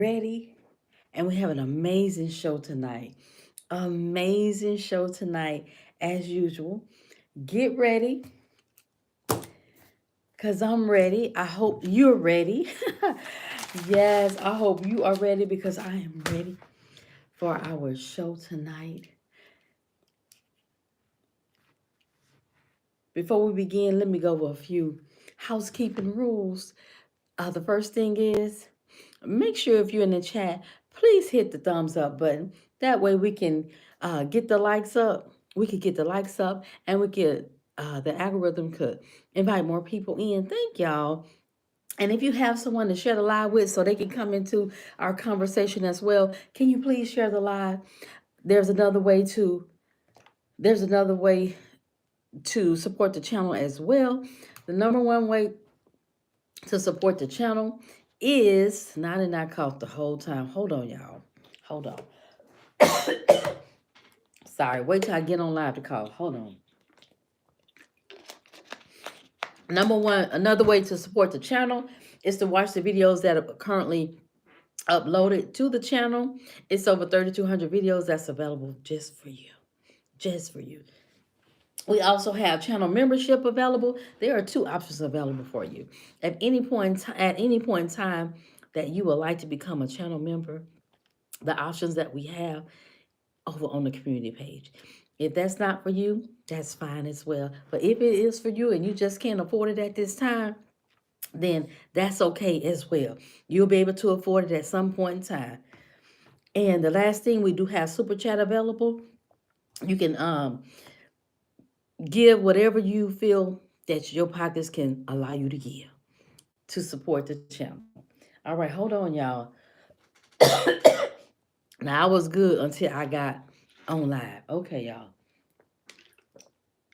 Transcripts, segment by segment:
ready? And we have an amazing show tonight. Amazing show tonight, as usual. Get ready, because I'm ready. I hope you're ready. Yes, I hope you are ready because I am ready for our show tonight. Before we begin, let me go over a few housekeeping rules. The first thing is make sure if you're in the chat, please hit the thumbs up button. That way we can get the likes up. We could get the likes up and we could, the algorithm could invite more people in. Thank y'all. And if you have someone to share the live with so they can come into our conversation as well, can you please share the live? There's another way to there's another way to support the channel as well. The number one way to support the channel is not in that cough the whole time. Hold on, y'all. Hold on. Sorry, wait till I get on live to call. Hold on. Number one, another way to support the channel is to watch the videos that are currently uploaded to the channel. It's over 3,200 videos that's available just for you. Just for you. We also have channel membership available. There are two options available for you. At any point in time that you would like to become a channel member, the options that we have over on the community page. If that's not for you, that's fine as well. But if it is for you and you just can't afford it at this time, then that's okay as well. You'll be able to afford it at some point in time. And the last thing, we do have super chat available. You can give whatever you feel that your pockets can allow you to give to support the channel. All right, hold on, y'all. Now I was good until I got on live. Okay, y'all.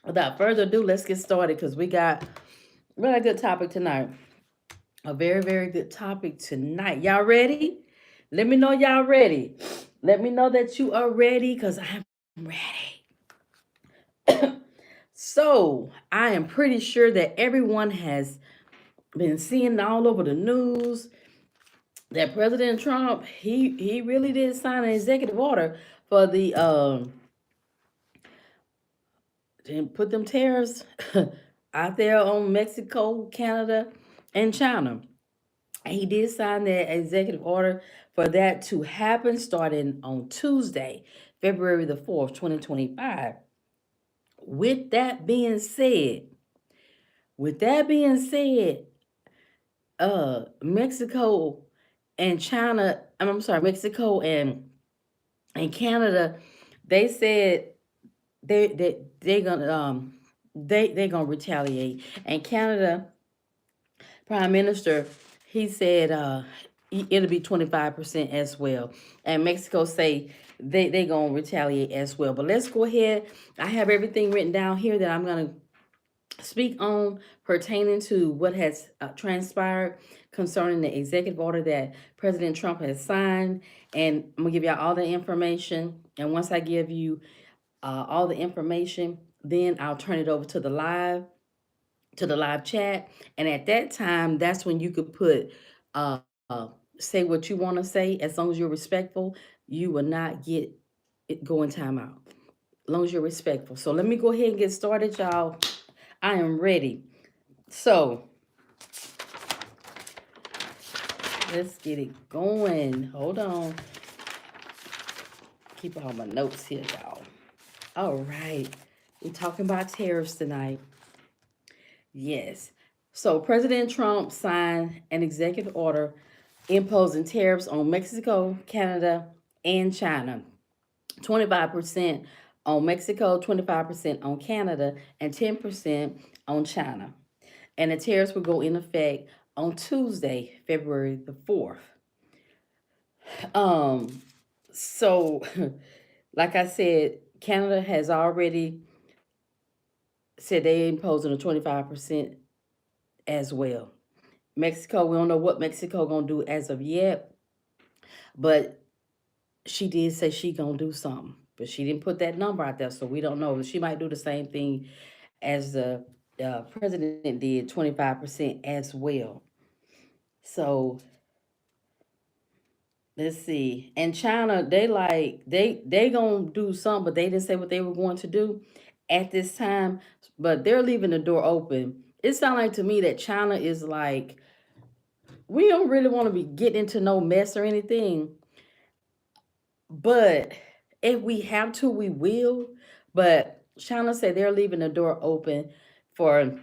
Without further ado, let's get started because we got a really good topic tonight. A very, very good topic tonight. Y'all ready? Let me know y'all ready. Let me know that you are ready because I'm ready. So, I am pretty sure that everyone has been seeing all over the news that President Trump, he really did sign an executive order for the and put them tariffs out there on Mexico, Canada, and China. And he did sign that executive order for that to happen starting on Tuesday, February the 4th, 2025. With that being said, with that being said, Mexico and China, I'm sorry, Mexico and Canada, they said they gonna they gonna retaliate. And Canada Prime Minister, he said it'll be 25% as well. And Mexico say they gonna retaliate as well. But let's go ahead. I have everything written down here that I'm gonna speak on pertaining to what has transpired concerning the executive order that President Trump has signed. And I'm gonna give y'all all the information. And once I give you all the information, then I'll turn it over to the live chat. And at that time, that's when you could put say what you want to say. As long as you're respectful, you will not get it going timeout. As long as you're respectful. So let me go ahead and get started, y'all. I am ready. So let's get it going. Hold on. Keep all my notes here, y'all. All right. We're talking about tariffs tonight. Yes. So President Trump signed an executive order imposing tariffs on Mexico, Canada, and China. 25% on Mexico, 25% on Canada, and 10% on China. And the tariffs will go in effect on Tuesday, February the 4th. Um, so, like I said, Canada has already said they imposing a 25% as well. Mexico, we don't know what Mexico gonna do as of yet, but she did say she gonna do something. But she didn't put that number out there, so we don't know. She might do the same thing as the president did, 25% as well. So let's see. And China, they gonna do something, but they didn't say what they were going to do at this time. But they're leaving the door open. It sounds like to me that China is like, we don't really want to be getting into no mess or anything, but if we have to, we will. But China said they're leaving the door open for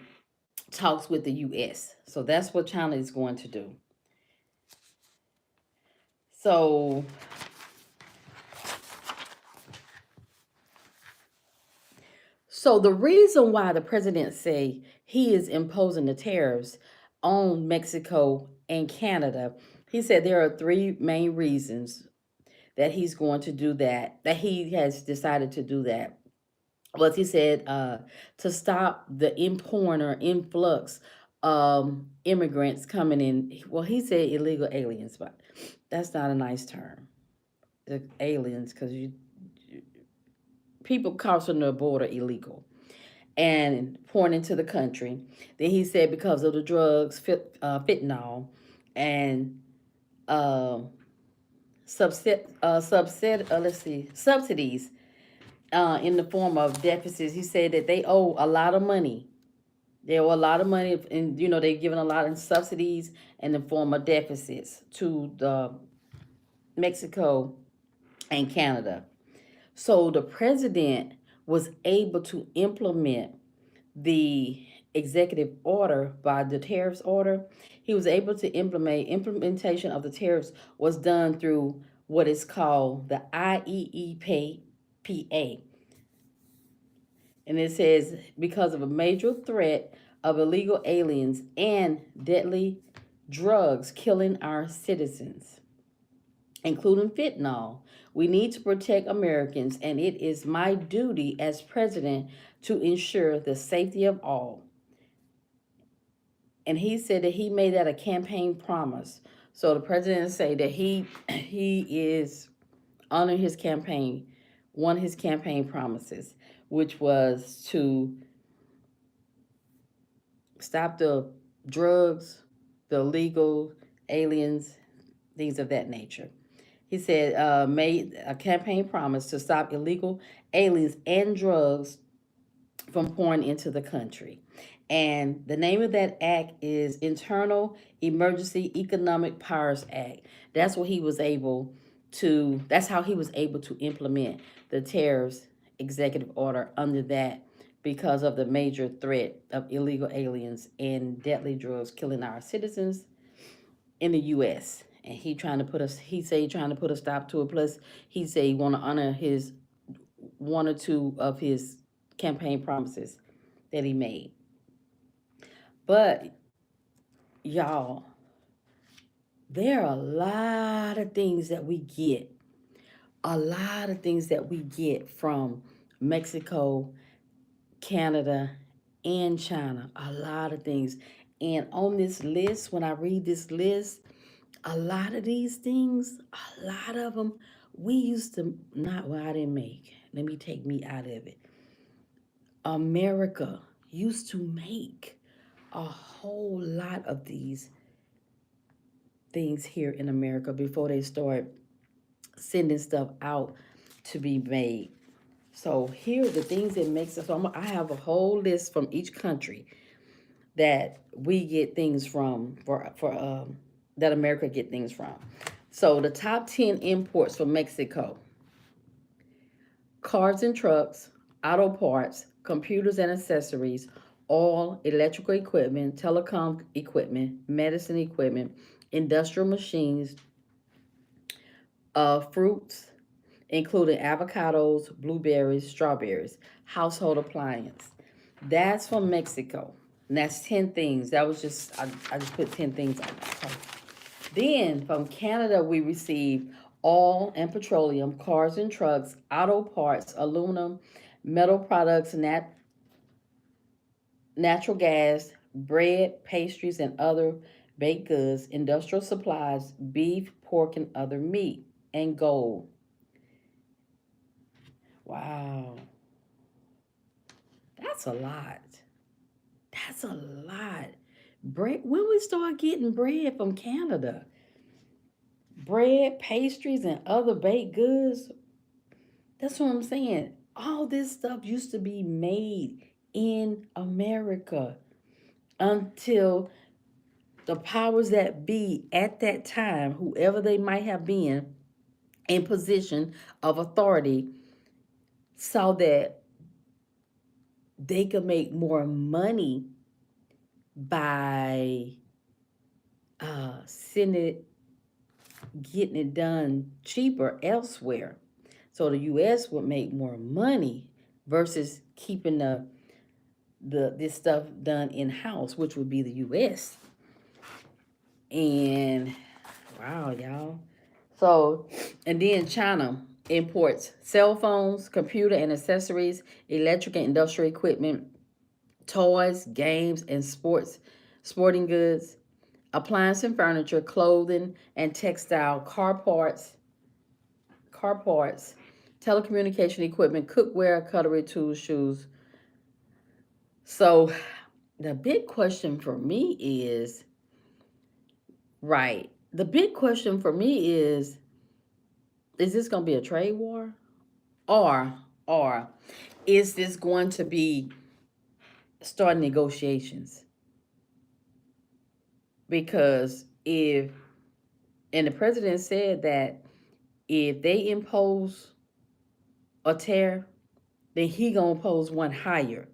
talks with the U.S. So that's what China is going to do. So, so the reason why the president say he is imposing the tariffs on Mexico and Canada, he said there are three main reasons that he's going to do that. That he has decided to do that. Was he said to stop the import or influx immigrants coming in. Well, he said illegal aliens, but that's not a nice term. The aliens, because you people crossing the border illegal and pouring into the country. Then he said because of the drugs, fentanyl, and uh, let's see, subsidies in the form of deficits. He said that they owe a lot of money. They owe a lot of money, and they're giving a lot of subsidies in the form of deficits to the Mexico and Canada. So the president was able to implement the executive order by the tariffs order. He was able to implementation of the tariffs was done through what is called the IEEPA. And it says because of a major threat of illegal aliens and deadly drugs killing our citizens, including fentanyl. We need to protect Americans, and it is my duty as president to ensure the safety of all. And he said that he made that a campaign promise. So the president said that he is honoring his campaign, one of his campaign promises, which was to stop the drugs, the illegal aliens, things of that nature. He said, made a campaign promise to stop illegal aliens and drugs from pouring into the country. And the name of that act is Internal Emergency Economic Powers Act. That's what he was able that's how he was able to implement the tariffs executive order under that because of the major threat of illegal aliens and deadly drugs killing our citizens in the U.S. And he said he trying to put a stop to it. Plus, he said he want to honor his one or two of his campaign promises that he made. But y'all, there are a lot of things that we get, a lot of things that we get from Mexico, Canada, and China. A lot of things. And on this list, when I read this list, a lot of these things, a lot of them, we used to not, well, I didn't make. Let me take me out of it. America used to make a whole lot of these things here in America before they start sending stuff out to be made. So here are the things that makes us. So I have a whole list from each country that we get things from for that America get things from. So the top 10 imports from Mexico: cars and trucks, auto parts, computers and accessories, oil, electrical equipment, telecom equipment, medicine equipment, industrial machines, fruits, including avocados, blueberries, strawberries, household appliance. That's from Mexico. And that's 10 things. That was just, I just put 10 things on that. Then from Canada, we received oil and petroleum, cars and trucks, auto parts, aluminum, metal products, natural gas, bread, pastries, and other baked goods, industrial supplies, beef, pork, and other meat, and gold. Wow, that's a lot. That's a lot. Bread. When we start getting bread from Canada? bread, pastries, and other baked goods. That's what I'm saying. All this stuff used to be made in America until the powers that be at that time, whoever they might have been in position of authority, saw that they could make more money by sending it, getting it done cheaper elsewhere. So the U.S. would make more money versus keeping the this stuff done in house, which would be the U.S. And wow, y'all. So, and then China imports cell phones, computer and accessories, electric and industrial equipment, toys, games, and sporting goods, appliance and furniture, clothing and textile, car parts, telecommunication equipment, cookware, cutlery, tools, shoes. So the big question for me is, right, the big question for me is this going to be a trade war? Or, or is this going to be start negotiations? Because if, and the president said that if they impose a tariff, then he gonna impose one higher.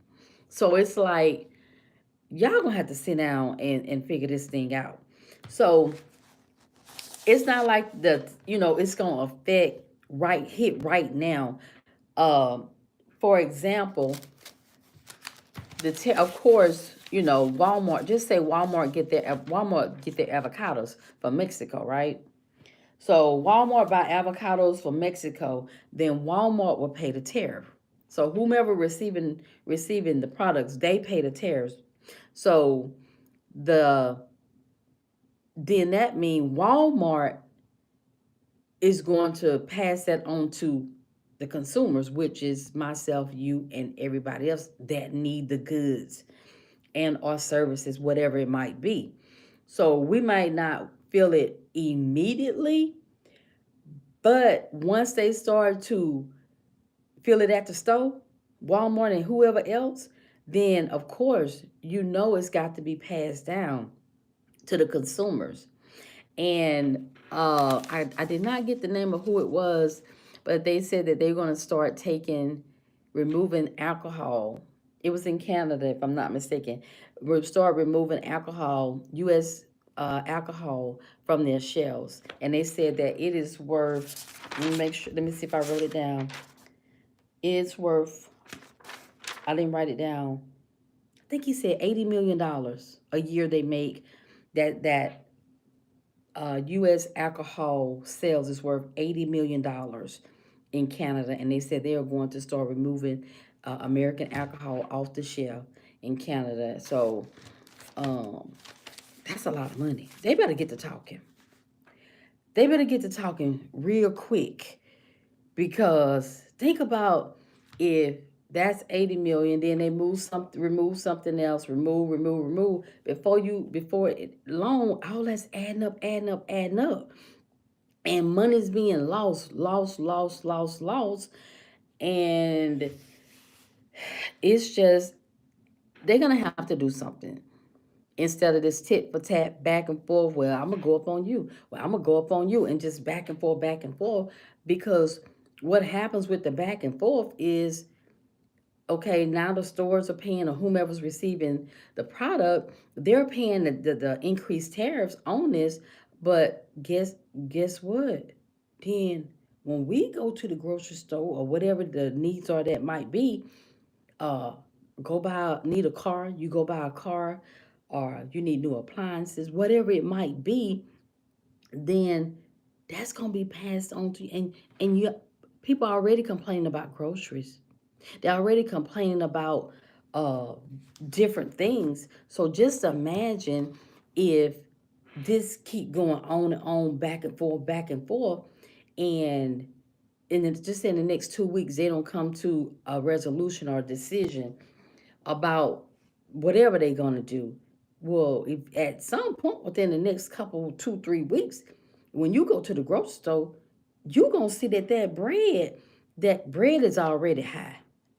So it's like y'all gonna have to sit down and figure this thing out. So it's not like it's gonna affect hit right now. For example, of course, Walmart. Just say Walmart get their avocados from Mexico, right? So Walmart buy avocados from Mexico, then Walmart will pay the tariff. So whomever receiving the products, they pay the tariffs. So the then that means Walmart is going to pass that on to the consumers, which is myself, you, and everybody else that need the goods and or services, whatever it might be. So we might not feel it immediately, but once they start to feel it at the store, Walmart and whoever else, then of course it's got to be passed down to the consumers. And I did not get the name of who it was, but they said that they're going to start removing alcohol. It was in Canada, if I'm not mistaken. We'll start removing alcohol, U.S. Alcohol from their shelves, and they said that it is worth. Let me make sure. Let me see if I wrote it down. It's worth. I didn't write it down. I think he said $80 million a year they make. That U.S. alcohol sales is worth $80 million in Canada, and they said they are going to start removing American alcohol off the shelf in Canada. So that's a lot of money. They better get to talking. They better get to talking real quick, because think about if that's 80 million, then they remove something else, remove before it long, all that's adding up, and money's being lost, and it's just they're gonna have to do something instead of this tit for tat back and forth. Well, I'm gonna go up on you. Well, I'm gonna go up on you, and just back and forth. Because what happens with the back and forth is, okay, now the stores are paying, or whomever's receiving the product, they're paying the increased tariffs on this. But guess what? Then when we go to the grocery store or whatever the needs are that might be, uh, need a car, you go buy a car, or you need new appliances, whatever it might be, then that's gonna be passed on to you. And you people are already complaining about groceries. They're already complaining about uh, different things. So just imagine if this keep going on and on, back and forth, and just in the next 2 weeks they don't come to a resolution or a decision about whatever they're gonna do. Well, if at some point within the next couple 2-3 weeks, When you go to the grocery store, you gonna see that bread is already high.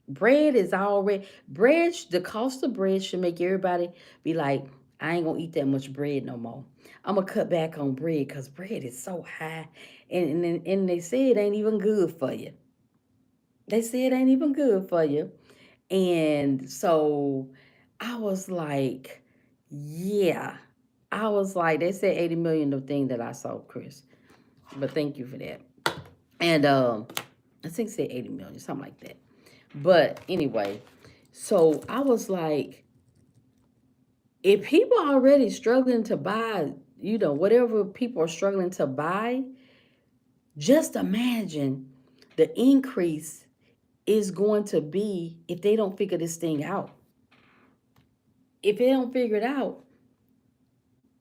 Bread is already bread. The cost of bread should make everybody be like, I ain't gonna eat that much bread no more. I'm gonna cut back on bread because bread is so high, and they say it ain't even good for you. They say it ain't even good for you, and so I was like, yeah. I was like, they said 80 million the thing that I saw, Chris. But thank you for that. And I think it said 80 million, something like that. But anyway, so I was like, if people are already struggling to buy, whatever people are struggling to buy, just imagine the increase is going to be if they don't figure this thing out. If they don't figure it out,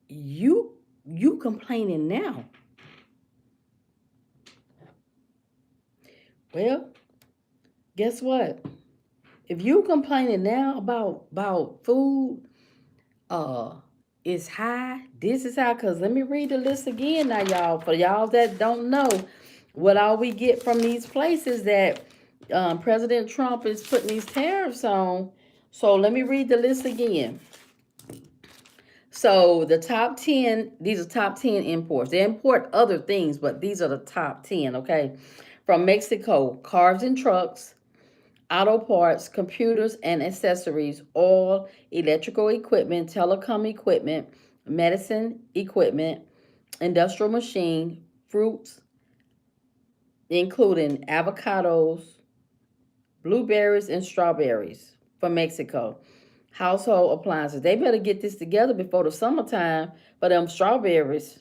you complaining now. Well, guess what? If you complaining now about food, uh is high. This is how, because let me read the list again now, y'all. For y'all that don't know what all we get from these places that President Trump is putting these tariffs on. So let me read the list again. So the top 10, these are top 10 imports. They import other things, but these are the top 10, okay? From Mexico, cars and trucks, auto parts, computers and accessories, oil, electrical equipment, telecom equipment, medicine equipment, industrial machine, fruits, including avocados, blueberries, and strawberries from Mexico. Household appliances. They better get this together before the summertime for them strawberries.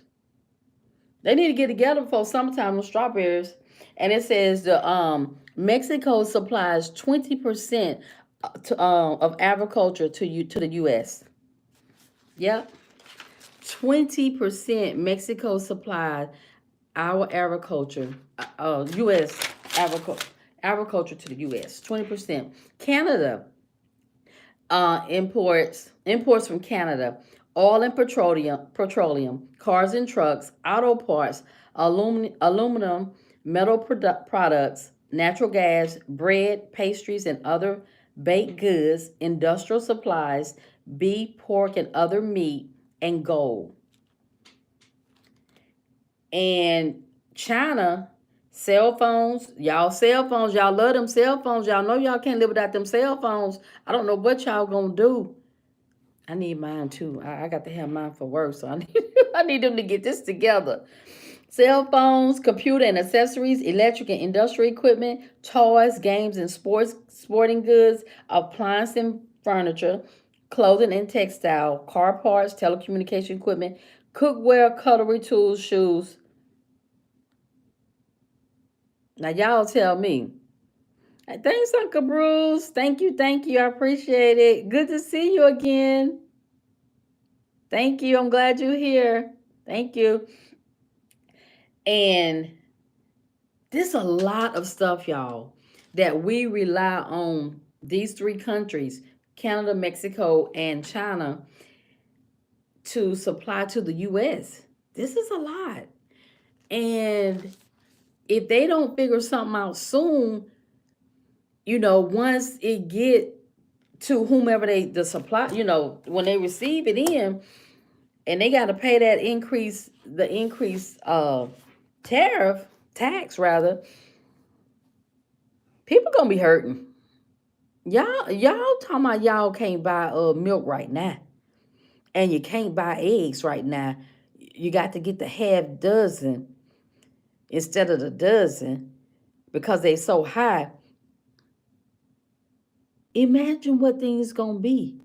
They need to get together before summertime with strawberries. And it says the Mexico supplies 20% of agriculture to the U.S. Yep, 20% Mexico supplies our agriculture, U.S. agriculture to the U.S. 20%. Canada imports from Canada, oil and petroleum, cars and trucks, auto parts, aluminum, metal products, natural gas, bread, pastries, and other baked goods, industrial supplies, beef, pork, and other meat, and gold. And China, cell phones, y'all love them cell phones. Y'all know y'all can't live without them cell phones. I don't know what y'all gonna do. I need mine too. I got to have mine for work, so I need I need them to get this together. Cell phones, computer and accessories, electric and industrial equipment, toys, games and sporting goods, appliance and furniture, clothing and textile, car parts, telecommunication equipment, cookware, cutlery tools, shoes. Now y'all tell me. Thanks, Uncle Bruce. Thank you, thank you. I appreciate it. Good to see you again. Thank you. I'm glad you're here. Thank you. And there's a lot of stuff, y'all, that we rely on these three countries, Canada, Mexico, and China, to supply to the US. This is a lot. And if they don't figure something out soon, once it get to whomever the supply, when they receive it in, and they got to pay the increased tariff, tax rather, people gonna be hurting. Y'all talking about y'all can't buy milk right now, and you can't buy eggs right now. You got to get the half dozen instead of the dozen because they so high. Imagine what things gonna be.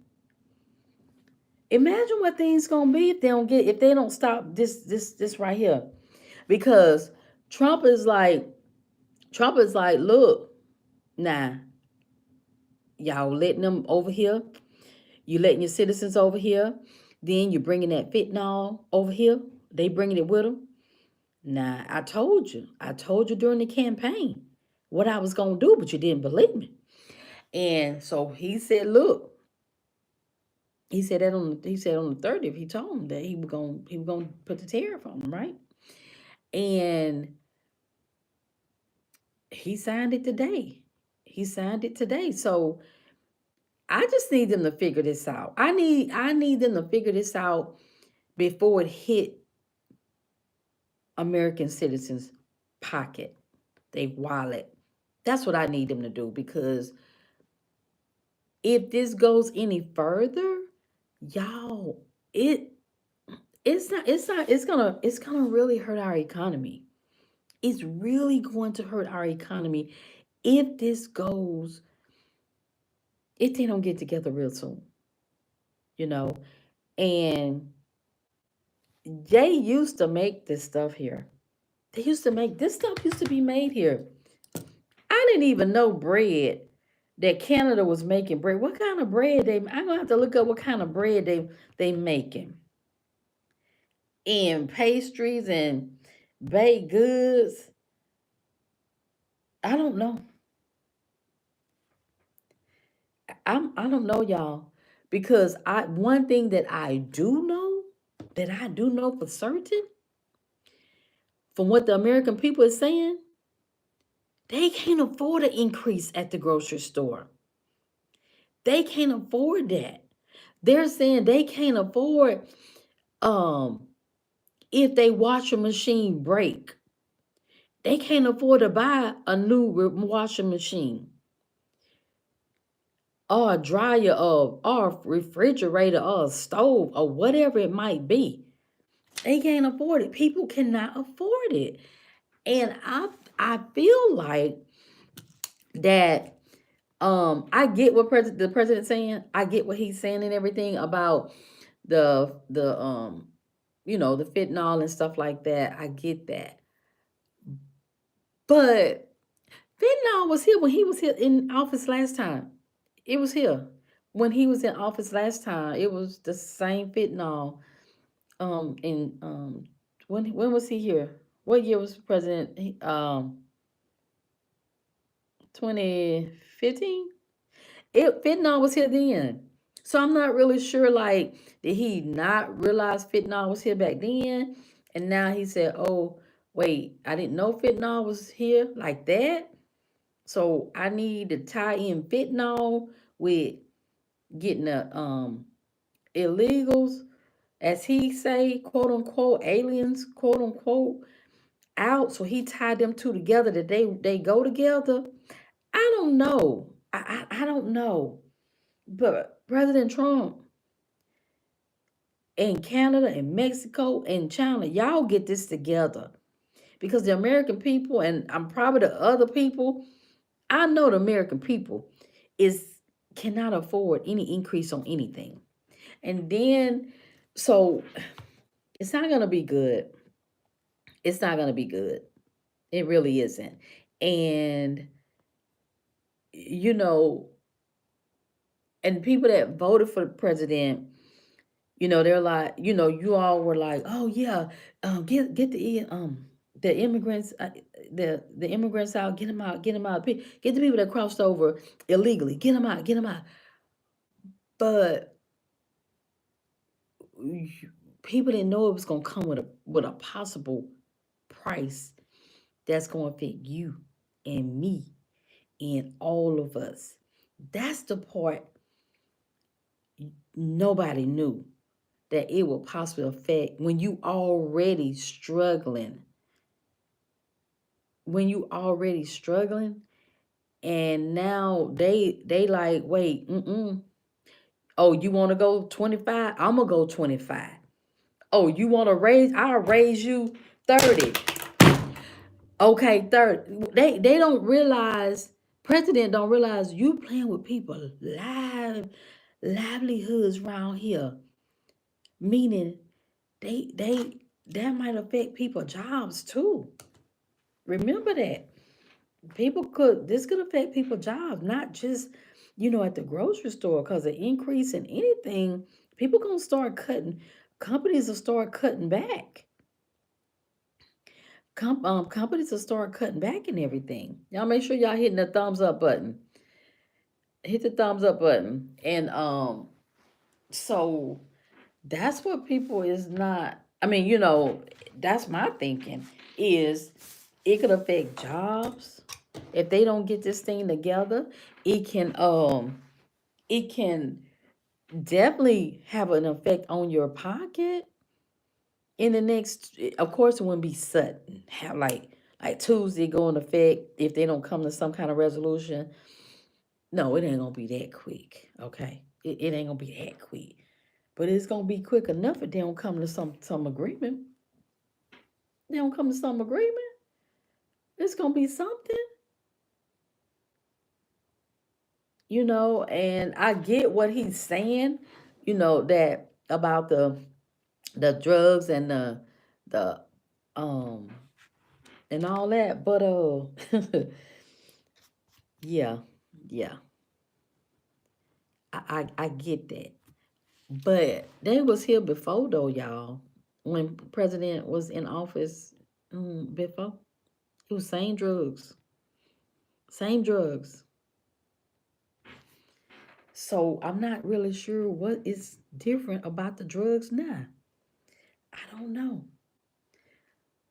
Imagine what things gonna be if they don't stop this right here, because Trump is like look, nah, y'all letting them over here, you letting your citizens over here, then you're bringing that fentanyl over here, they bringing it with them. Nah, I told you during the campaign what I was gonna do, but you didn't believe me. And so he said, look, he said on the 30th, he told him that he was gonna put the tariff on them, right? And he signed it today. He signed it today. So I just need them to figure this out. I need them to figure this out before it hit American citizens' pocket, they wallet. That's what I need them to do, because if this goes any further, y'all, it's gonna really hurt our economy. It's really going to hurt our economy if this goes, if they don't get together real soon, you know. And they used to make this stuff here. They used to make this stuff used to be made here. I didn't even know bread that Canada was making bread. What kind of bread they? I'm gonna have to look up what kind of bread they making, and pastries and baked goods. I don't know. I don't know, y'all, because I one thing that I do know for certain, from what the American people is saying, they can't afford an increase at the grocery store. They can't afford that. They're saying they can't afford um if they washing machine break. They can't afford to buy a new washing machine or a dryer or a refrigerator or a stove or whatever it might be. They can't afford it. People cannot afford it. And I feel like that I get what the president's saying. I get what he's saying and everything about the the fentanyl and stuff like that. I get that. But fentanyl was here when he was here in office last time. It was here when he was in office last time. It was the same fentanyl. In when was he here? What year was president? 2015. It fentanyl was here then. So I'm not really sure. Like, did he not realize fentanyl was here back then? And now he said, "Oh, wait, I didn't know fentanyl was here like that." So I need to tie in fentanyl with getting the illegals, as he say, quote unquote, aliens, quote unquote, out. So he tied them two together, that they go together. I don't know. I don't know. But President Trump and Canada and Mexico and China, y'all get this together. Because the American people, and I'm probably the other people, I know the American people is cannot afford any increase on anything. And then, so it's not gonna be good. It's not gonna be good. It really isn't. And you know, and people that voted for the president, they're like, you all were like, oh yeah, get the immigrants, the immigrants out, get them out, get the people that crossed over illegally, get them out. But people didn't know it was gonna come with a possible price that's gonna affect you and me and all of us. That's the part nobody knew, that it will possibly affect when you already struggling. When you already struggling, and now they like, wait, oh, you want to go 25? I'm gonna go 25. Oh, you want to raise? I'll raise you 30. Okay, 30. They don't realize, president don't realize you playing with people livelihoods around here. Meaning that might affect people jobs too. Remember that. This could affect people jobs, not just, at the grocery store, because the increase in anything, people gonna start cutting, companies will start cutting back. Companies will start cutting back and everything. Y'all make sure y'all hitting the thumbs up button. Hit the thumbs up button. And so that's what people is not, I mean, that's my thinking. is it could affect jobs if they don't get this thing together. It can definitely have an effect on your pocket in the next. Of course, it wouldn't be sudden. Have like Tuesday go in effect if they don't come to some kind of resolution. No, it ain't gonna be that quick. Okay, it ain't gonna be that quick, but it's gonna be quick enough if they don't come to some agreement. They don't come to some agreement. It's gonna be something, And I get what he's saying, that about the drugs and the um and all that, but yeah, yeah, I get that, but they was here before though, y'all. When president was in office, before it was same drugs. So I'm not really sure what is different about the drugs now. I don't know.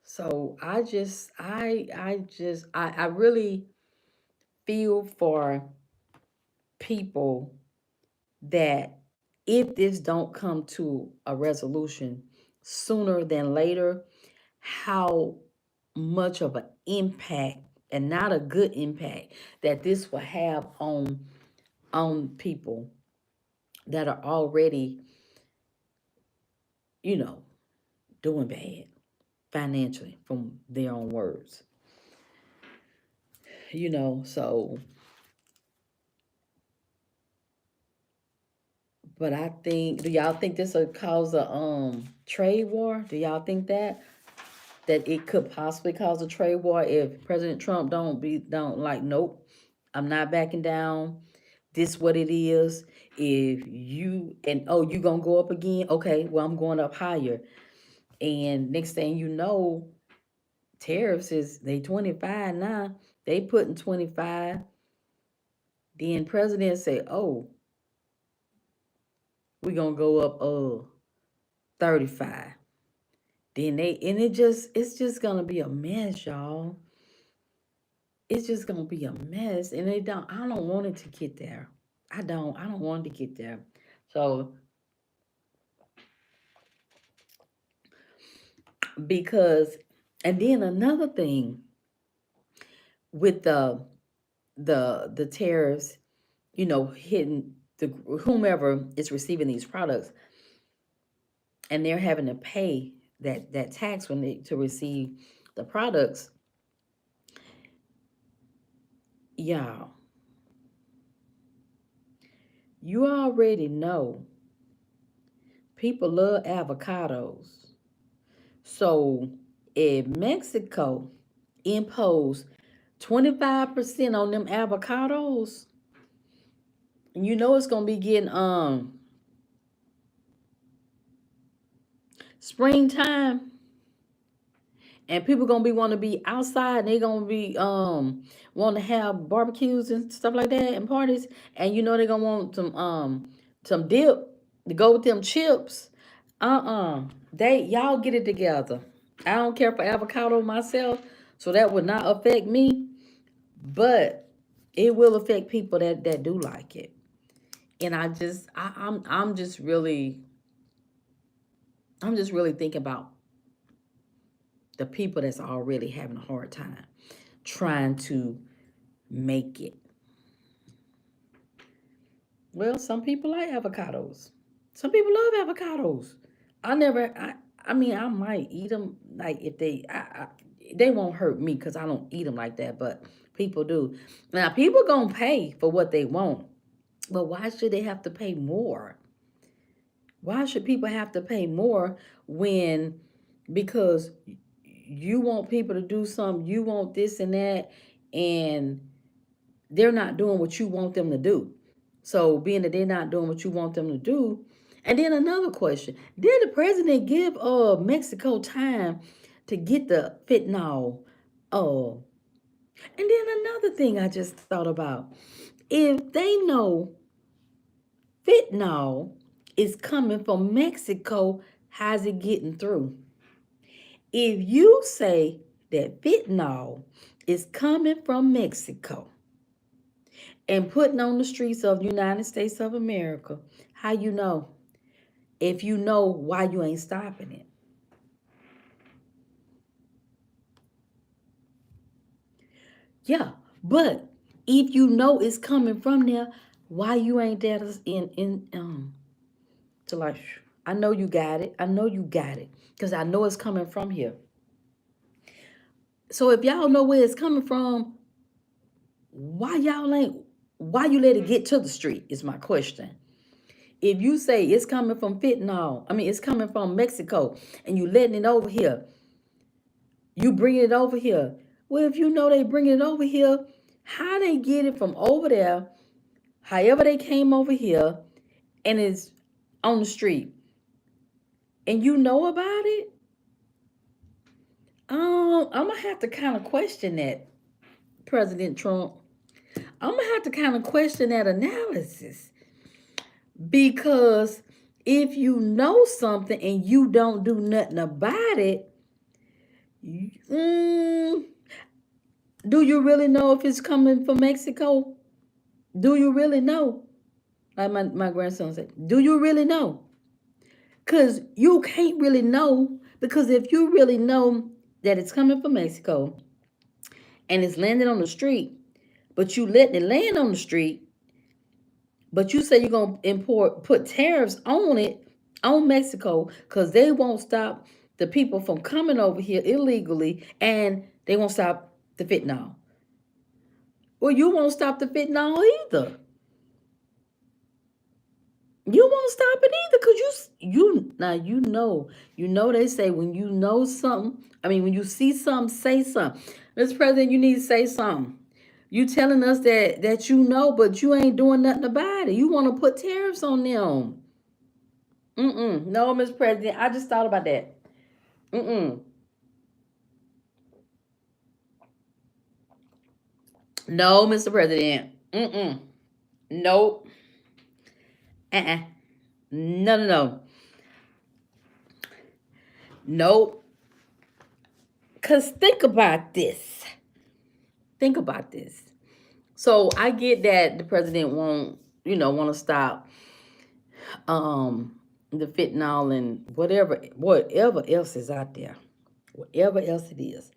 So I really feel for people that if this don't come to a resolution sooner than later, how much of an impact, and not a good impact, that this will have on people that are already, you know, doing bad financially from their own words. So but I think, do y'all think this will cause a trade war? Do y'all think that it could possibly cause a trade war if President Trump don't like, nope, I'm not backing down. This what it is. If you and oh, you gonna go up again? Okay, well, I'm going up higher. And next thing you know, tariffs is they 25 now. They putting 25. Then president say, oh, we gonna go up 35. Then it's just gonna be a mess, y'all. It's just gonna be a mess. And I don't want it to get there. I don't want it to get there. So because and then another thing with the tariffs, hitting the whomever is receiving these products, and they're having to pay that tax when they to receive the products. Y'all, you already know people love avocados. So if Mexico imposed 25% on them avocados, and it's gonna be getting springtime, and people gonna be want to be outside, and they gonna be want to have barbecues and stuff like that and parties, and they gonna want some dip to go with them chips. They y'all get it together. I don't care for avocado myself, so that would not affect me, but it will affect people that do like it. And I'm just really thinking about the people that's already having a hard time trying to make it. Well, some people like avocados. Some people love avocados. I never. I mean, I might eat them. Like if they won't hurt me because I don't eat them like that. But people do. Now people gonna pay for what they want. But why should they have to pay more? Why should people have to pay more when because you want people to do something, you want this and that, and they're not doing what you want them to do. So being that they're not doing what you want them to do, and then another question: did the president give Mexico time to get the fentanyl? Oh, and then another thing I just thought about: if they know fentanyl is coming from Mexico, how's it getting through? If you say that fentanyl is coming from Mexico and putting on the streets of the United States of America, how you know? If you know, why you ain't stopping it? Yeah, but if you know it's coming from there, why you ain't there to like? I know you got it. I know you got it because I know it's coming from here. So if y'all know where it's coming from, why y'all ain't? Why you let it get to the street? Is my question. If you say it's coming from fentanyl, I mean it's coming from Mexico, and you letting it over here, you bring it over here. Well, if you know they bring it over here, how they get it from over there, however they came over here, and it's on the street, and you know about it, I'm gonna have to kind of question that, President Trump. I'm gonna have to kind of question that analysis because if you know something and you don't do nothing about it, mm, do you really know if it's coming from Mexico? Do you really know? Like my grandson said, do you really know? Because you can't really know. Because if you really know that it's coming from Mexico and it's landing on the street, but you letting it land on the street, but you say you're going to put tariffs on it, on Mexico, because they won't stop the people from coming over here illegally and they won't stop the fentanyl. Well, you won't stop the fentanyl either. You won't stop it either because you now you know they say when you know something, I mean when you see something, say something. Mr. President, you need to say something. You telling us that you know, but you ain't doing nothing about it. You want to put tariffs on them. No, Mr. President, I just thought about that. Mm-mm. No, Mr. President. Mm-mm. Nope. Uh-uh. No, no, no. Nope. Cause think about this. Think about this. So I get that the president want to stop the fentanyl and whatever else is out there, whatever else it is.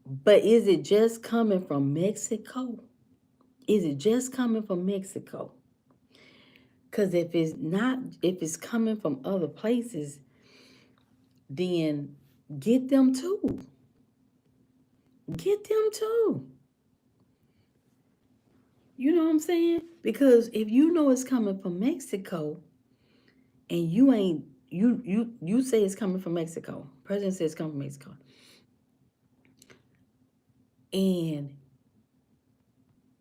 But is it just coming from Mexico? Is it just coming from Mexico? Because if it's coming from other places, then get them too. Get them too. You know what I'm saying? Because if you know it's coming from Mexico and you say it's coming from Mexico, president says it's coming from Mexico, and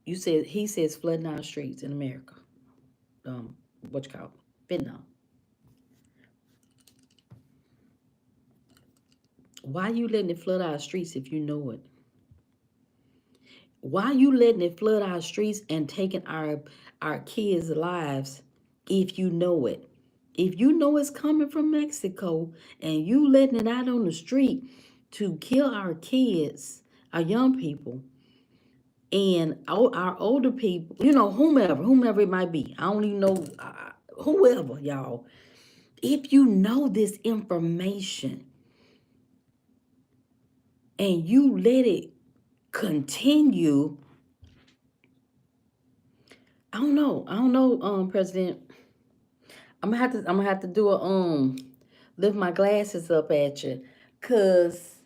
he says flooding our streets in America. What you call it? Fentanyl. Why you letting it flood our streets if you know it? Why you letting it flood our streets and taking our kids' lives if you know it? If you know it's coming from Mexico and you letting it out on the street to kill our kids, our young people, and our older people, whomever it might be. I don't even know whoever, y'all. If you know this information and you let it continue, I don't know, President. I'm gonna have to do a lift my glasses up at you, cause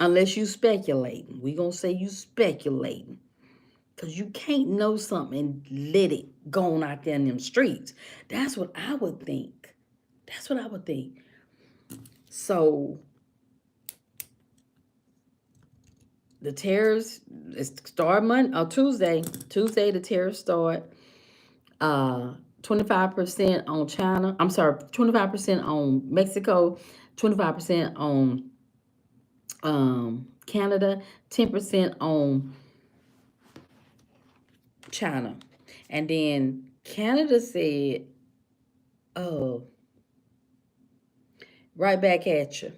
unless you speculating, we gonna say you speculating, cause you can't know something and let it go on out there in them streets. That's what I would think. That's what I would think. So the tariffs start Monday or Tuesday. Tuesday the tariffs start. 25% on China. I'm sorry, 25% on Mexico, 25% on Canada, 10% on China. And then Canada said, oh, Right back at you.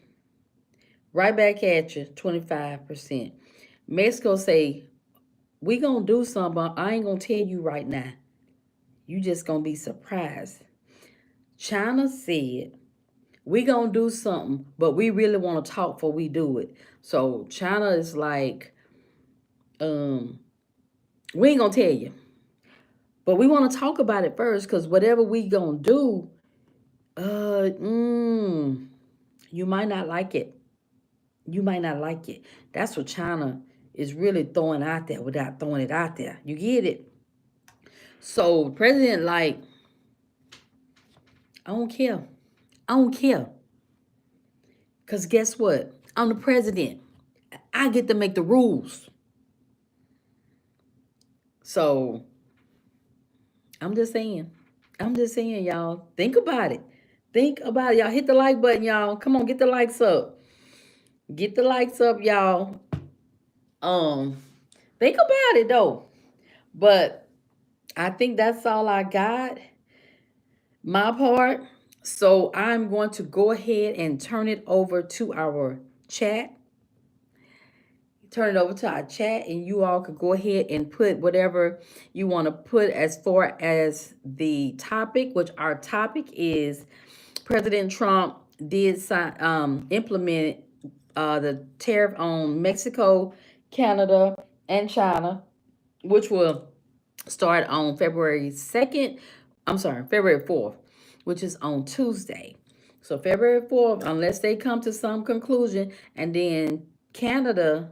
Right back at you, 25%. Mexico say, we gonna do something, but I ain't gonna tell you right now. You just gonna be surprised. China said, we gonna do something, but we really wanna talk before we do it. So China is like, um, we ain't gonna tell you. But we wanna talk about it first, because whatever we gonna do, uh, mm, you might not like it. You might not like it. That's what China is really throwing out there without throwing it out there. You get it? So president, like, I don't care. I don't care. Cause guess what? I'm the president. I get to make the rules. So I'm just saying. I'm just saying, y'all. Think about it. Think about it. Y'all hit the like button, y'all. Come on, get the likes up. Get the likes up, y'all. Um, think about it though. But I think that's all I got. My part. So I'm going to go ahead and turn it over to our chat. Turn it over to our chat, and you all could go ahead and put whatever you want to put as far as the topic, which our topic is President Trump did implement the tariff on Mexico, Canada, and China, which will start on February 2nd. I'm sorry, February 4th, which is on Tuesday. So February 4th, unless they come to some conclusion, and then Canada,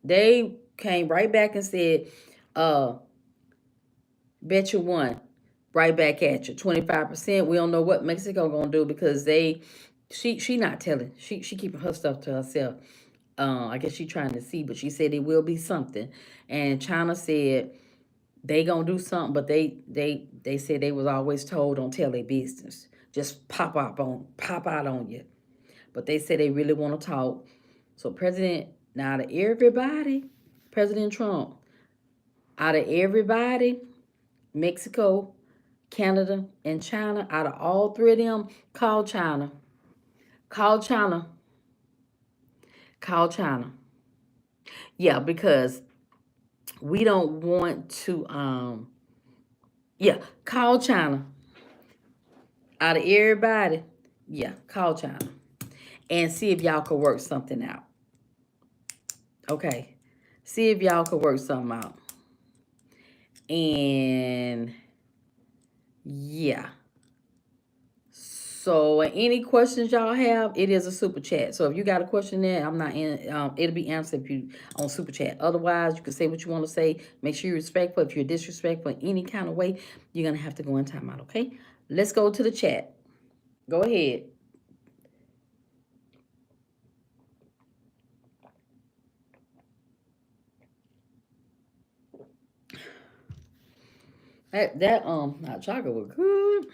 they came right back and said, bet you one, right back at you, 25%. We don't know what Mexico gonna do because she not telling. She keeping her stuff to herself. I guess she trying to see, but she said it will be something. And China said they gonna do something, but they said they was always told don't tell their business. Just pop out on you. But they said they really want to talk. So now to everybody, President Trump, out of everybody, Mexico, Canada, and China, out of all three of them, call China. Call China. Call China. Yeah, because we don't want to yeah, call China. Out of everybody, yeah, call China. And see if y'all could work something out. Okay. See if y'all could work something out. And yeah. So any questions y'all have, it is a super chat. So if you got a question there, I'm not in. It'll be answered if you on super chat. Otherwise, you can say what you want to say. Make sure you're respectful. If you're disrespectful in any kind of way, you're gonna have to go in timeout. Okay. Let's go to the chat. Go ahead. That hot chocolate was good.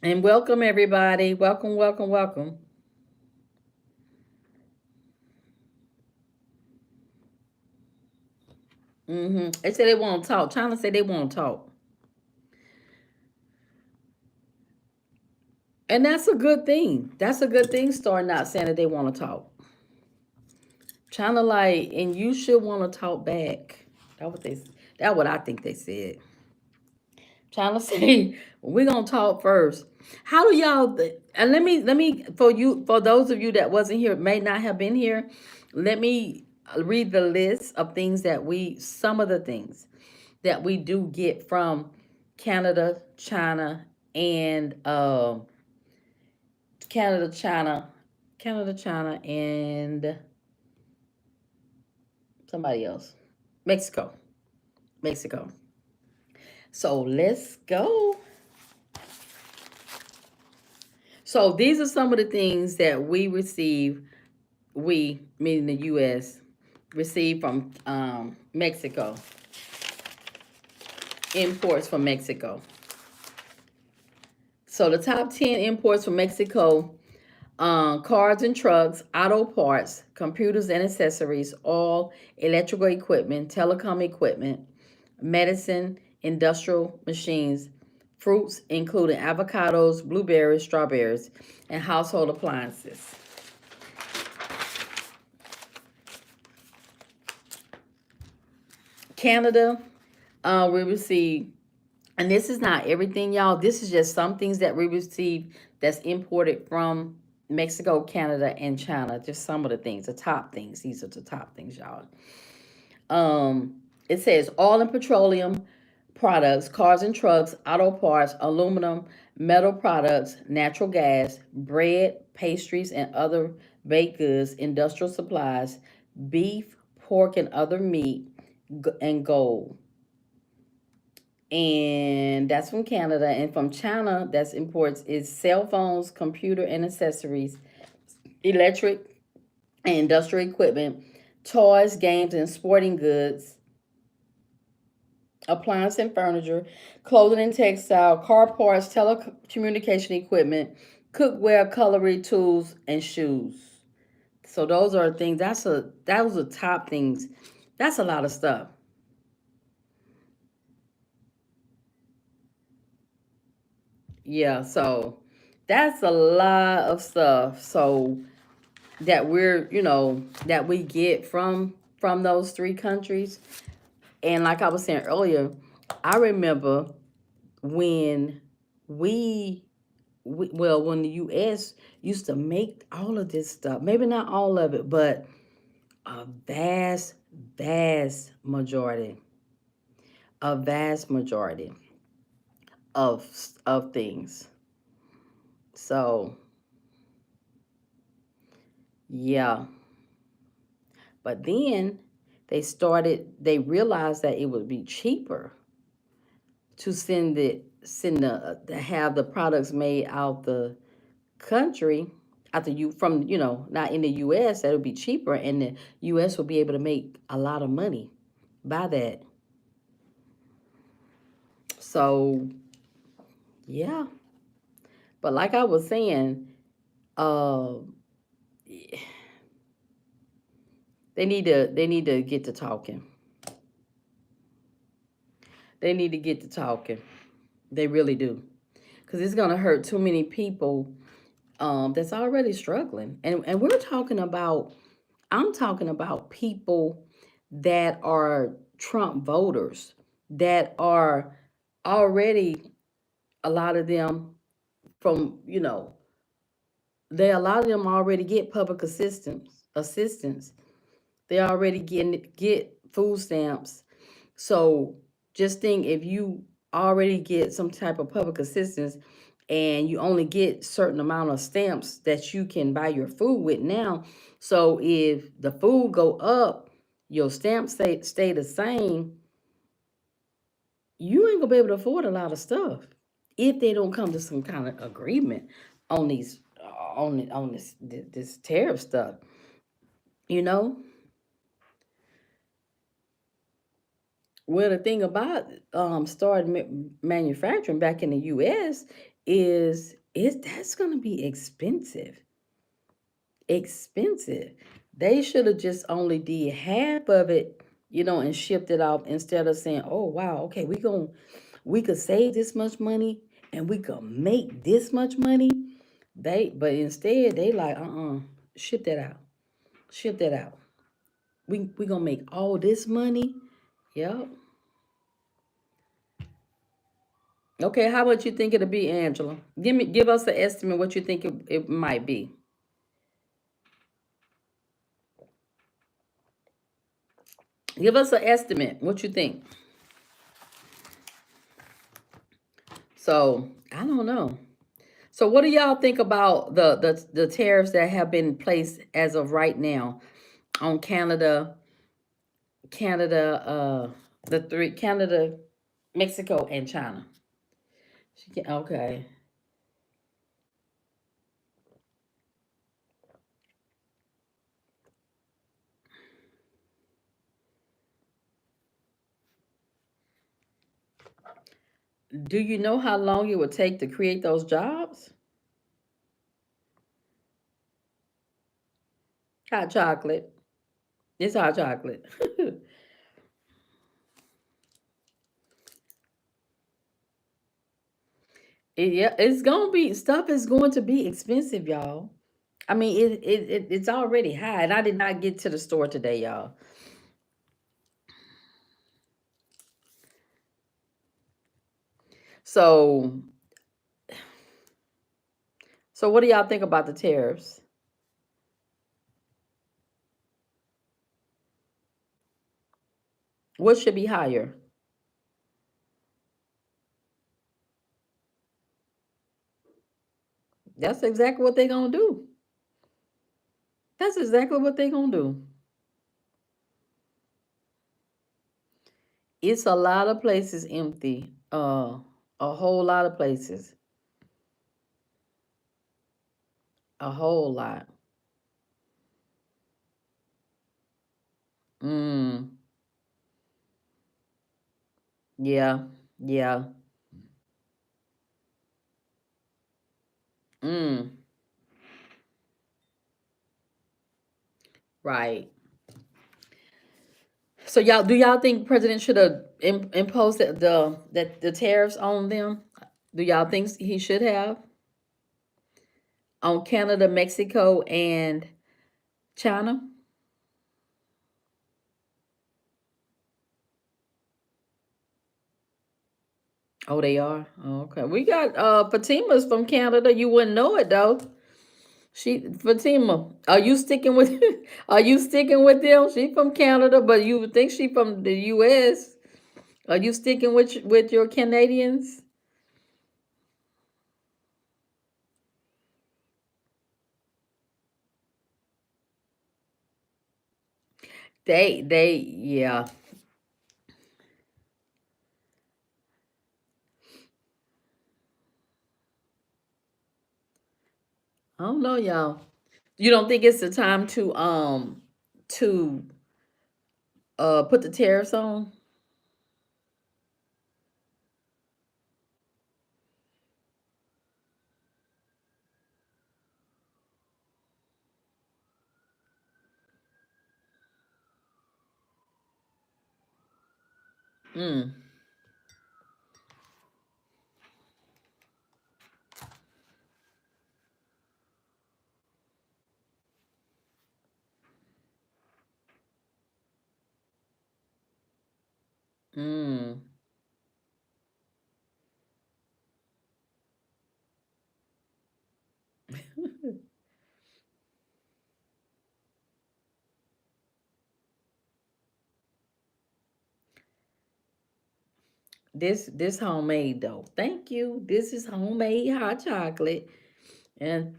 And welcome everybody. Welcome, welcome, welcome. They said they want to talk. China said they want to talk. And that's a good thing. That's a good thing, starting out saying that they want to talk. China like, and you should want to talk back. That what I think they said. China say, we're gonna talk first. How do y'all and let me for those of you that wasn't here, may not have been here, let me read the list of things that some of the things that we do get from Canada, China, and Canada, China, and somebody else. Mexico. Mexico. So let's go. So these are some of the things that we receive, we, meaning the U.S., receive from Mexico, imports from Mexico. So the top 10 imports from Mexico, Cars and trucks, auto parts, computers and accessories, oil, electrical equipment, telecom equipment, medicine, industrial machines, fruits, including avocados, blueberries, strawberries, and household appliances. Canada, we receive, and this is not everything, y'all. This is just some things that we receive that's imported from Mexico, Canada, and China. Just some of the things, the top things. These are the top things, y'all. Um, it says oil and petroleum products, cars and trucks, auto parts, aluminum, metal products, natural gas, bread, pastries, and other baked goods, industrial supplies, beef, pork, and other meat, and gold. And that's from Canada. And from China, that's imports is cell phones, computer and accessories, electric and industrial equipment, toys, games, and sporting goods, appliance and furniture, clothing and textile, car parts, telecommunication equipment, cookware, cutlery, tools, and shoes. So those are things. Those are top things. That's a lot of stuff. Yeah. So that's a lot of stuff. So that that we get from those three countries. And like I was saying earlier, I remember when we well, when the US used to make all of this stuff, maybe not all of it, but a vast majority, a vast majority of things. So yeah, but then they realized that it would be cheaper to to have the products made out the country, out the you from not in the US. That would be cheaper, and the US will be able to make a lot of money by that. So yeah, but like I was saying, uh they need to get to talking. They need to get to talking. They really do, because it's gonna hurt too many people that's already struggling. And we're talking about, I'm talking about people that are Trump voters, that are already, a lot of them from, they, a lot of them already get public assistance. They already get food stamps. So just think, if you already get some type of public assistance and you only get certain amount of stamps that you can buy your food with now. So if the food go up, your stamps stay the same, you ain't gonna be able to afford a lot of stuff if they don't come to some kind of agreement on these on this tariff stuff. You know, well, the thing about starting manufacturing back in the U.S. is that's going to be expensive, expensive. They should have just only did half of it, and shipped it off, instead of saying, "Oh wow, okay, we could save this much money and we could make this much money." But instead they like, ship that out, ship that out. We gonna make all this money. Yep. Okay, how much you think it'll be, Angela? Give us an estimate what you think it might be. Give us an estimate. What you think? So I don't know. So what do y'all think about the tariffs that have been placed as of right now on Canada, the three, Canada, Mexico, and China? Okay. Do you know how long it would take to create those jobs? Hot chocolate. It's hot chocolate. Yeah, it's gonna be stuff is going to be expensive, y'all. I mean, it's already high, and I did not get to the store today, y'all. So, so what do y'all think about the tariffs? What should be higher? That's exactly what they're gonna do. That's exactly what they're gonna do. It's a lot of places empty. A whole lot of places. A whole lot. Mm. Yeah. Yeah. Mm. Right. So y'all, do y'all think president should have imposed the tariffs on them? Do y'all think he should have on Canada, Mexico, and China? Oh, they are. Oh, okay. We got Fatima's from Canada. You wouldn't know it though. She Fatima. Are you sticking with are you sticking with them? She from Canada, but you would think she from the US. Are you sticking with your Canadians? They yeah. I don't know, y'all. You don't think it's the time to put the tariffs on? Mm. Mm. This homemade though. Thank you. This is homemade hot chocolate, and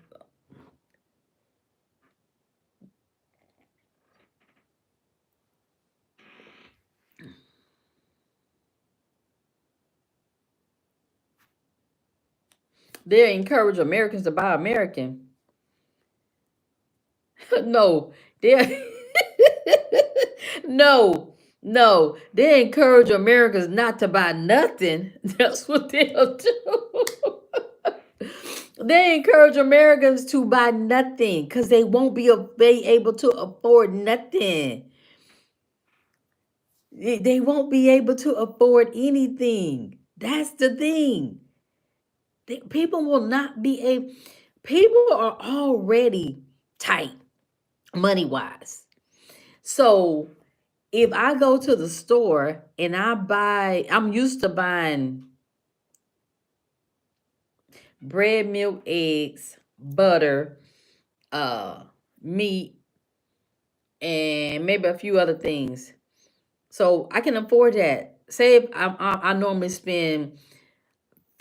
they encourage Americans to buy American. No, they no, no. They encourage Americans not to buy nothing. That's what they'll do. They encourage Americans to buy nothing because they won't be able to afford nothing. They won't be able to afford anything. That's the thing. People will not be able. People are already tight money wise. So if I go to the store and I'm used to buying bread, milk, eggs, butter, uh, meat, and maybe a few other things. So I can afford that. Say if I normally spend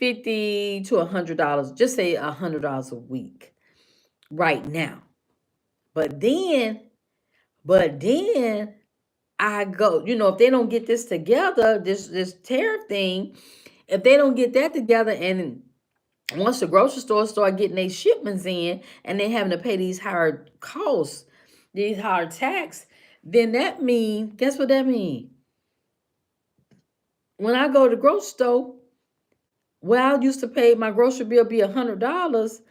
$50 to $100, just say $100 a week right now. But then, but then I go, if they don't get this together, this tariff thing, if they don't get that together, and once the grocery stores start getting their shipments in and they having to pay these higher costs, these higher tax, then that mean, guess what that mean? When I go to the grocery store, where I used to pay my grocery bill be $100,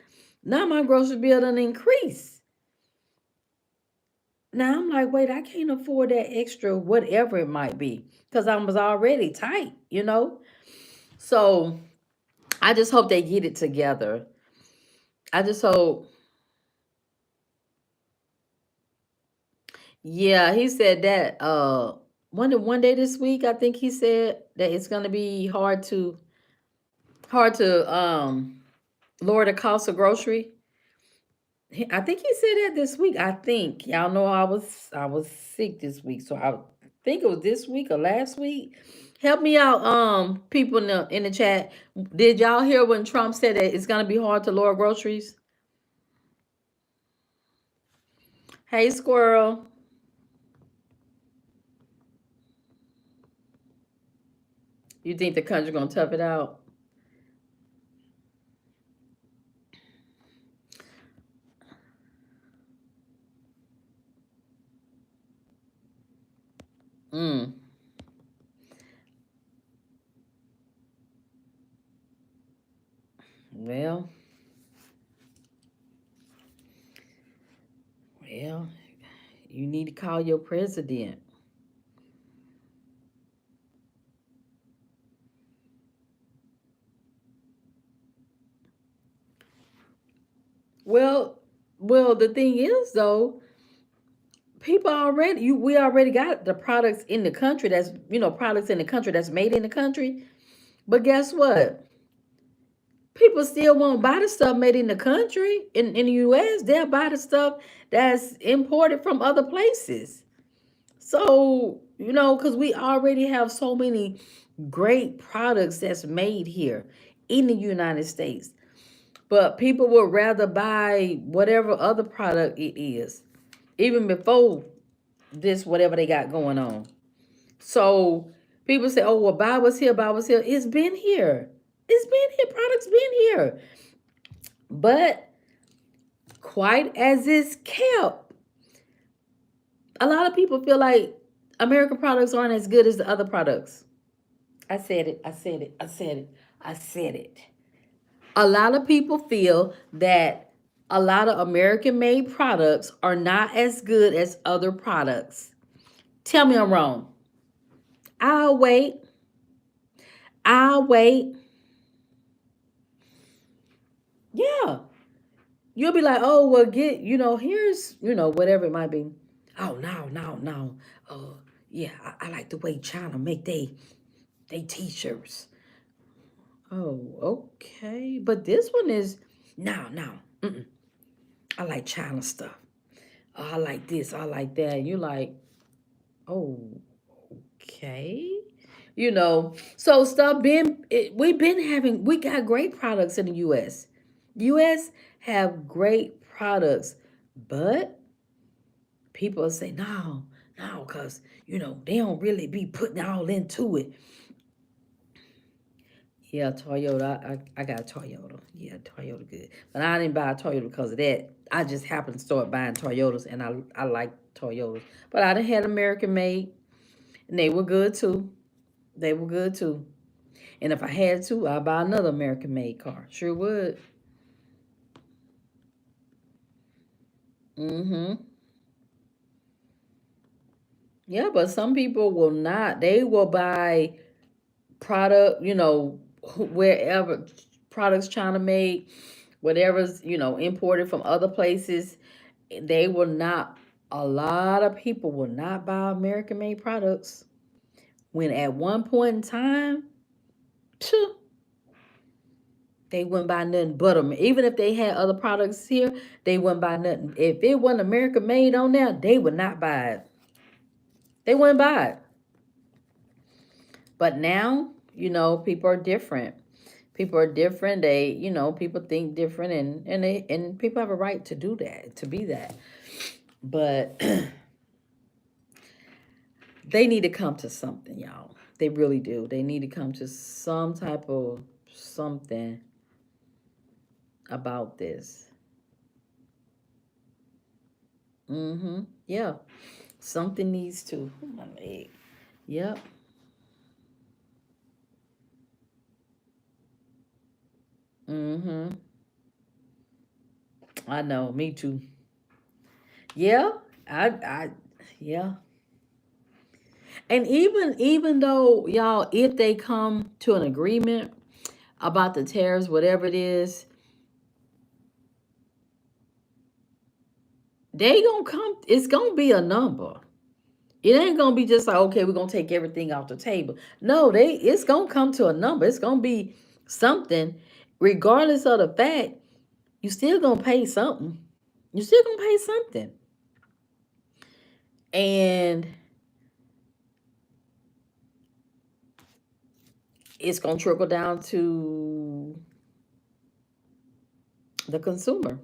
now my grocery bill done increase. Now I'm like, wait, I can't afford that extra, whatever it might be, because I was already tight, you know? So I just hope they get it together. I just hope. Yeah, he said that one day this week, I think he said that it's gonna be hard to lower the cost of grocery. I think he said that this week. I think y'all know I was sick this week, so I think it was this week or last week. Help me out, people in the chat. Did y'all hear when Trump said that it's gonna be hard to lower groceries? Hey, squirrel, you think the country gonna tough it out? Mm. Well, well, you need to call your president. Well, well, the thing is though, people already we already got the products in the country that's products in the country that's made in the country. But guess what? People still won't buy the stuff made in the country in the US. They'll buy the stuff that's imported from other places. So, because we already have so many great products that's made here in the United States. But people would rather buy whatever other product it is, even before this, whatever they got going on. So people say, oh, well, buy what's here, buy what's here. It's been here. It's been here. Products been here. But quite as it's kept, a lot of people feel like American products aren't as good as the other products. I said it. I said it. I said it. I said it. A lot of people feel that a lot of American made products are not as good as other products. Tell me I'm wrong. I'll wait. I'll wait. Yeah. You'll be like, oh, well, here's, whatever it might be. Oh, no, no, no. Yeah, I like the way China make they t-shirts. Oh, okay. But this one is, no, no. Mm-mm. I like China stuff. Oh, I like this. I like that. And you're like, oh, okay. So stuff we got great products in the US. US have great products, but people say no, no, because they don't really be putting all into it. Yeah, Toyota. I got a Toyota. Yeah, Toyota good. But I didn't buy a Toyota because of that. I just happened to start buying Toyotas and I like Toyotas. But I done had American made and they were good too. They were good too. And if I had to, I'd buy another American made car. Sure would. Mm-hmm. Yeah, but some people will not. They will buy product, wherever products China made, whatever's, imported from other places. They will not, a lot of people will not buy American made products. When at one point in time, phew, they wouldn't buy nothing but them. Even if they had other products here, they wouldn't buy nothing. If it wasn't American made on there, they would not buy it. They wouldn't buy it. But now, people are different. People are different. People think different, and people have a right to do that, to be that. But they need to come to something, y'all. They really do. They need to come to some type of something about this. Mm-hmm. Yeah. Something needs to. Oh, my leg. Yep. Mm-hmm. I know. Me too. Yeah. I yeah. And even though y'all, if they come to an agreement about the tariffs, whatever it is, they gonna come. It's gonna be a number. It ain't gonna be just like, okay, we're gonna take everything off the table. No, it's gonna come to a number. It's gonna be something, regardless of the fact. You still gonna pay something. You still gonna pay something, and it's gonna trickle down to the consumer.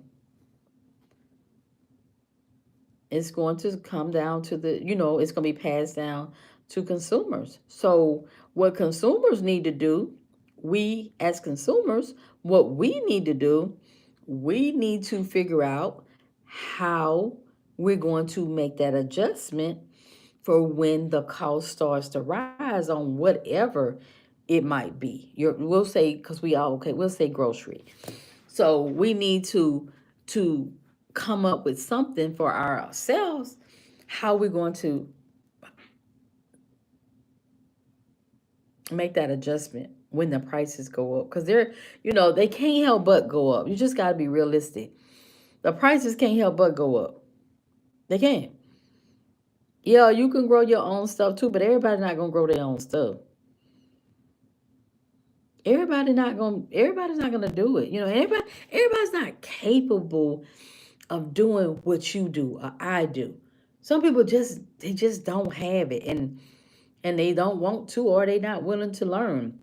It's going to come down to it's going to be passed down to consumers. So, what consumers need to do, we as consumers, what we need to do, we need to figure out how we're going to make that adjustment for when the cost starts to rise on whatever it might be. We'll say, because we all, okay, we'll say grocery. So we need to come up with something for ourselves, how we're going to make that adjustment when the prices go up, because they can't help but go up. You just got to be realistic. The prices can't help but go up. They can't. Yeah, you can grow your own stuff too, but everybody's not gonna grow their own stuff. Everybody's not gonna do it. Everybody's not capable of doing what you do or I do. Some people just don't have it, and they don't want to, or they not willing to learn.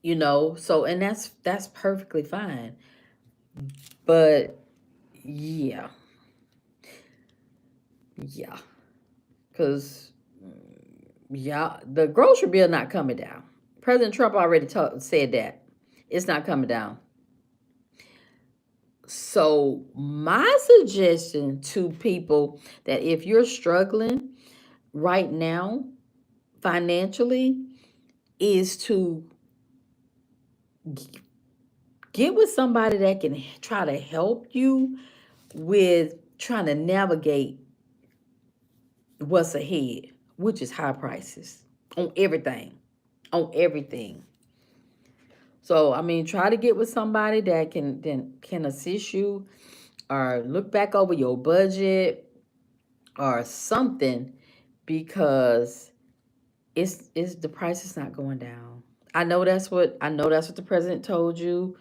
So, and that's perfectly fine. But yeah, yeah, because yeah, the grocery bill not coming down. President Trump already said that it's not coming down. So my suggestion to people, that if you're struggling right now financially, is to get with somebody that can try to help you with trying to navigate what's ahead, which is high prices on everything, on everything. So I mean, try to get with somebody that can assist you, or look back over your budget or something, because it's the price is not going down. I know that's what the president told you,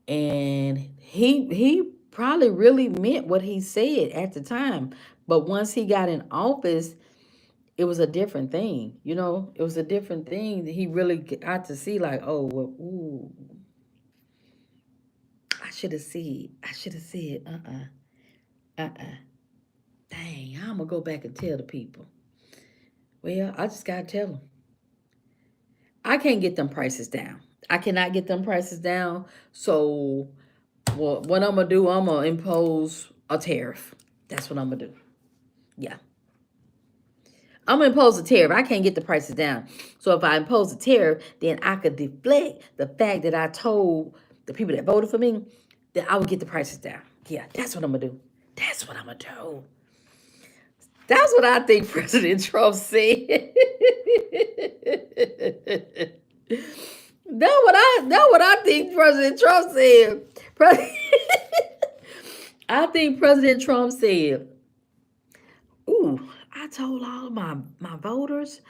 and he probably really meant what he said at the time. But once he got in office, it was a different thing. It was a different thing that he really got to see, like, oh, well, ooh, I should have said, dang, I'm gonna go back and tell the people. Well, I just gotta tell them. I can't get them prices down. I cannot get them prices down. So, well, what I'm gonna do, I'm gonna impose a tariff. That's what I'm gonna do. Yeah, I'm gonna impose a tariff. I can't get the prices down. So if I impose a tariff, then I could deflect the fact that I told the people that voted for me that I would get the prices down. Yeah, that's what I'm gonna do. That's what I'm gonna do. That's what I think President Trump said. That's what I think President Trump said. I think President Trump said, "Ooh, I told all of my voters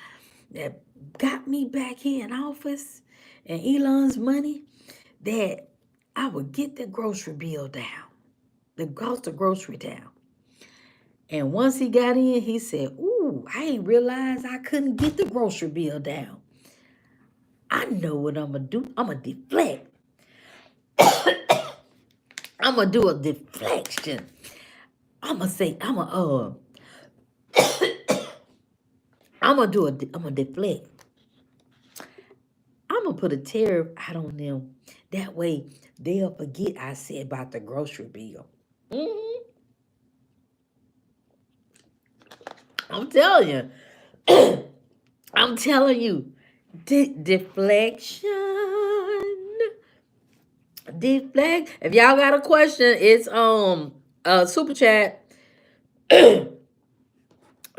that got me back here in office and Elon's money, that I would get the grocery bill down, the cost of grocery down." And once he got in, he said, "Ooh, I ain't realized I couldn't get the grocery bill down. I know what I'm gonna do. I'm gonna deflect. I'm gonna do a deflection. I'm gonna say, I'm gonna deflect. I'm gonna put a tariff out on them. That way they'll forget I said about the grocery bill." Mhm. I'm telling you. I'm telling you. Deflection. Deflect. If y'all got a question, it's super chat.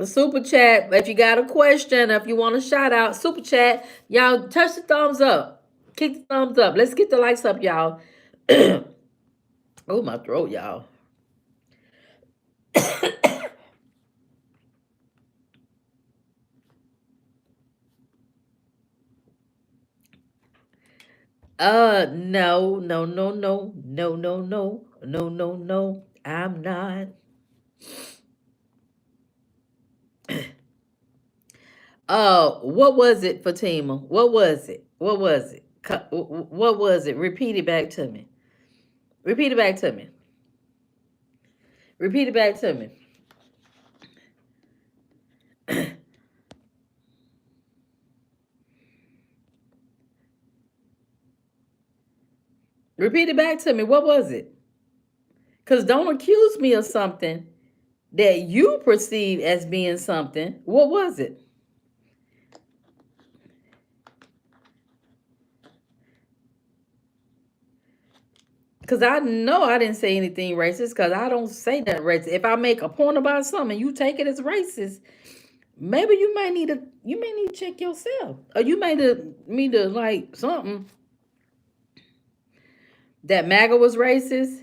Super chat. If you got a question, if you want a shout out, super chat. Y'all touch the thumbs up. Kick the thumbs up. Let's get the likes up, y'all. Oh, my throat, y'all. No, no, no, no, no, no, no, no, no, no. I'm not. What was it, Fatima? What was it? What was it? What was it? Repeat it back to me. Repeat it back to me. Repeat it back to me. Repeat it back to me. What was it? Because don't accuse me of something that you perceive as being something. What was it? Because I know I didn't say anything racist because I don't say that racist. If I make a point about something, you take it as racist. Maybe you may need to check yourself, or you may need to like something that MAGA was racist.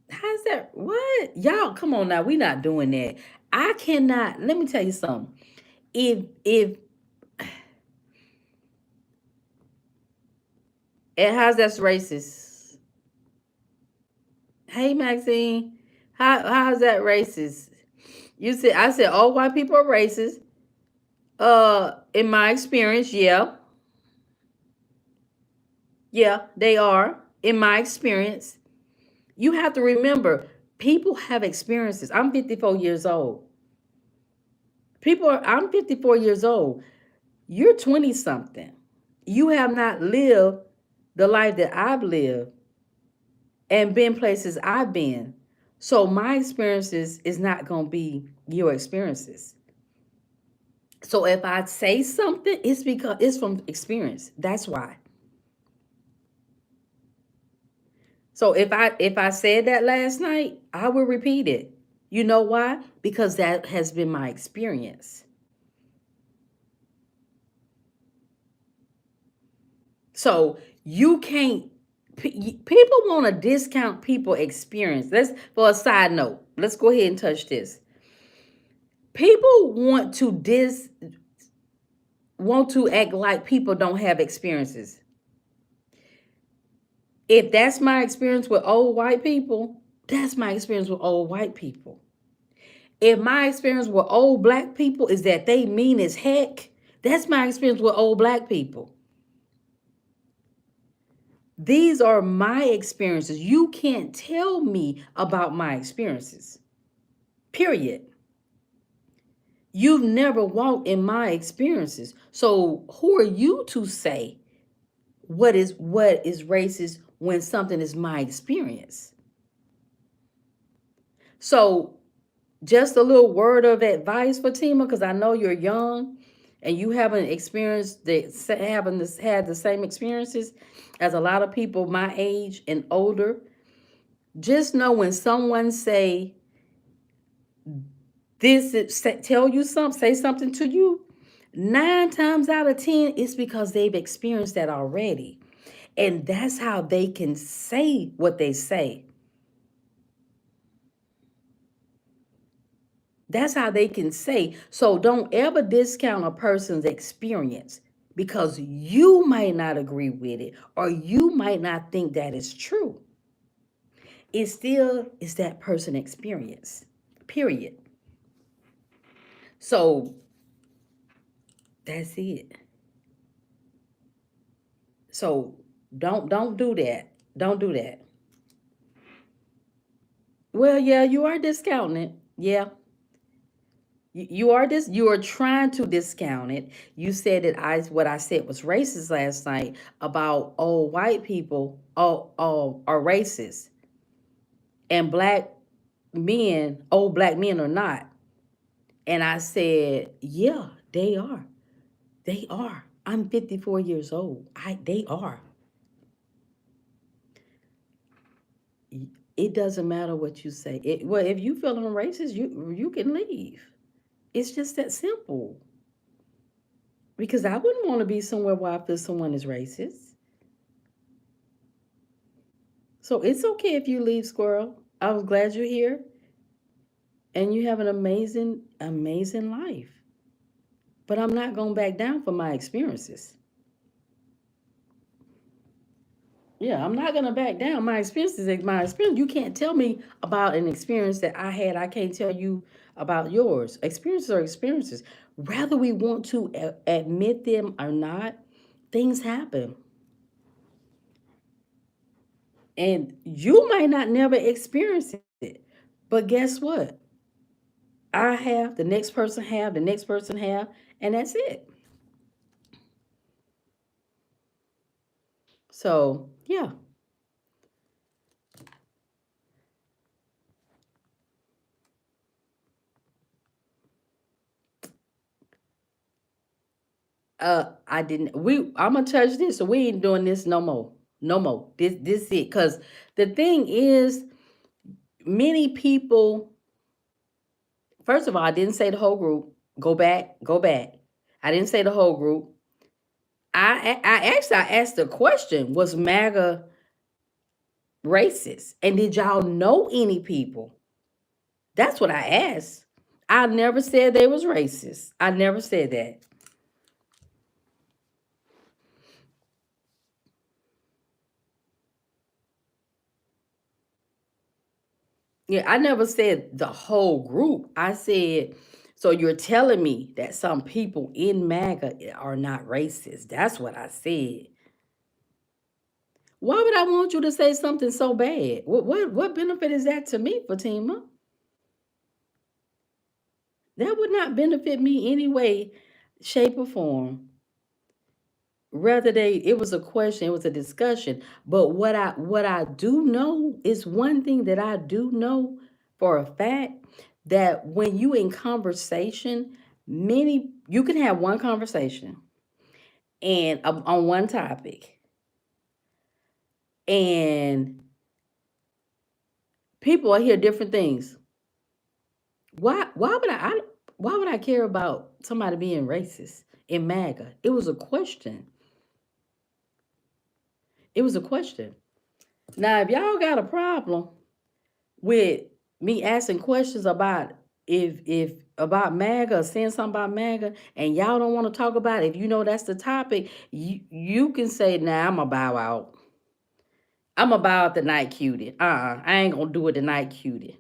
How's that? What y'all? Come on now, we not doing that. I cannot. Let me tell you something. If and how's that's racist? Hey Maxine, how's that racist? You said I said all white people are racist. In my experience, yeah, yeah, they are. In my experience, you have to remember people have experiences. I'm 54 years old. I'm 54 years old. You're 20 something. You have not lived the life that I've lived and been places I've been. So my experiences is not going to be your experiences. So if I say something, it's because it's from experience. That's why. So if I said that last night, I will repeat it. You know why? Because that has been my experience. So you can't. People want to discount people experience. Let's for a side note. Let's go ahead and touch this. People want to act like people don't have experiences. If that's my experience with old white people, that's my experience with old white people. If my experience with old black people is that they mean as heck, that's my experience with old black people. These are my experiences. You can't tell me about my experiences. Period. You've never walked in my experiences. So who are you to say what is racist when something is my experience? So just a little word of advice, Fatima, because I know you're young and you haven't experienced had the same experiences as a lot of people my age and older. Just know when someone say tell you something, say something to you, 9 times out of 10, it's because they've experienced that already. And that's how they can say what they say. That's how they can say. So don't ever discount a person's experience because you might not agree with it or you might not think that is true. It still is that person experience. Period. So that's it. So don't do that. Don't do that. Well, yeah, you are discounting it. Yeah. You are trying to discount it. You said that what I said was racist last night about old white people are racist and old black men are not. And I said, yeah, they are. They are. I'm 54 years old. They are. It doesn't matter what you say. Well, if you feel I'm racist, you can leave. It's just that simple. Because I wouldn't want to be somewhere where I feel someone is racist. So it's okay if you leave, squirrel. I was glad you're here, and you have an amazing, amazing life. But I'm not going back down for my experiences. Yeah, I'm not gonna back down. My experience is my experience. You can't tell me about an experience that I had. I can't tell you about yours. Experiences are experiences. Whether we want to admit them or not, things happen, and you might not never experience it. But guess what? I have. The next person have. The next person have, and that's it. So yeah, I didn't. I'm gonna touch this, so we ain't doing this no more. No more. This it. Cause the thing is, many people. First of all, I didn't say the whole group. Go back. Go back. I didn't say the whole group. I asked the question: Was MAGA racist? And did y'all know any people? That's what I asked. I never said they was racist. I never said that. Yeah, I never said the whole group. I said, so you're telling me that some people in MAGA are not racist. That's what I said. Why would I want you to say something so bad? What benefit is that to me, Fatima? That would not benefit me any way, shape, or form. Rather it was a question, it was a discussion. But what I do know is one thing that I do know for a fact, that when you in conversation, many you can have one conversation and on one topic, and people hear different things. Why would I care about somebody being racist in MAGA? It was a question. It was a question. Now, if y'all got a problem with me asking questions about, if about MAGA, or saying something about MAGA, and y'all don't want to talk about it, if you know that's the topic, you can say, nah, I'm going to bow out. I'm going to bow out the night cutie. I ain't going to do it tonight, cutie.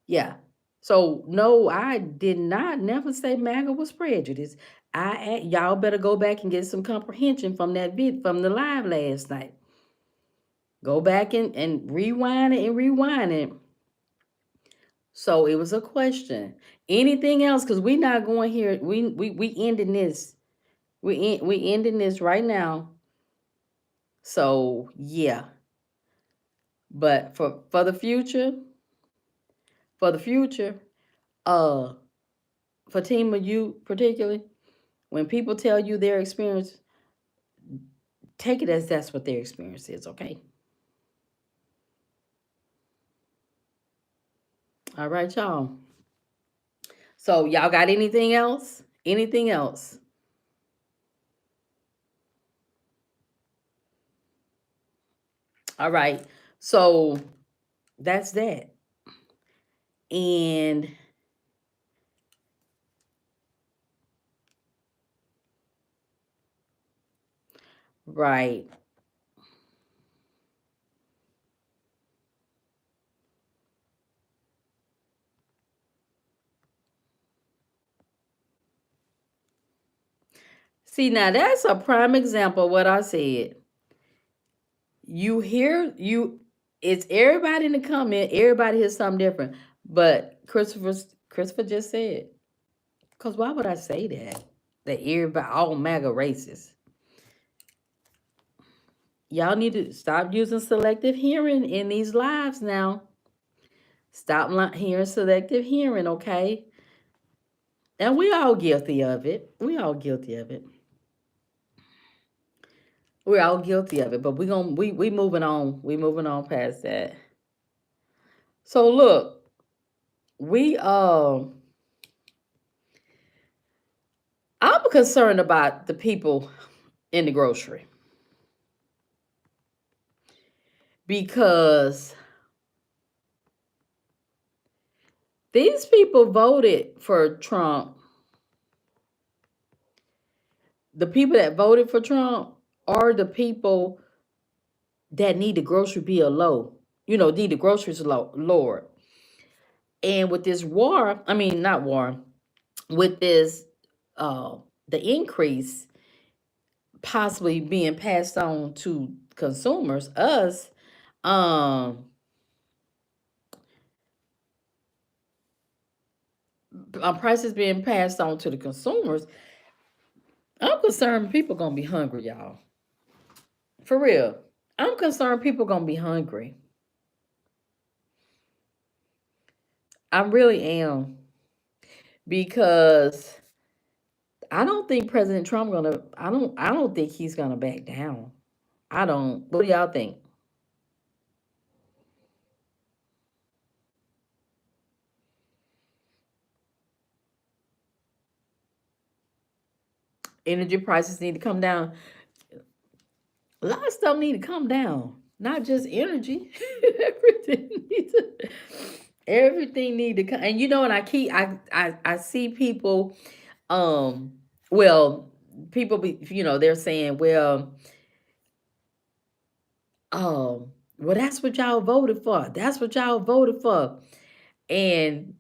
Yeah. So no, I did not never say MAGA was prejudiced. Y'all better go back and get some comprehension from that from the live last night. Go back and rewind it and rewind it. So it was a question. Anything else? Because we not going here. We ending this. We ending this right now. So yeah. But for the future, for the future, uh Fatima, you particularly, when people tell you their experience, take it as that's what their experience is, okay? All right, y'all. So y'all got anything else? Anything else? All right. So that's that. And right. See, now that's a prime example of what I said. You hear you it's everybody in the comment, everybody hears something different. But Christopher just said, because why would I say that? That everybody all MAGA racist. Y'all need to stop using selective hearing in these lives now. Stop hearing selective hearing, okay? And we all guilty of it. We all guilty of it. We're all guilty of it, but we moving on. We moving on past that. So look, we I'm concerned about the people in the grocery because these people voted for Trump. The people that voted for Trump are the people that need the grocery bill low. Need the groceries lower. And with this war, I mean not war, with this the increase possibly being passed on to consumers, us, prices being passed on to the consumers, I'm concerned people gonna be hungry, y'all. For real. I'm concerned people gonna be hungry. I really am. Because I don't think President Trump gonna I don't think he's gonna back down. I don't. What do y'all think? Energy prices need to come down. A lot of stuff need to come down. Not just energy. everything needs to, everything need to come. And and I see people well, people they're saying, well, that's what y'all voted for. That's what y'all voted for. And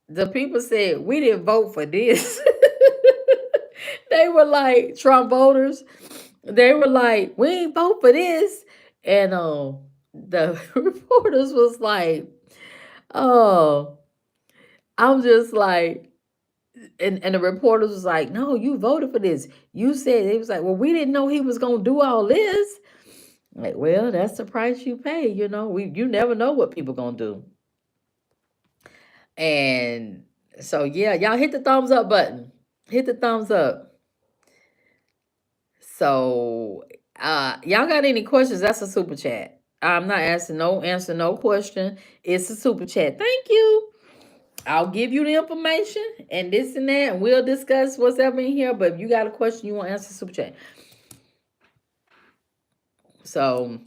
the people said, we didn't vote for this. They were like, Trump voters, they were like, we ain't vote for this. And the reporters was like, oh, I'm just like, and the reporters was like, no, you voted for this. You said, it was like, well, we didn't know he was gonna do all this. Like, well, that's the price you pay. You never know what people gonna do. And so yeah, y'all hit the thumbs up button. Hit the thumbs up. So y'all got any questions? That's a super chat. I'm not answer no question. It's a super chat. Thank you. I'll give you the information and this and that, and we'll discuss what's ever in here. But if you got a question you want to answer, super chat. So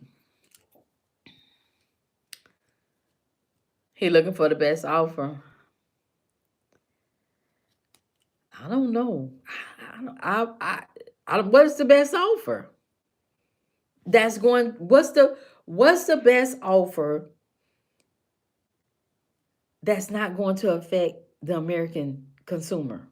he looking for the best offer. I don't know. What is the best offer? What's the best offer that's not going to affect the American consumer?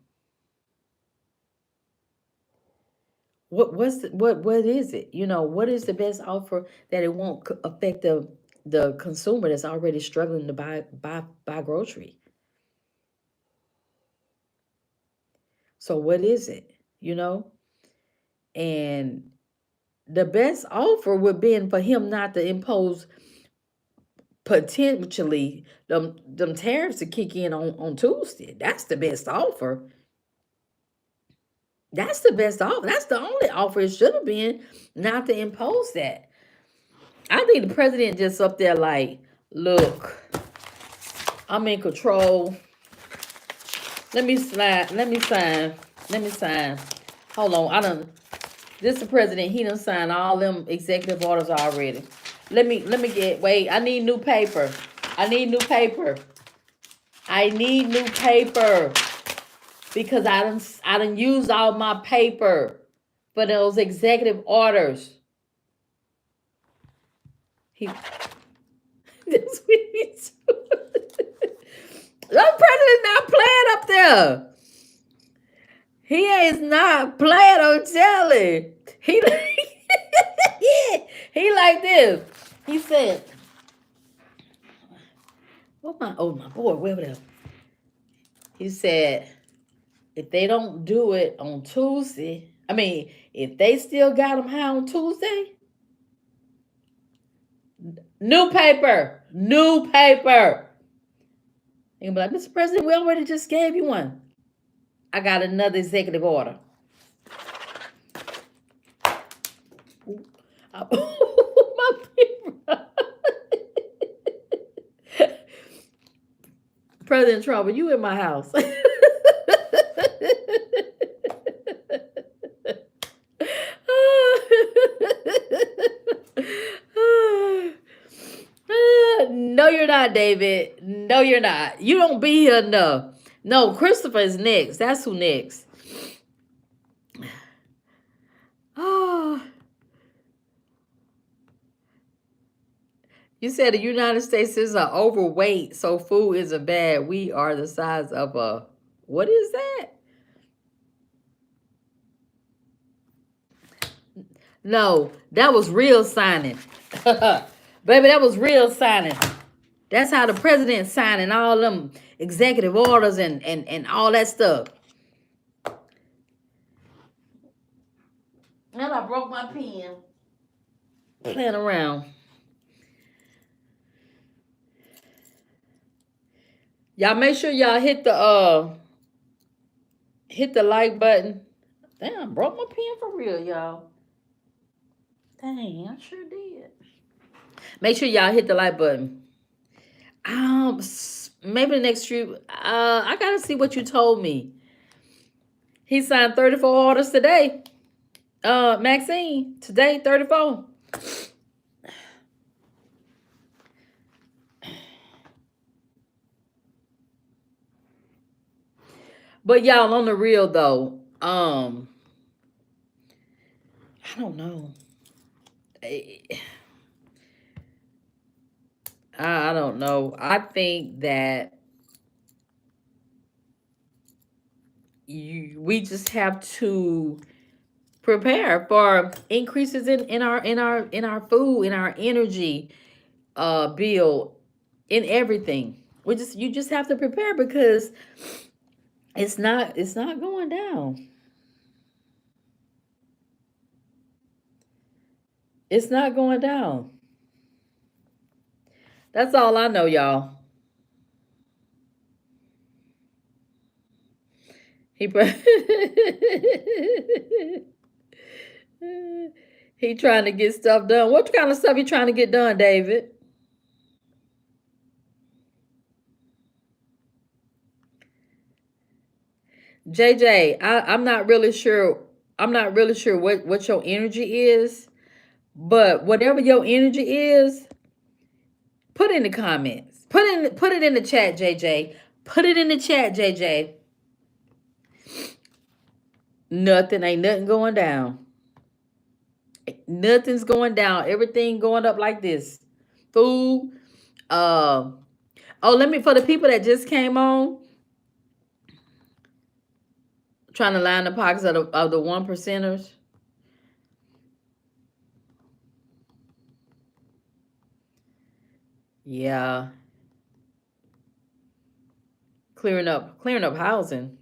What is it? What is the best offer that it won't affect the consumer that's already struggling to buy grocery? So what is it? And the best offer would be for him not to impose potentially them tariffs to kick in on Tuesday. That's the best offer. That's the best offer. That's the only offer it should have been, not to impose that. I think the president just up there like, look, I'm in control. Let me slide. Let me sign. Let me sign. Hold on. This the president. He done signed all them executive orders already. Let me wait. I need new paper. I need new paper. I need new paper. Because I done used all my paper for those executive orders. This week. The president not playing up there. He is not playing on telly. He he like this. He said, my boy, where was that? He said, if they don't do it on Tuesday, if they still got them high on Tuesday, new paper. He can be like, Mr. President, we already just gave you one. I got another executive order. drop. My pen drop. President Trump, are you in my house? No, you're not, David. No, you're not. You don't be here enough. No, Christopher is next. That's who next. Oh, you said the United States is overweight, so food isn't bad. We are the size of a. What is that? No, that was real signing. Baby, that was real signing. That's how the president signing all them executive orders and all that stuff. And I broke my pen. Playing around. Y'all make sure y'all hit the like button. Damn, I broke my pen for real, y'all. Dang, I sure did. Make sure y'all hit the like button. Maybe the next few. I gotta see what you told me. He signed 34 orders today. Maxine, today 34. But y'all, on the real though, I don't know. I don't know. I think that we just have to prepare for increases in our food, in our energy bill, in everything. You just have to prepare because it's not going down. It's not going down. That's all I know, y'all. He he trying to get stuff done. What kind of stuff you trying to get done, David? JJ, I'm not really sure. I'm not really sure what your energy is, but whatever your energy is, put in the comments. Put it in the chat, JJ. Put it in the chat, JJ. Ain't nothing going down. Nothing's going down. Everything going up like this. Food. Oh, for the people that just came on, trying to line the pockets of the 1%ers. Yeah. Clearing up housing.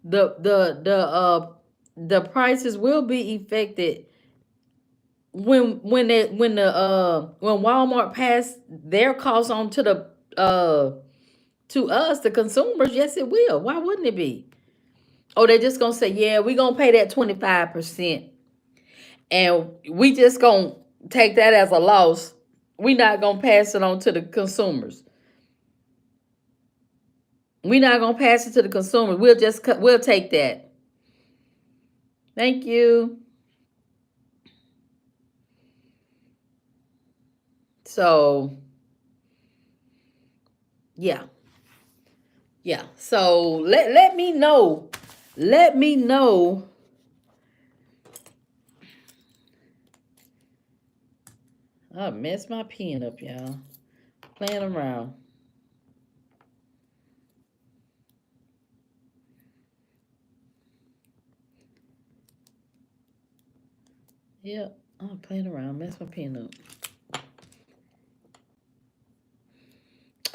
The prices will be affected when Walmart pass their costs on to the to us, the consumers. Yes, it will. Why wouldn't it be? Oh, they're just gonna say, yeah, we're gonna pay that 25%, and we just gonna take that as a loss. We're not gonna pass it on to the consumers. We're not gonna pass it to the consumers. We'll take that. Thank you. So yeah. Yeah. So let me know. Let me know. I messed my pen up, y'all. Playing around. Yep. I'm playing around. Mess my pen up.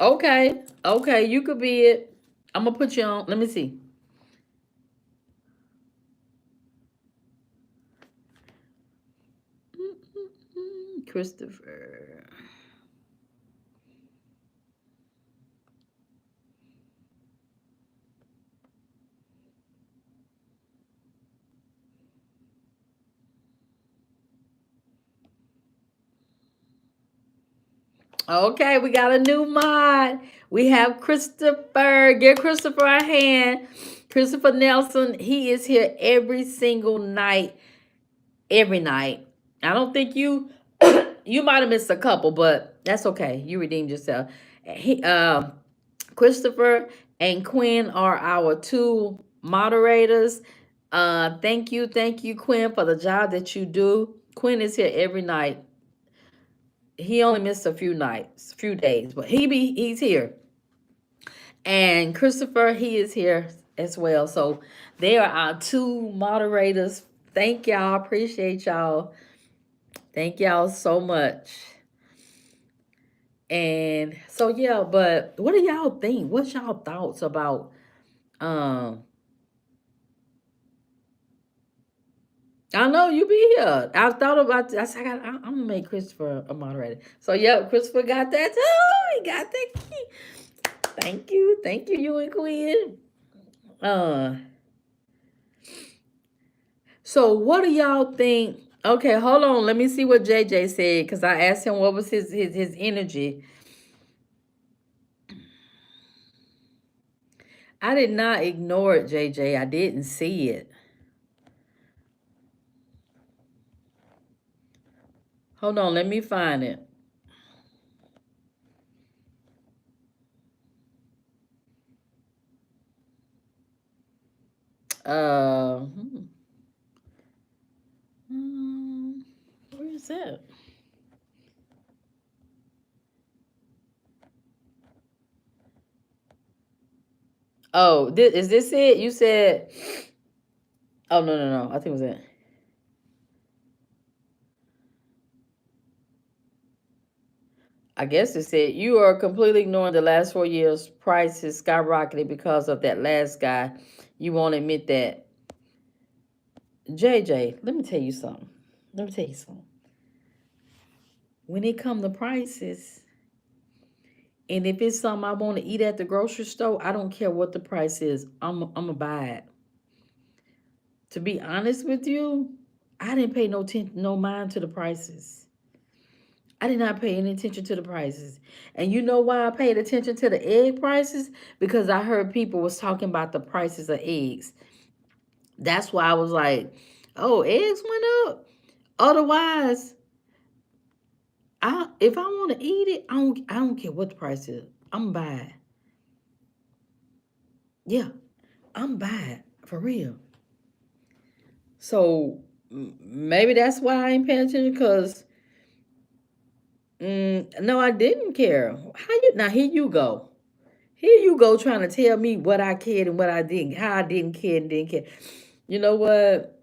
Okay. Okay. You could be it. I'm gonna put you on. Let me see. Christopher. Okay, we got a new mod. We have Christopher. Give Christopher a hand. Christopher Nelson, he is here every single night. Every night. I don't think you you might have missed a couple, but that's okay. You redeemed yourself. He, Christopher and Quinn are our two moderators. Thank you, Quinn, for the job that you do. Quinn is here every night. He only missed a few nights, few days, but he's here. And Christopher, he is here as well. So they are our two moderators. Thank y'all. Appreciate y'all. Thank y'all so much. And so yeah, but what do y'all think? What's y'all thoughts about um I know you be here. I thought about I said I'm gonna make Christopher a moderator. So yeah, Christopher got that too. He got that key. Thank you and Quinn. Uh so what do y'all think? Okay, hold on. Let me see what JJ said because I asked him what was his energy. I did not ignore it, JJ. I didn't see it. Hold on, let me find it. Uh, where is that? Oh, is this it? You said. Oh no! I think it was it. I guess it said you are completely ignoring the last 4 years. Prices skyrocketed because of that last guy. You won't admit that. JJ, let me tell you something. Let me tell you something. When it come to prices, and if it's something I want to eat at the grocery store, I don't care what the price is. I'm gonna buy it. To be honest with you, I didn't pay no mind to the prices. I did not pay any attention to the prices. And you know why I paid attention to the egg prices? Because I heard people was talking about the prices of eggs. That's why I was like, oh, eggs went up. Otherwise, if I want to eat it, I don't care what the price is. I'm buy it. Yeah, I'm buy it for real. So maybe that's why I ain't paying attention because no, I didn't care. How you now? Here you go. Here you go trying to tell me what I cared and what I didn't, how I didn't care and didn't care. You know what?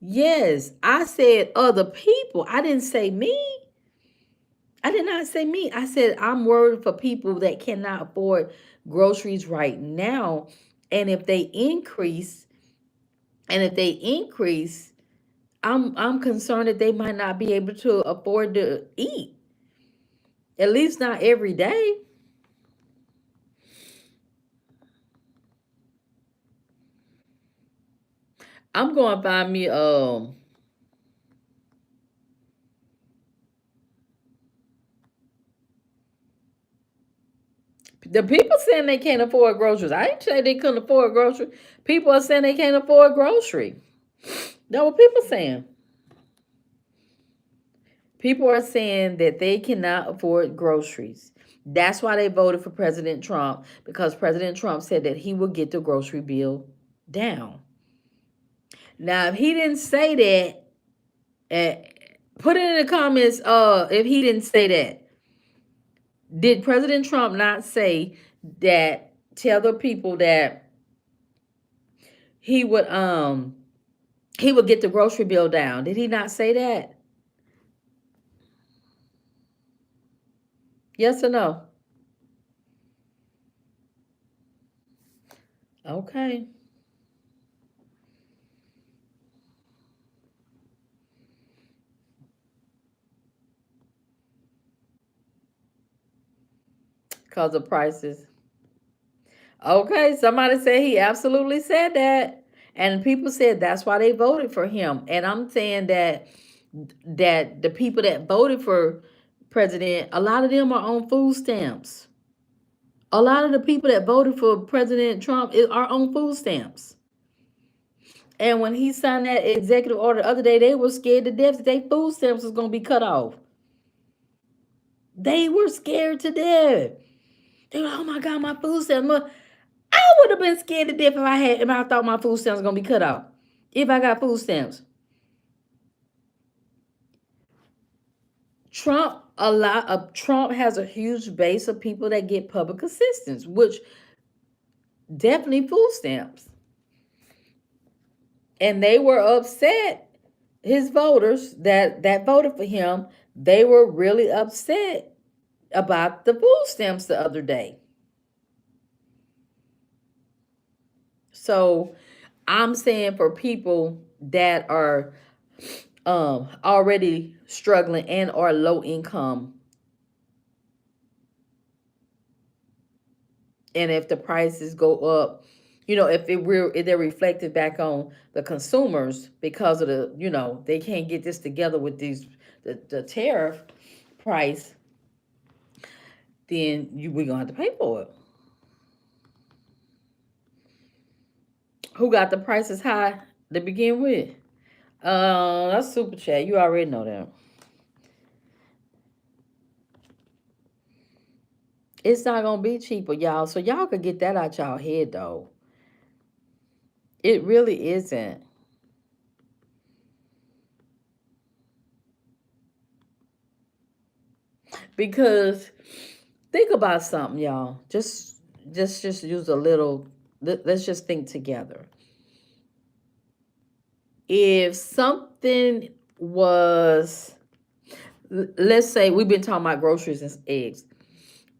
Yes, I said other people. I didn't say me. I did not say me. I said I'm worried for people that cannot afford groceries right now. And if they increase, and if they increase, I'm concerned that they might not be able to afford to eat. At least not every day. I'm going to find me the people saying they can't afford groceries. I ain't say they couldn't afford groceries. People are saying they can't afford grocery. That's what people saying. People are saying that they cannot afford groceries. That's why they voted for President Trump because President Trump said that he would get the grocery bill down. Now, if he didn't say that, put it in the comments. If he didn't say that, did President Trump not say that? Tell the people that he would he would get the grocery bill down. Did he not say that? Yes or no? Okay. Because of prices. Okay, somebody said he absolutely said that. And people said that's why they voted for him. And I'm saying that the people that voted for president, a lot of them are on food stamps. A lot of the people that voted for President Trump are on food stamps. And when he signed that executive order the other day, they were scared to death that their food stamps was going to be cut off. They were scared to death. They were like, oh my God, my food stamps. I would have been scared to death if I thought my food stamps was going to be cut off. If I got food stamps. Trump has a huge base of people that get public assistance, which definitely food stamps. And they were upset. His voters that voted for him, they were really upset about the food stamps the other day. So I'm saying for people that are already struggling and are low income, and if the prices go up, if they're reflected back on the consumers because of they can't get this together with the tariff price, then we're gonna have to pay for it. Who got the prices high to begin with? That's super chat. You already know that. It's not gonna be cheaper, y'all. So y'all could get that out y'all head though. It really isn't. Because think about something, y'all. Just use a little. Let's just think together. If something was, let's say we've been talking about groceries and eggs.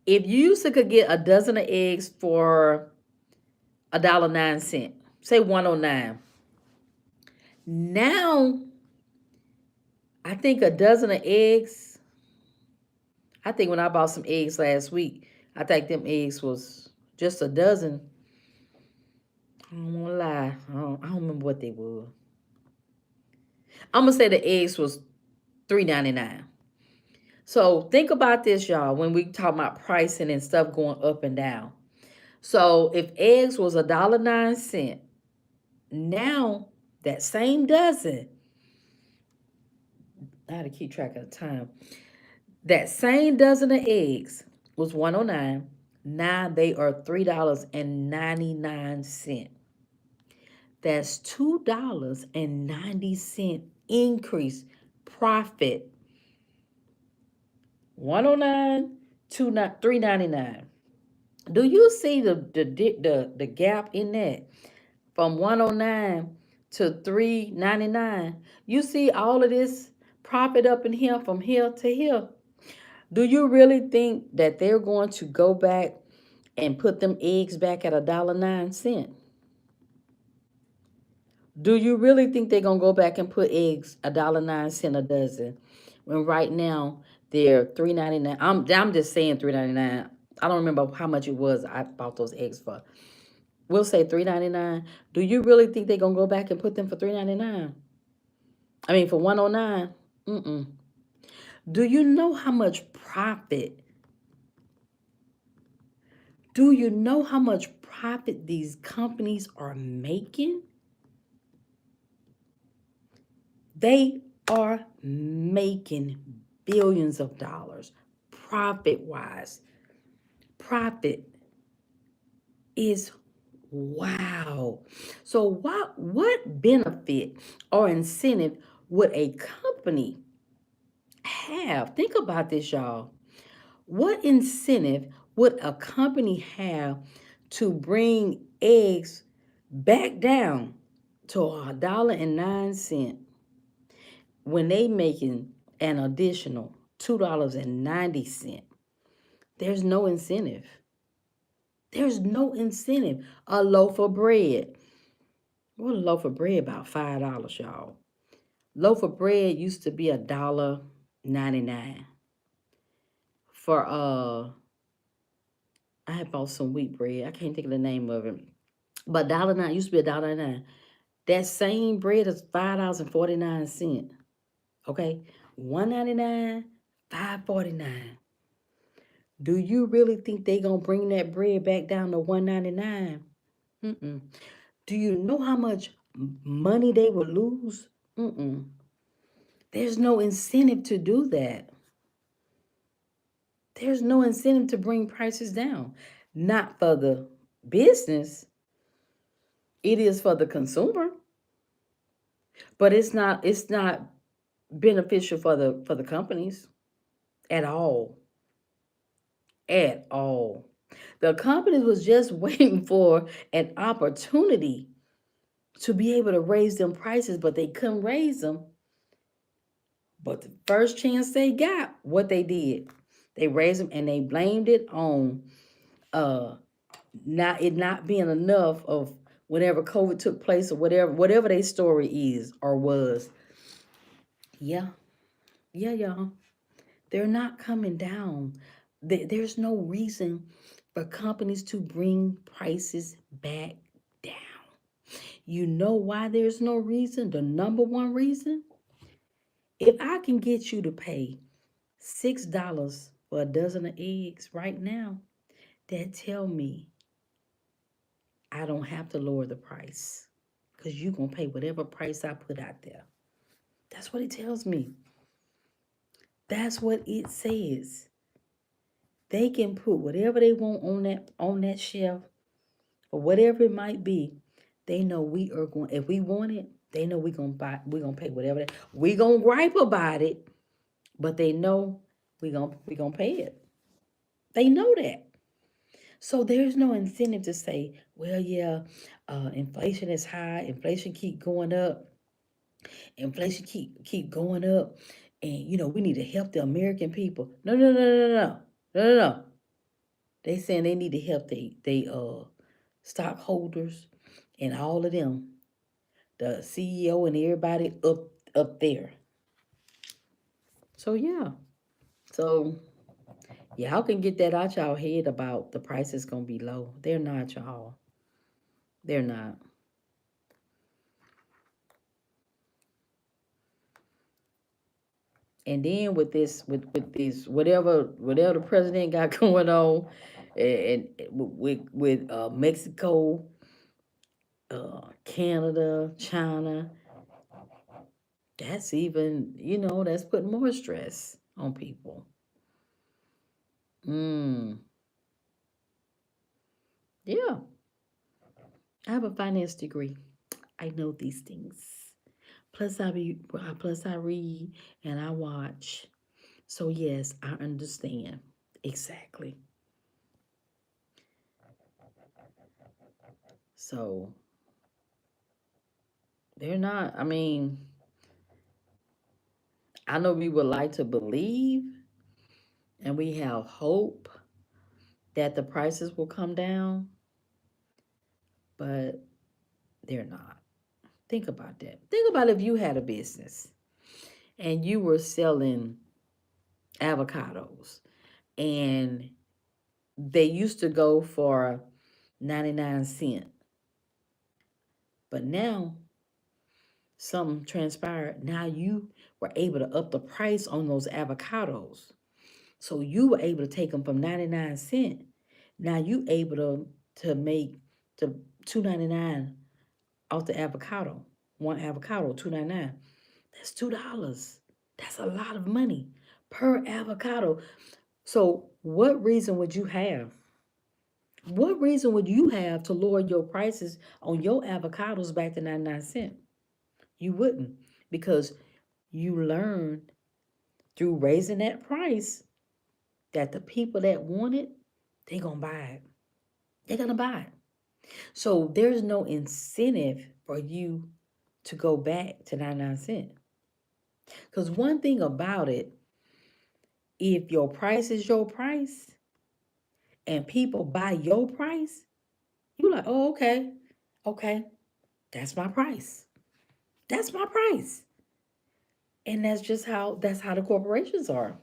If you used to could get a dozen of eggs for $1.09, say 109. Now, I think a dozen of eggs. I think when I bought some eggs last week, I think them eggs was just a dozen. I don't want to lie. I don't remember what they were. I'm gonna say the eggs was $3.99. So think about this, y'all. When we talk about pricing and stuff going up and down. So if eggs was $1.09, now that same dozen, I had to keep track of the time. That same dozen of eggs was 109. Now they are $3.99. That's $2.90 increase profit. 109 to 399. Do you see the gap in that from 109 to 399? You see all of this profit up in here from here to here. Do you really think that they're going to go back and put them eggs back at $1.09? Do you really think they're gonna go back and put eggs $1.09 a dozen when right now they're $3.99? I'm just saying $3.99. I don't remember how much it was I bought those eggs for. We'll say $3.99. Do you really think they're gonna go back and put them for $3.99? I mean for 109. Mm-mm. Do you know how much profit? Do you know how much profit these companies are making? They are making billions of dollars profit wise. Profit is wow. So what benefit or incentive would a company have? Think about this, y'all. What incentive would a company have to bring eggs back down to $1.09 when they making an additional $2.90? There's no incentive. There's no incentive. A loaf of bread. What a loaf of bread about $5, y'all. Loaf of bread used to be $1.99. For I had bought some wheat bread. I can't think of the name of it. But $1.09 used to be $1.99. That same bread is $5.49. Okay, 1.99, 5.49. Do you really think they gonna bring that bread back down to 1.99? Mm-mm. Do you know how much money they would lose? Mm-mm. There's no incentive to do that. There's no incentive to bring prices down. Not for the business. It is for the consumer, but it's not beneficial for the companies at all. At all. The companies was just waiting for an opportunity to be able to raise them prices, but they couldn't raise them. But the first chance they got, what they did, they raised them and they blamed it on uh not being enough of whenever COVID took place or whatever their story is or was. Yeah, yeah, y'all. They're not coming down. There's no reason for companies to bring prices back down. You know why there's no reason? The number one reason? If I can get you to pay $6 for a dozen of eggs right now, that tell me I don't have to lower the price because you're going to pay whatever price I put out there. That's what it tells me. That's what it says. They can put whatever they want on that shelf or whatever it might be. They know we are going, if we want it, they know we're gonna pay whatever we gonna gripe about it, but they know we gonna pay it. They know that. So there's no incentive to say, well, yeah, inflation is high, inflation keep going up, inflation keep going up, and we need to help the American people. No, no, no, no, no, no, no, no. They saying they need to help they stockholders and all of them, the CEO and everybody up there. So yeah. So y'all can get that out y'all head about the price is gonna be low. They're not, y'all. They're not. And then with this whatever the president got going on, and with Mexico, Canada, China, that's even that's putting more stress on people. Mm, yeah, I have a finance degree. I know these things. Plus I read and I watch. So yes, I understand exactly. So they're not. I mean, I know we would like to believe and we have hope that the prices will come down, but they're not. Think about that. Think about if you had a business and you were selling avocados and they used to go for 99 cents, but now something transpired. Now you were able to up the price on those avocados. So you were able to take them from 99 cents. Now you able to make the 2.99 off the avocado. One avocado, 2.99. That's $2. That's a lot of money per avocado. So what reason would you have? What reason would you have to lower your prices on your avocados back to 99 cents? You wouldn't, because you learned through raising that price that the people that want it, they're going to buy it. They're going to buy it. So there's no incentive for you to go back to 99 cents. Because one thing about it, if your price is your price and people buy your price, you're like, oh, okay, okay, that's my price. That's my price. And that's how the corporations are.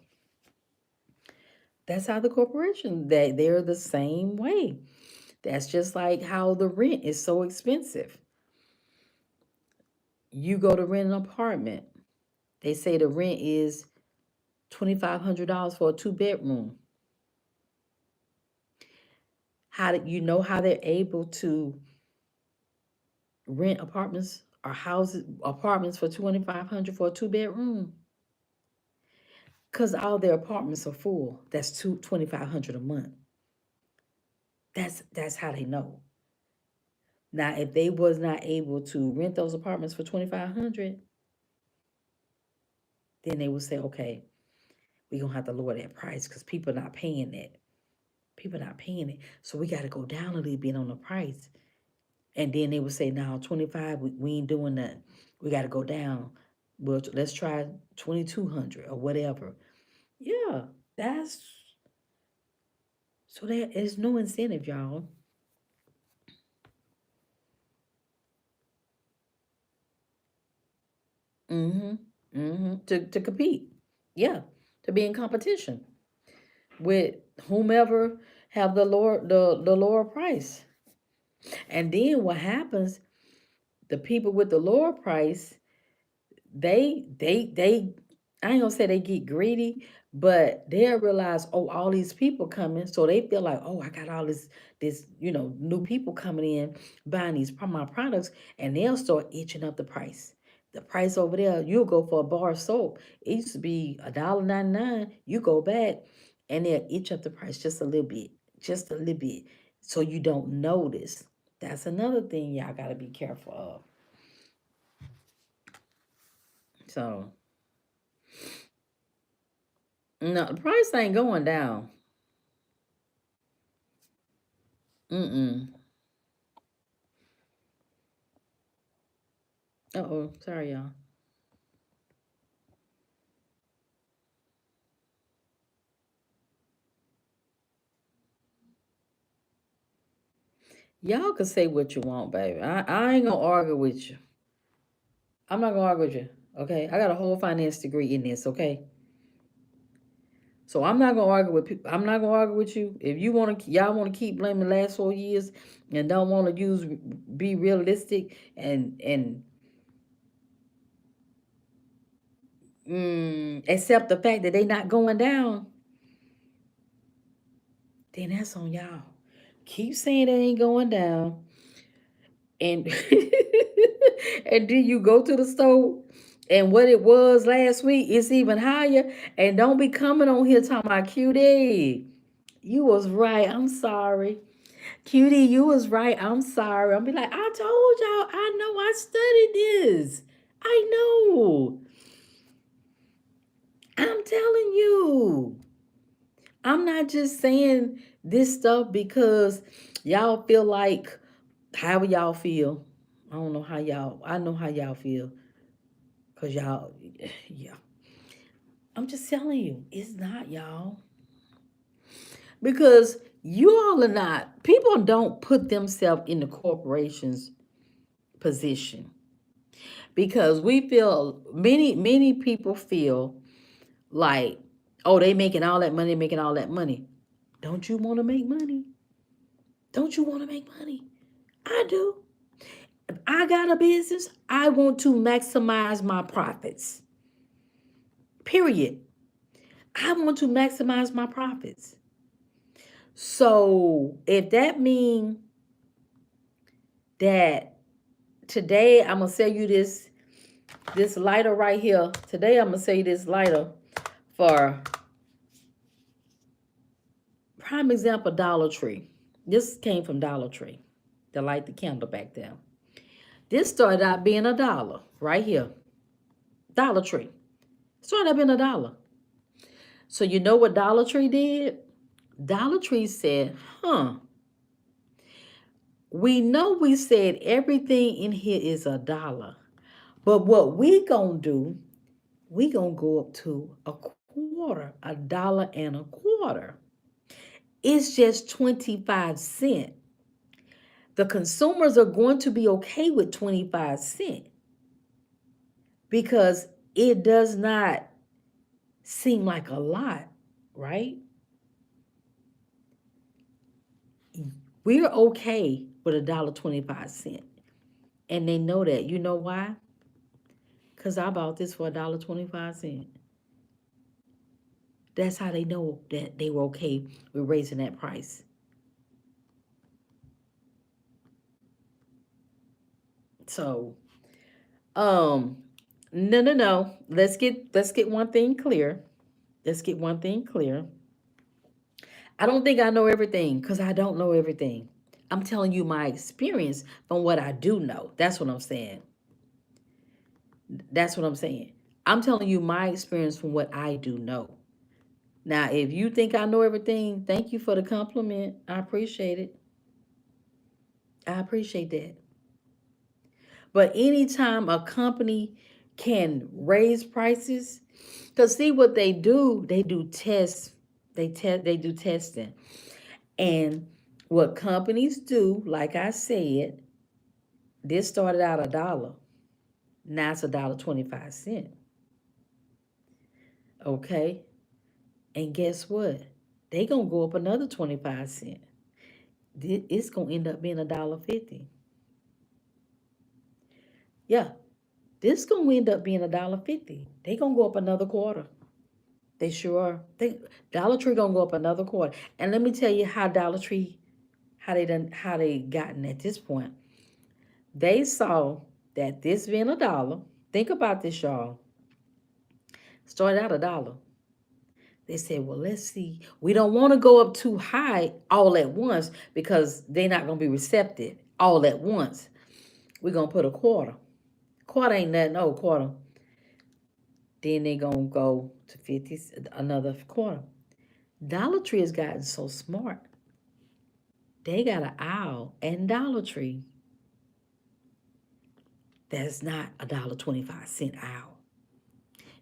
That's how the corporation, they're the same way. That's just like how the rent is so expensive. You go to rent an apartment. They say the rent is $2,500 for a 2 bedroom. How do you know how they're able to rent apartments or houses apartments for 2,500 for a 2 bedroom? Because all their apartments are full. That's 2,500 a month. That's how they know. Now, if they was not able to rent those apartments for 2,500, then they would say, okay, we're gonna have to lower that price because people are not paying that. People are not paying it. So we gotta go down a little bit on the price. And then they would say, now 25, we ain't doing nothing. We gotta go down. Well, let's try 2,200 or whatever. Yeah, that's so there is no incentive, y'all. Mm-hmm. Mm-hmm. To compete. Yeah. To be in competition with whomever have the lower price. And then what happens, the people with the lower price, they I ain't gonna say they get greedy, but they'll realize, oh, all these people coming, so they feel like, oh, I got all this new people coming in buying these my products, and they'll start itching up the price. The price over there, you'll go for a bar of soap. It used to be $1.99. You go back, and they'll itch up the price just a little bit, so you don't notice. That's another thing y'all gotta be careful of. So no, the price ain't going down. Mm-mm. Uh-oh. Sorry, y'all. Y'all can say what you want, baby. I ain't gonna argue with you. I'm not gonna argue with you. Okay. I got a whole finance degree in this, okay? So I'm not gonna argue with people. I'm not gonna argue with you. If y'all wanna keep blaming the last 4 years and don't wanna be realistic and accept the fact that they not going down, then that's on y'all. Keep saying they ain't going down. And and then you go to the store and what it was last week is even higher. And don't be coming on here talking about QD. You was right. I'm sorry. QD, you was right. I'm sorry. I'll be like, I told y'all, I know I studied this. I know. I'm telling you. I'm not just saying this stuff because y'all feel like however y'all feel. I don't know how y'all, I know how y'all feel. Cause y'all, yeah. I'm just telling you, it's not y'all. Because you all are not, people don't put themselves in the corporation's position. Because we feel, many people feel like, oh, they making all that money, making all that money. Don't you want to make money? Don't you want to make money? I do. If I got a business, I want to maximize my profits. Period. I want to maximize my profits. So if that means that today I'm gonna sell you this lighter right here. Today I'm gonna sell you this lighter for prime example Dollar Tree. This came from Dollar Tree. To light the candle back there. This started out being $1 right here. Dollar Tree. Started out being $1. So you know what Dollar Tree did? Dollar Tree said, we know we said everything in here is $1. But what we gonna do, we gonna go up to a quarter, $1.25. It's just 25 cents. The consumers are going to be okay with 25 cents because it does not seem like a lot, right? We're okay with $1.25. And they know that. You know why? Cause I bought this for $1.25. That's how they know that they were okay with raising that price. So, um, no, no, no. Let's get one thing clear. Let's get one thing clear. I don't think I know everything because I don't know everything. I'm telling you my experience from what I do know. That's what I'm saying. That's what I'm saying. I'm telling you my experience from what I do know. Now, if you think I know everything, thank you for the compliment. I appreciate it. I appreciate that. But anytime a company can raise prices, because see what they do tests, they do testing. And what companies do, like I said, this started out $1. Now it's $1.25. Okay. And guess what? They gonna go up another 25 cents. It's gonna end up being $1.50. Yeah, this gonna end up being $1.50. They gonna go up another quarter. They sure are. Dollar Tree gonna go up another quarter. And let me tell you how Dollar Tree, how they gotten at this point. They saw that this being $1. Think about this, y'all. Started out $1. They said, well, let's see. We don't want to go up too high all at once because they're not gonna be receptive all at once. We're gonna put a quarter. Quarter ain't nothing. Oh, quarter. Then they gonna go to 50, another quarter. Dollar Tree has gotten so smart. They got an aisle and Dollar Tree that's not $1.25 aisle.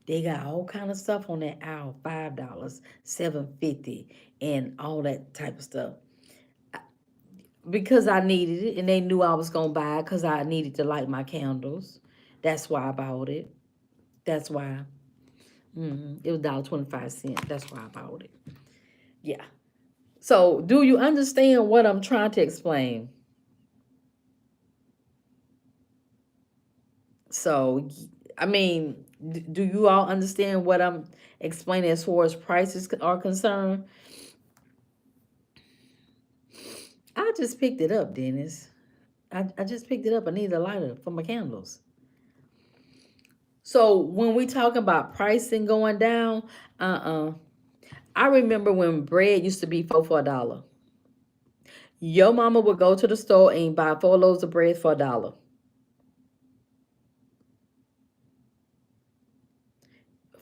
They got all kind of stuff on that aisle, $5, $7.50, and all that type of stuff. Because I needed it, and they knew I was gonna buy it because I needed to light my candles. That's why I bought it. That's why. It was $1.25. That's why I bought it. Yeah. So, do you understand what I'm trying to explain? So, I mean, do you all understand what I'm explaining as far as prices are concerned? I just picked it up, Dennis. I just picked it up. I need a lighter for my candles. So when we talk about pricing going down, uh-uh. I remember when bread used to be for $1. Your mama would go to the store and buy 4 loaves of bread for $1.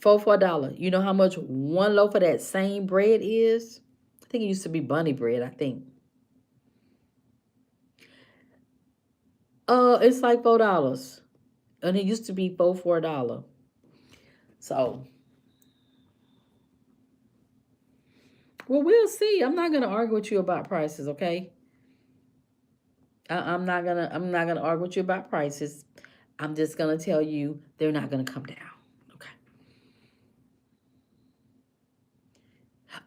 For $1. You know how much one loaf of that same bread is? I think it used to be bunny bread, I think. It's like $4. And it used to be for $1. So, well, we'll see. I'm not gonna argue with you about prices, okay? I'm not gonna argue with you about prices. I'm just gonna tell you they're not gonna come down. Okay.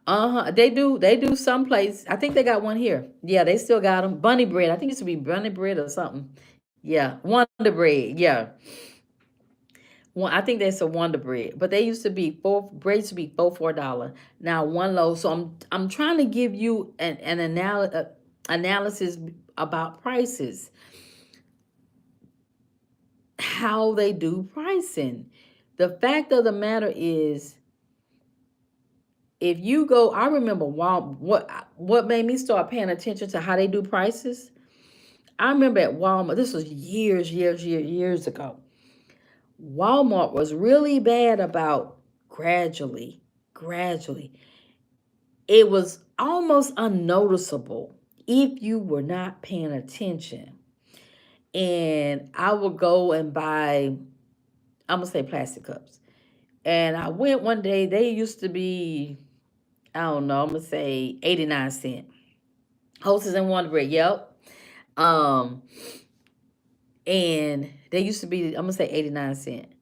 Uh-huh. They do someplace. I think they got one here. Yeah, they still got them. Bunny bread. I think it used to be bunny bread or something. Yeah, Wonder Bread. Yeah. One, I think that's a Wonder Bread, but they used to be bread used to be for $4. Now one loaf. So I'm trying to give you an analysis about prices, how they do pricing. The fact of the matter is, if you go, I remember what made me start paying attention to how they do prices. I remember at Walmart. This was years ago. Walmart was really bad about gradually. It was almost unnoticeable if you were not paying attention. And I would go and buy, I'm gonna say plastic cups. And I went one day, they used to be, I don't know, I'm gonna say 89 cents. Hostess and Wonder Bread, yep. Um, and they used to be, I'm gonna say 89 cents.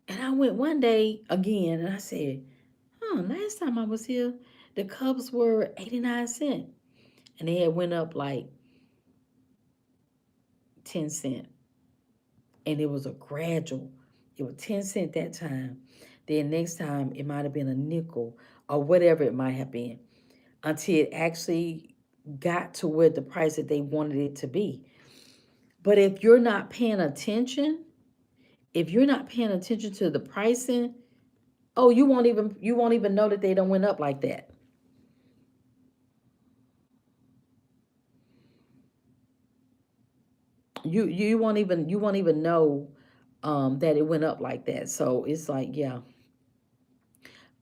And I went one day again and I said, last time I was here, the cups were 89 cents. And they had went up like 10 cents. and it was a gradual. It was 10 cent that time. Then next time it might have been a nickel or whatever it might have been until it actually got to where the price that they wanted it to be. But if you're not paying attention, if you're not paying attention to the pricing, oh, you won't even know that they don't went up like that. You won't even know that it went up like that. So it's like, yeah.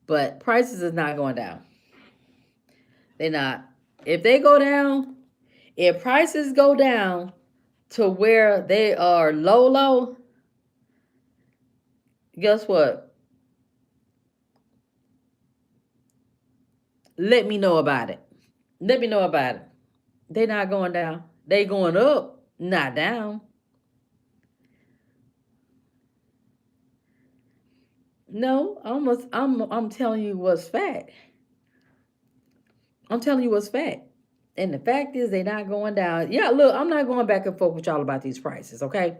But prices is not going down. They're not. If they go down, if prices go down to where they are low, low, guess what? Let me know about it. Let me know about it. They're not going down. They going up, not down. No, I'm telling you what's fact. I'm telling you what's fact. And the fact is they're not going down. Yeah, look, I'm not going back and forth with y'all about these prices, okay?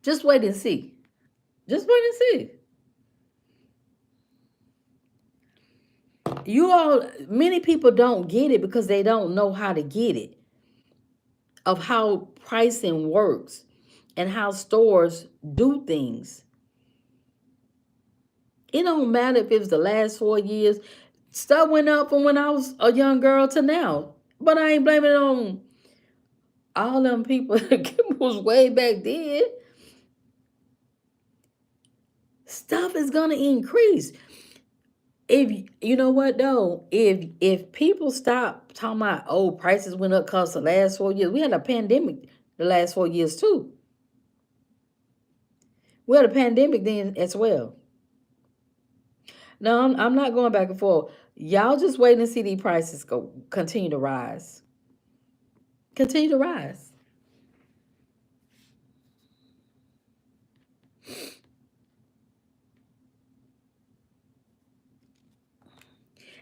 Just wait and see. Just wait and see. You all, many people don't get it because they don't know how to get it of how pricing works and how stores do things. It don't matter if it was the last 4 years. Stuff went up from when I was a young girl to now. But I ain't blaming it on all them people that was way back then. Stuff is gonna increase. If you know what though, if people stop talking about, oh, prices went up because the last 4 years, we had a pandemic the last 4 years too. We had a pandemic then as well. No, I'm not going back and forth. Y'all just wait and see these prices go continue to rise. Continue to rise.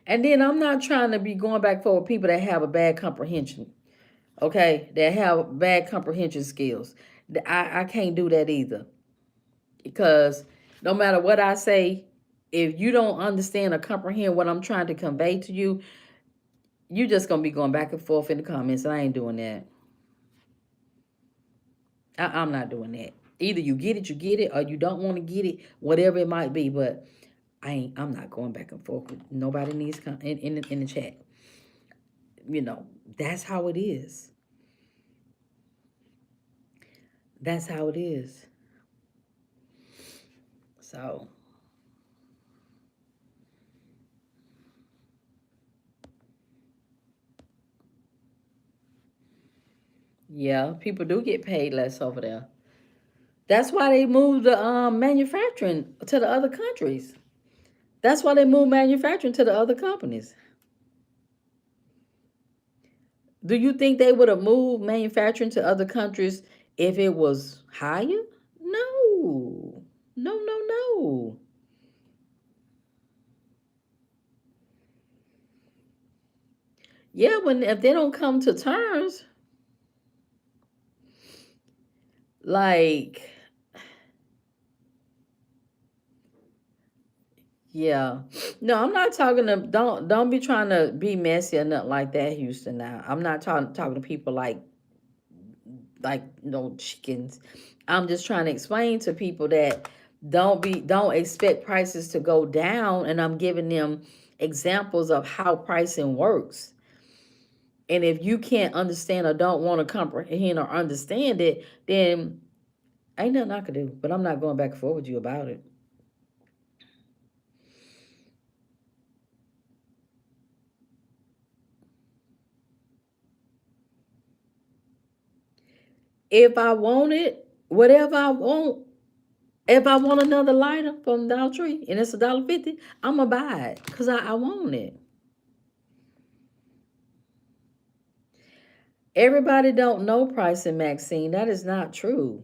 And then I'm not trying to be going back and forth with people that have a bad comprehension. Okay, that have bad comprehension skills. I can't do that either. Because no matter what I say, if you don't understand or comprehend what I'm trying to convey to you, you're just gonna be going back and forth in the comments, and I ain't doing that. I'm not doing that. Either you get it, or you don't want to get it, whatever it might be. But I'm not going back and forth with nobody needs in the chat. That's how it is. That's how it is. So yeah, people do get paid less over there. That's why they moved the manufacturing to the other countries. That's why they moved manufacturing to the other companies. Do you think they would have moved manufacturing to other countries if it was higher? No. No, no, no. Yeah, when if they don't come to terms, like, yeah. No, I'm not talking to don't be trying to be messy or nothing like that, Houston. Now, I'm not talking to people like no chickens. I'm just trying to explain to people that don't expect prices to go down, and I'm giving them examples of how pricing works. And if you can't understand or don't want to comprehend or understand it, then ain't nothing I could do. But I'm not going back and forth with you about it. If I want it, whatever I want, if I want another lighter from Dollar Tree and it's $1.50, I'm gonna buy it because I want it. Everybody don't know pricing, Maxine. That is not true.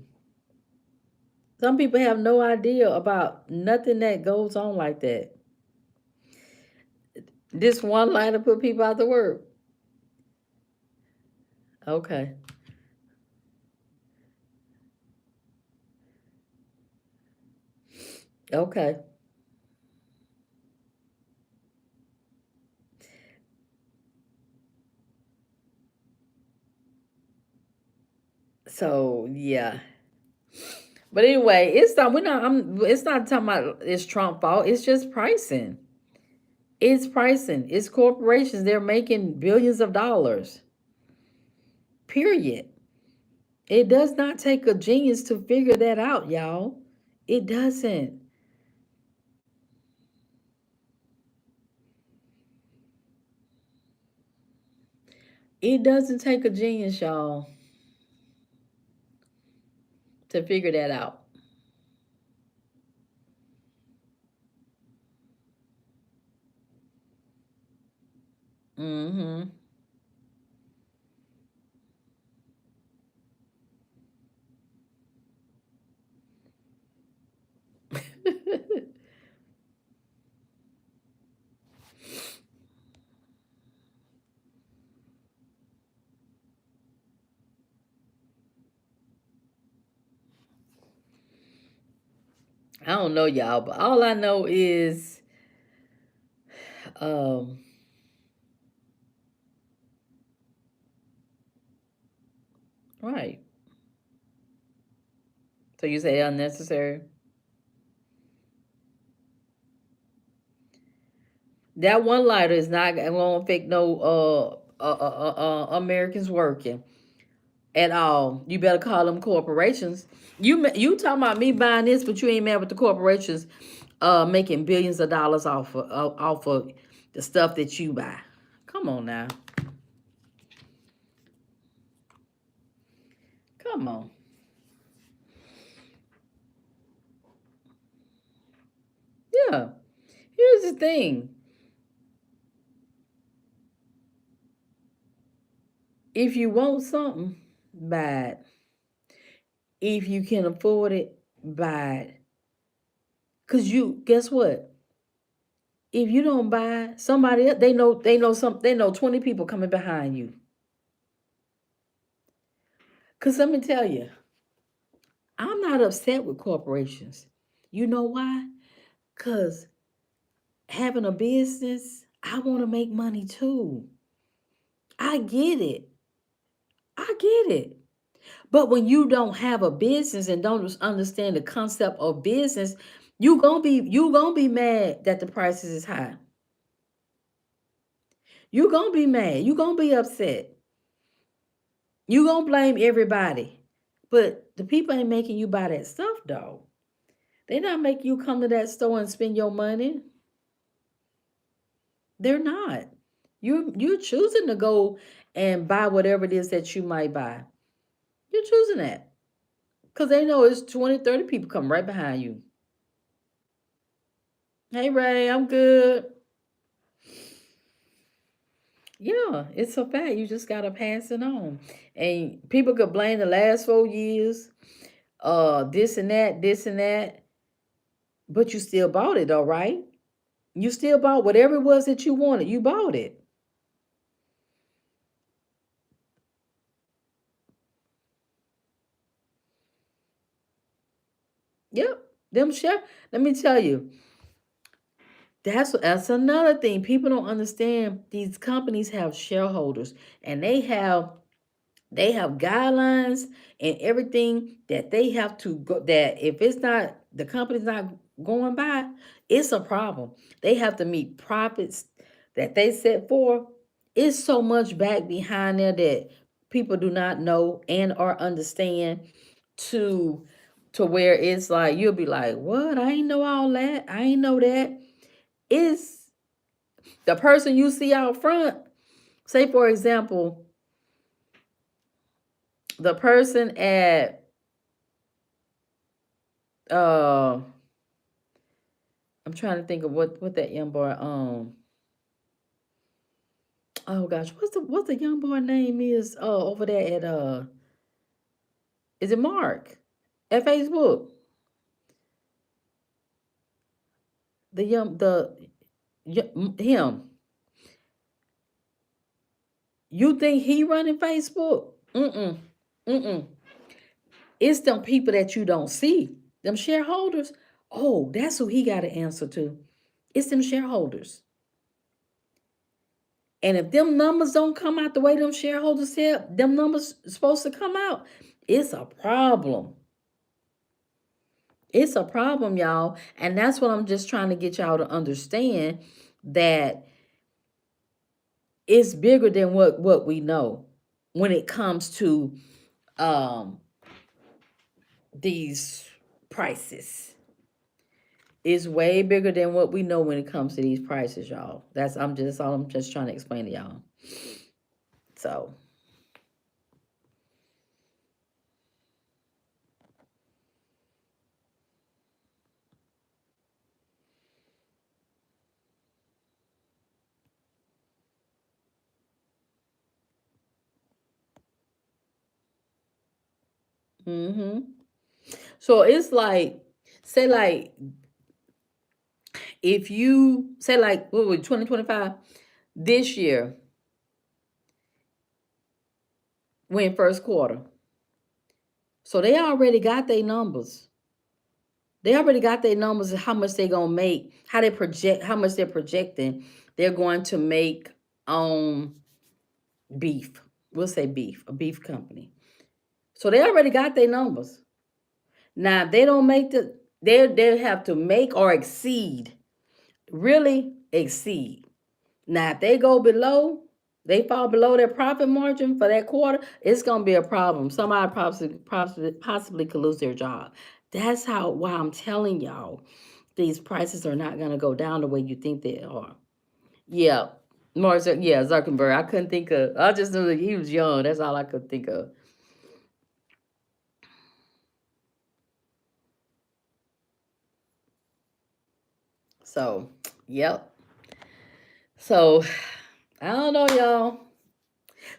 Some people have no idea about nothing that goes on like that. This one lighter put people out to work. Okay. Okay. So yeah. But anyway, it's not we're not it's not talking about it's Trump fault. It's just pricing. It's pricing. It's corporations. They're making billions of dollars. Period. It does not take a genius to figure that out, y'all. It doesn't. It doesn't take a genius, y'all, to figure that out. Mm-hmm. I don't know, y'all, but all I know is, um, right. So you say unnecessary. That one lighter is not going to affect no Americans working at all. You better call them corporations. You talking about me buying this, but you ain't mad with the corporations making billions of dollars off of the stuff that you buy. Come on now. Come on. Yeah. Here's the thing. If you want something, buy it. If you can afford it, buy it. Cause you guess what? If you don't buy, somebody else, they know 20 people coming behind you. Cause let me tell you, I'm not upset with corporations. You know why? Cause having a business, I want to make money too. I get it. I get it. But when you don't have a business and don't understand the concept of business, you gonna be mad that the prices is high. You gonna be mad. You gonna be upset. You gonna blame everybody. But the people ain't making you buy that stuff though. They not making you come to that store and spend your money. They're not. You're choosing to go and buy whatever it is that you might buy. You're choosing that. Because they know it's 20, 30 people coming right behind you. Hey Ray, I'm good. Yeah, it's a fact. You just gotta pass it on. And people could blame the last 4 years, this and that, but you still bought it, all right? You still bought whatever it was that you wanted. You bought it. Yep. Them share. Let me tell you, that's another thing. People don't understand. These companies have shareholders, and they have guidelines and everything that they have to go, that if it's not, the company's not going by, it's a problem. They have to meet profits that they set for. It's so much back behind there that people do not know and or understand, to where it's like you'll be like, what? I ain't know all that. I ain't know that. It's the person you see out front. Say for example, the person at uh I'm trying to think of what that young boy, oh gosh, what's the young boy name is over there at is it Mark at Facebook? The young the him. You think he running Facebook? Mm-mm. Mm-mm. It's them people that you don't see. Them shareholders. Oh, that's who he got to answer to. It's them shareholders. And if them numbers don't come out the way them shareholders said them numbers supposed to come out, it's a problem. It's a problem, y'all. And that's what I'm just trying to get y'all to understand, that it's bigger than what we know when it comes to um these prices. It's way bigger than what we know when it comes to these prices, y'all. That's all I'm just trying to explain to y'all. So, mm-hmm. So it's like, say like, if you say like, what was 2025 this year, when first quarter. So they already got their numbers. They already got their numbers of how much they're gonna make, how they project, how much they're projecting they're going to make on beef. We'll say beef, a beef company. So they already got their numbers. Now if they don't make they have to make or exceed, really exceed. Now if they go below, they fall below their profit margin for that quarter, it's gonna be a problem. Somebody possibly could lose their job. That's why I'm telling y'all these prices are not gonna go down the way you think they are. Yeah. Yeah, Zuckerberg. I couldn't think of, I just knew that he was young. That's all I could think of. So, yep. So, I don't know, y'all.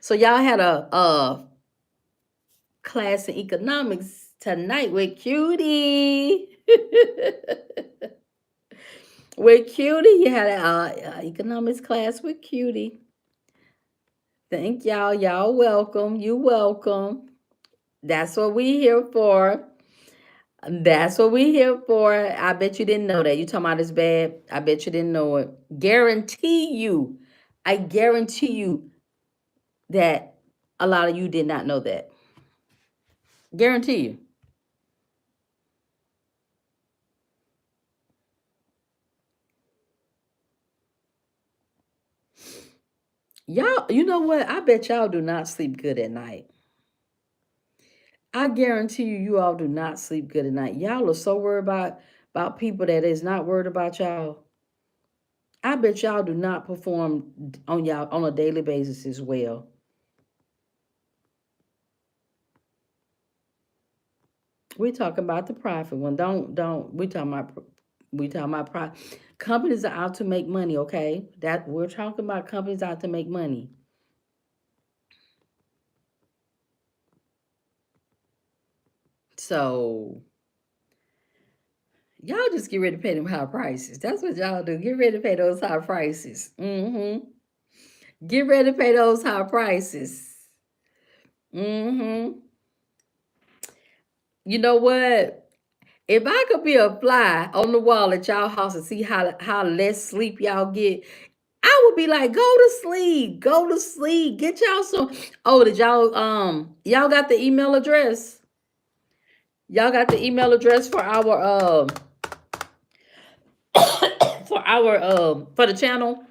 So y'all had a class in economics tonight with Cutie. With Cutie, you had a economics class with Cutie. Thank y'all. Y'all welcome. You welcome. That's what we here for. That's what we here for. I bet you didn't know that. You talking about it's bad? I bet you didn't know it. Guarantee you. I guarantee you that a lot of you did not know that. Guarantee you. Y'all, you know what? I bet y'all do not sleep good at night. I guarantee you, you all do not sleep good at night. Y'all are so worried about people that is not worried about y'all. I bet y'all do not perform on y'all on a daily basis as well. We talking about the profit one. Don't we talking about profit. Companies are out to make money, okay? That we're talking about companies out to make money. So y'all just get ready to pay them high prices. That's what y'all do. Get ready to pay those high prices. Get ready to pay those high prices. hmm You know what? If I could be a fly on the wall at y'all house and see how less sleep y'all get, I would be like, go to sleep, go to sleep, get y'all some. Oh, did y'all got the email address? Y'all got the email address for our for the channel.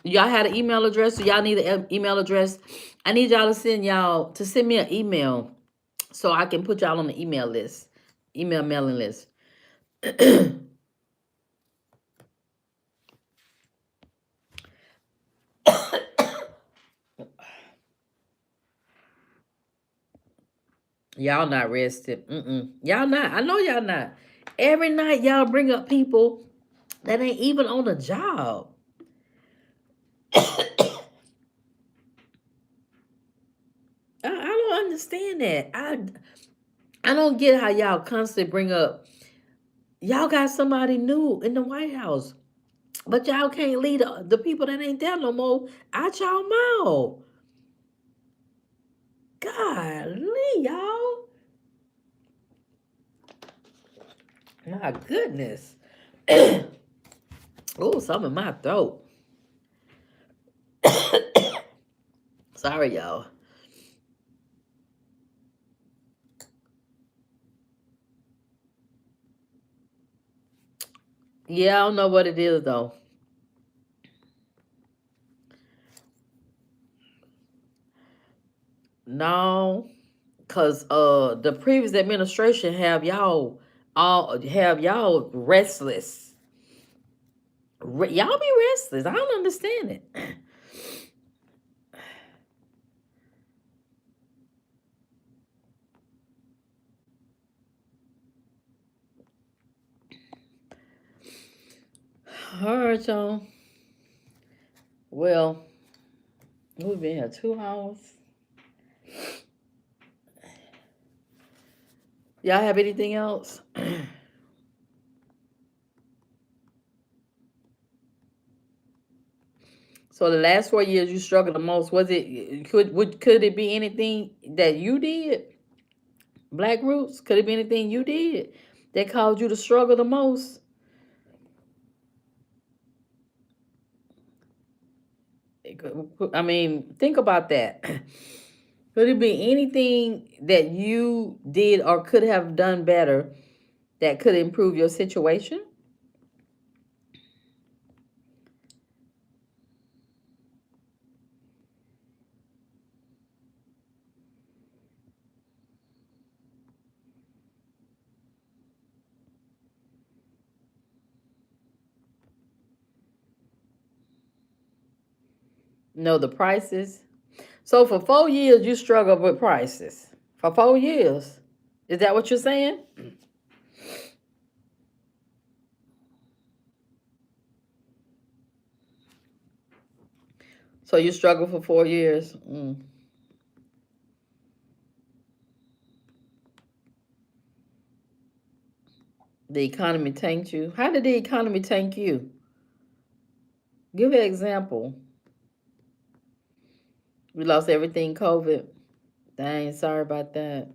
Y'all had an email address, so y'all need an email address. I need y'all to send me an email so I can put y'all on the email list, email mailing list. Y'all not rested. Y'all not. I know y'all not. Every night y'all bring up people that ain't even on the job. I don't understand that. I don't get how y'all constantly bring up y'all got somebody new in the White House, but y'all can't lead the people that ain't there no more out y'all mouth. Golly, y'all. My goodness. Oh, some in my throat. Sorry, y'all. Yeah, I don't know what it is though. No, cause the previous administration have y'all restless. Y'all be restless. I don't understand it. All right, y'all. Well, we've been here 2 hours. Y'all have anything else? So the last 4 years you struggled the most. Was it could it be anything that you did? Black Roots? Could it be anything you did that caused you to struggle the most? I mean, think about that. Could it be anything that you did or could have done better that could improve your situation? No, the prices. So for 4 years you struggled with prices. For 4 years. Is that what you're saying? So you struggled for 4 years. The economy tanked you. How did the economy tank you? Give an example. We lost everything COVID. Dang, sorry about that.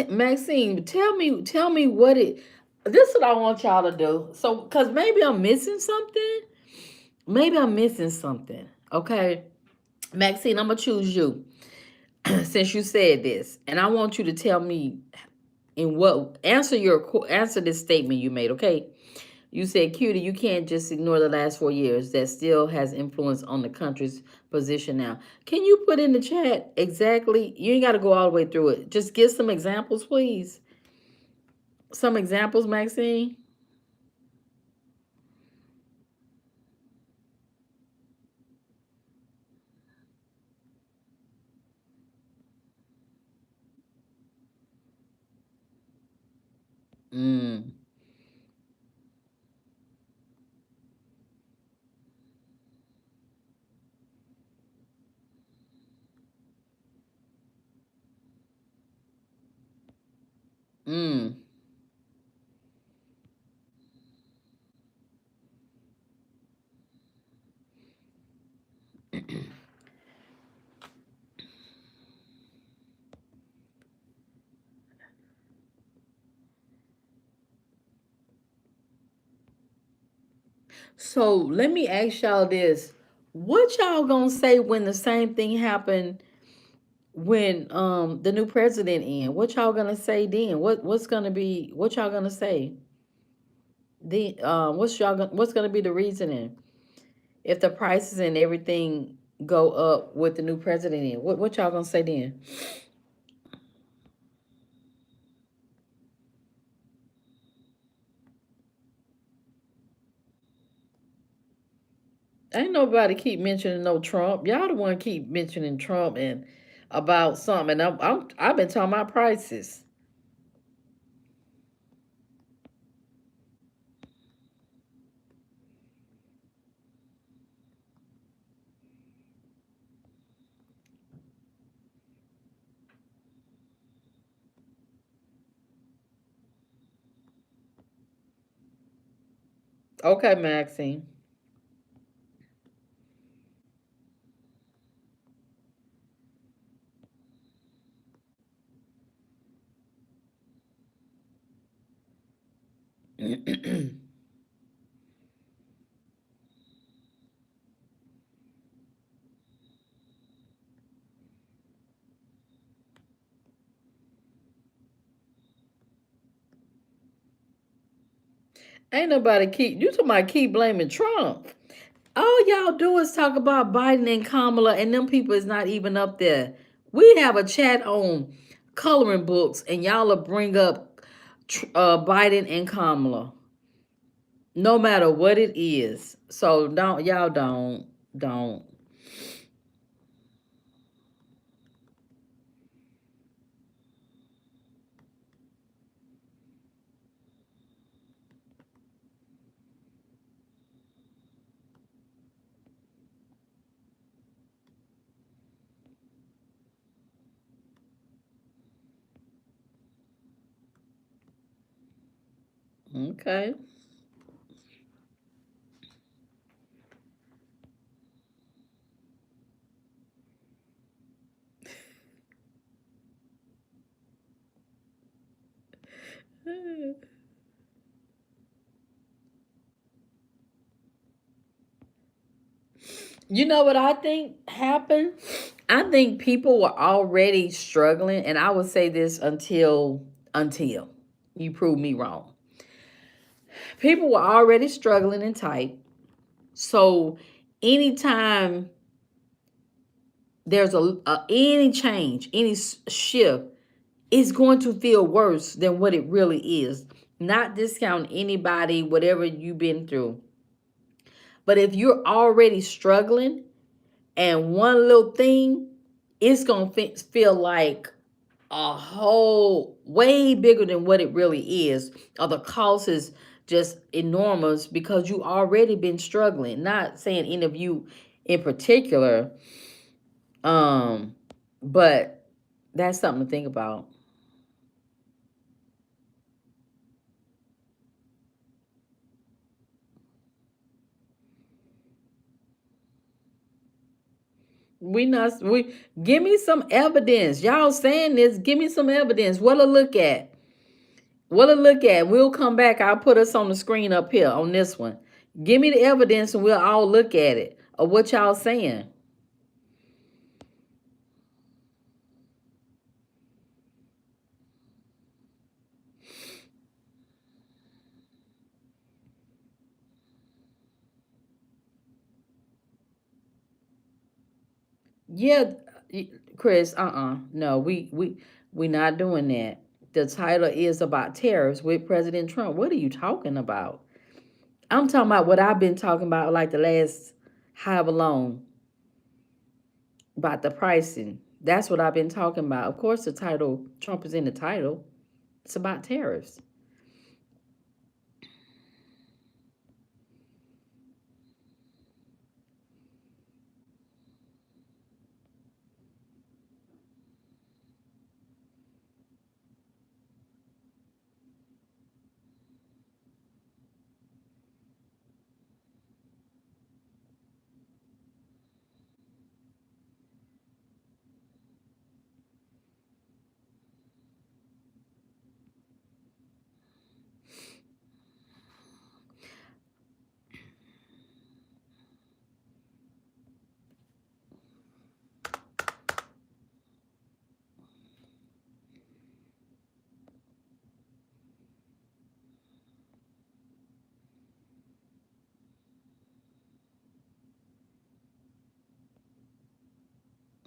Maxine, tell me what it this is what I want y'all to do. So cuz maybe I'm missing something. Maybe I'm missing something. Okay? Maxine, I'm going to choose you since you said this. And I want you to tell me in what answer this statement you made, okay? You said, Cutie, you can't just ignore the last 4 years. That still has influence on the country's position now. Can you put in the chat exactly? You ain't got to go all the way through it. Just give some examples, please. Some examples, Maxine. Mm. Mm. So let me ask y'all this. What y'all gonna say when the same thing happened when the new president in? What y'all gonna say then? What y'all gonna say? What's gonna be the reasoning if the prices and everything go up with the new president in? What y'all gonna say then? Ain't nobody keep mentioning no Trump. Y'all the one keep mentioning Trump and about something. And I've been talking about prices. Okay, Maxine. Ain't nobody keep you talking about keep blaming Trump. All y'all do is talk about Biden and Kamala, and them people is not even up there. We have a chat on coloring books, and y'all will bring up Biden and Kamala, no matter what it is. So don't y'all don't. Okay. You know what I think happened? I think people were already struggling, and I would say this until you prove me wrong. People were already struggling and tight. So anytime there's any change, any shift, it's going to feel worse than what it really is. Not discount anybody, whatever you've been through. But if you're already struggling and one little thing, it's going to feel like a whole way bigger than what it really is, or the cost is just enormous because you already been struggling. Not saying any of you in particular, um, but that's something to think about. We give me some evidence. Y'all saying this, give me some evidence. What to look at? What to look at? We'll come back. I'll put us on the screen up here on this one. Give me the evidence and we'll all look at it. Or what y'all saying. Yeah, Chris, no, we not doing that. The title is about tariffs with President Trump. What are you talking about? I'm talking about what I've been talking about like the last however long about the pricing. That's what I've been talking about. Of course, the title, Trump is in the title. It's about tariffs.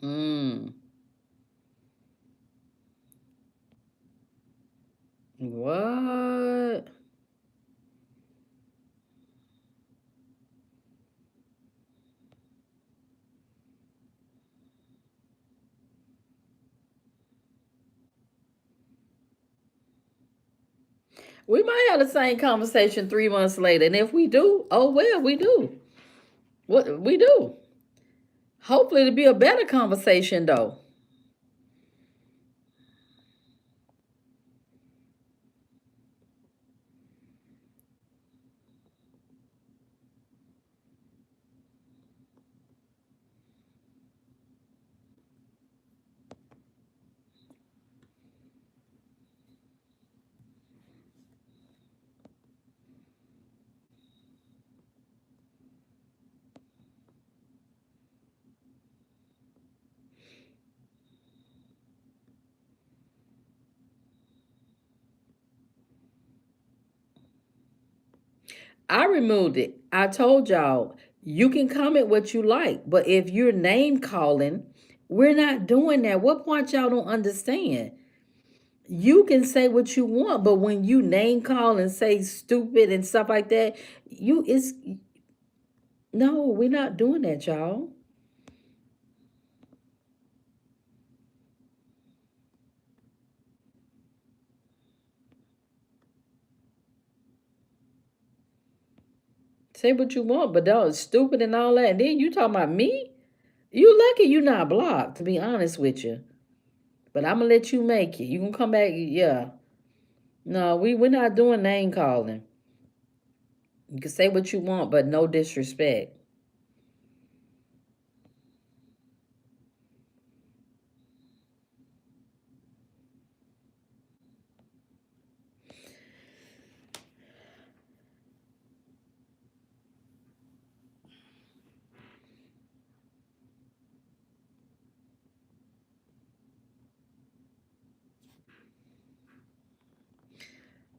Mm. What? We might have the same conversation 3 months later, and if we do, oh well, we do. What we do. Hopefully, it'll be a better conversation though. I removed it. I told y'all, you can comment what you like, but if you're name calling, we're not doing that. What part y'all don't understand? You can say what you want, but when you name call and say stupid and stuff like that, you it's no, we're not doing that, y'all. Say what you want, but that was stupid and all that. And then you talking about me? You lucky you not blocked, to be honest with you. But I'm gonna let you make it. You gonna come back, yeah. No, we're not doing name calling. You can say what you want, but no disrespect.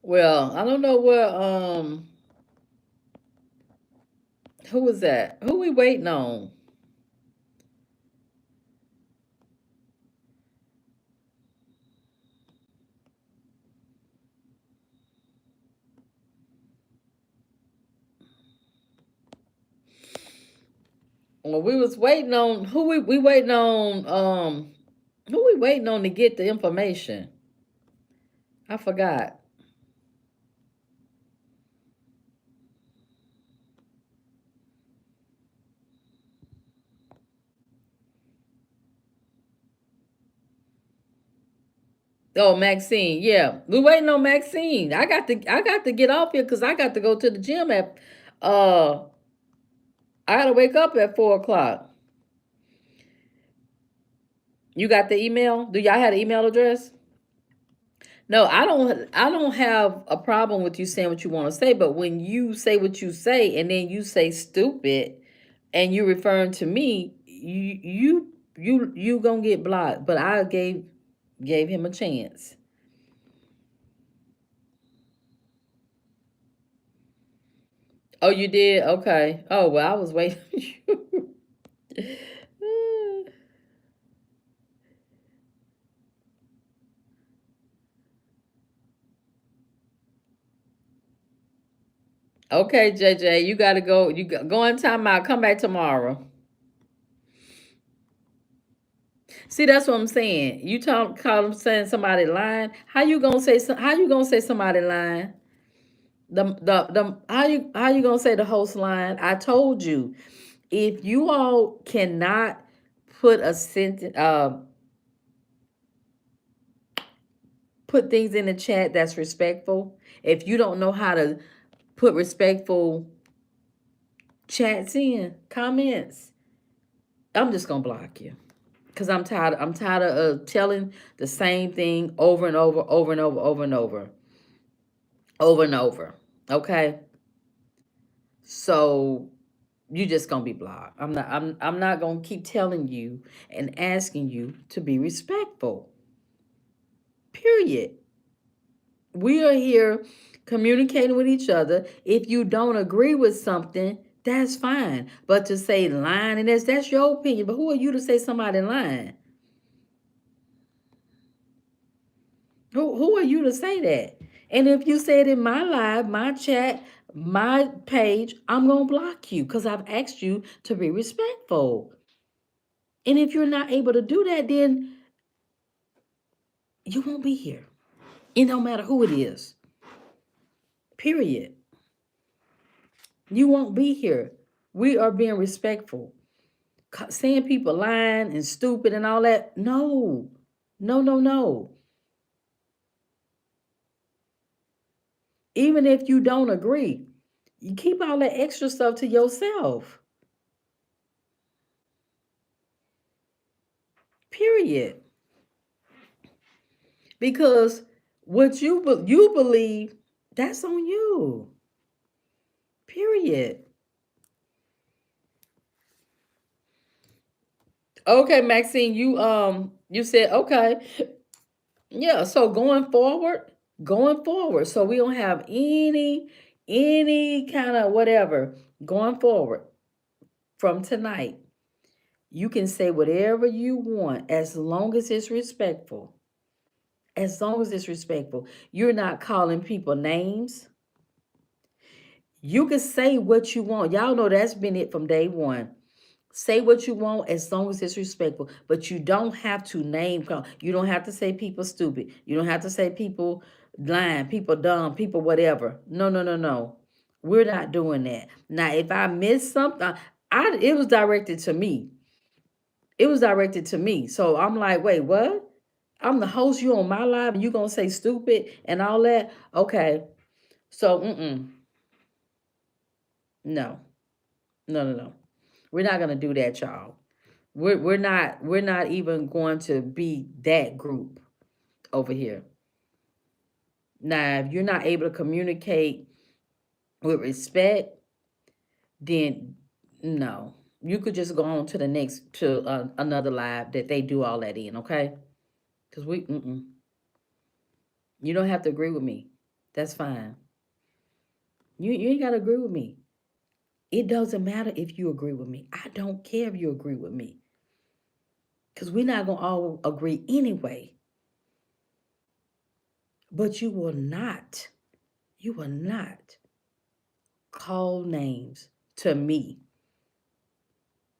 Well, I don't know who was that? Who we waiting on? Well, we was waiting on who we waiting on who we waiting on to get the information. I forgot. Oh, Maxine, yeah. We waiting on Maxine. I got to get off here because I got to go to the gym at uh I gotta wake up at 4 o'clock. You got the email? Do y'all have the email address? No, I don't have a problem with you saying what you want to say, but when you say what you say and then you say stupid and you referring to me, you gonna get blocked. But I gave him a chance. Oh, you did? Okay. Oh well, I was waiting for you. Okay, JJ, you gotta go. Go in timeout. Come back tomorrow. See, that's what I'm saying. You call them saying somebody lying. How you gonna say somebody lying? The how you gonna say the host lying? I told you, if you all cannot put a sentence, put things in the chat that's respectful. If you don't know how to put respectful chats in comments, I'm just gonna block you. Cause I'm tired. I'm tired of telling the same thing over and over, over and over, over and over, over and over. Okay, so you just gonna be blocked. I'm not gonna keep telling you and asking you to be respectful. Period. We are here communicating with each other. If you don't agree with something, that's fine. But to say lying and that's your opinion. But who are you to say somebody lying? Who are you to say that? And if you say it in my live, my chat, my page, I'm gonna block you because I've asked you to be respectful. And if you're not able to do that, then you won't be here. It don't matter who it is. Period. You won't be here. We are being respectful. Saying people lying and stupid and all that. No. No, no, no. Even if you don't agree, you keep all that extra stuff to yourself. Period. Because what you believe, that's on you. Period. Okay, Maxine, you said okay. Yeah, so going forward, so we don't have any any kind of whatever going forward from tonight, you can say whatever you want as long as it's respectful. As long as it's respectful. You're not calling people names. You can say what you want. Y'all know that's been it from day one. Say what you want as long as it's respectful. But you don't have to name call. You don't have to say people stupid. You don't have to say people lying, people dumb, people whatever. No, no, no, no. We're not doing that. Now, if I missed something, it was directed to me. It was directed to me. So I'm like, wait, what? I'm the host. You on my live, and you gonna say stupid and all that? Okay. So, no, no, no, no. We're not gonna do that, y'all. We're not even going to be that group over here. Now, if you're not able to communicate with respect, then no. You could just go on to the next to another live that they do all that in, okay? Because you don't have to agree with me. That's fine. You ain't gotta agree with me. It doesn't matter if you agree with me. I don't care if you agree with me. Because we're not gonna all agree anyway. But you will not call names to me.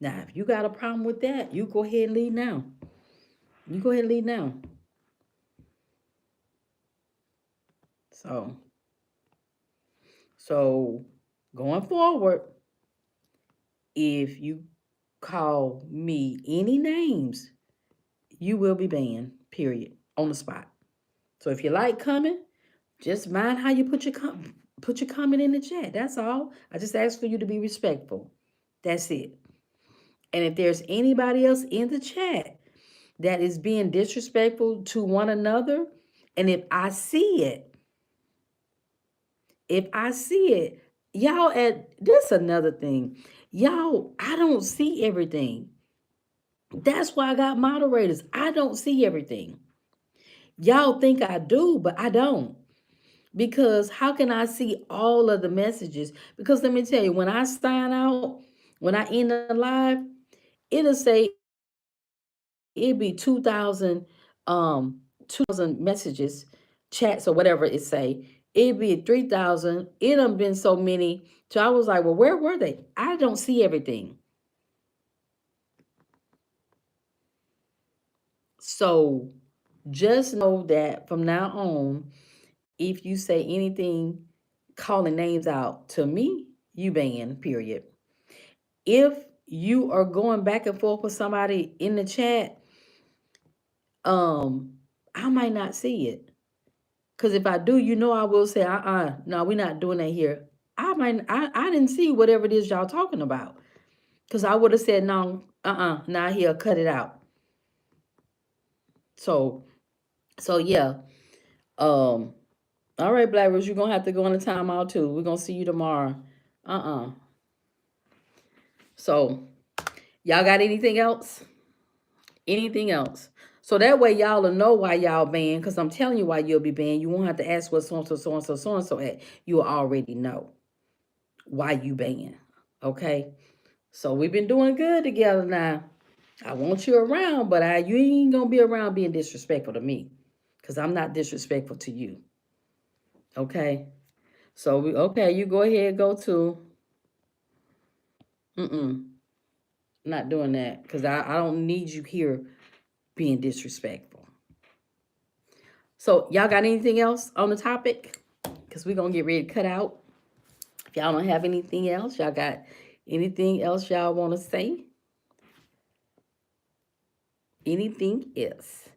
Now, if you got a problem with that, you go ahead and leave now. You go ahead and leave now. So going forward, if you call me any names, you will be banned, period, on the spot. So if you like coming, just mind how you put your comment in the chat. That's all. I just ask for you to be respectful. That's it. And if there's anybody else in the chat that is being disrespectful to one another, and if I see it, y'all this another thing. Y'all, I don't see everything. That's why I got moderators. I don't see everything. Y'all think I do, but I don't. Because how can I see all of the messages? Because let me tell you, when I sign out, when I end the live, it'll say it'd be 2,000 messages, chats or whatever it say. It'd be 3,000. It done been so many. So I was like, well, where were they? I don't see everything. So just know that from now on, if you say anything calling names out to me, you ban, period. If you are going back and forth with somebody in the chat, I might not see it. Cause if I do, I will say, no, we're not doing that here. I didn't see whatever it is y'all talking about. Cause I would have said, no, not here, cut it out. So yeah. All right, Black Rose, you're gonna have to go on a timeout too. We're gonna see you tomorrow. So y'all got anything else? Anything else? So that way y'all will know why y'all banned, because I'm telling you why you'll be banned. You won't have to ask what so-and-so, so-and-so, so-and-so at. You'll already know why you banned. Okay? So we've been doing good together now. I want you around, but you ain't gonna be around being disrespectful to me. Because I'm not disrespectful to you. Okay? So you go ahead, go to. Not doing that. Because I don't need you here being disrespectful. So y'all got anything else on the topic? Because we're going to get ready to cut out. If y'all don't have anything else, y'all got anything else y'all want to say? Anything else?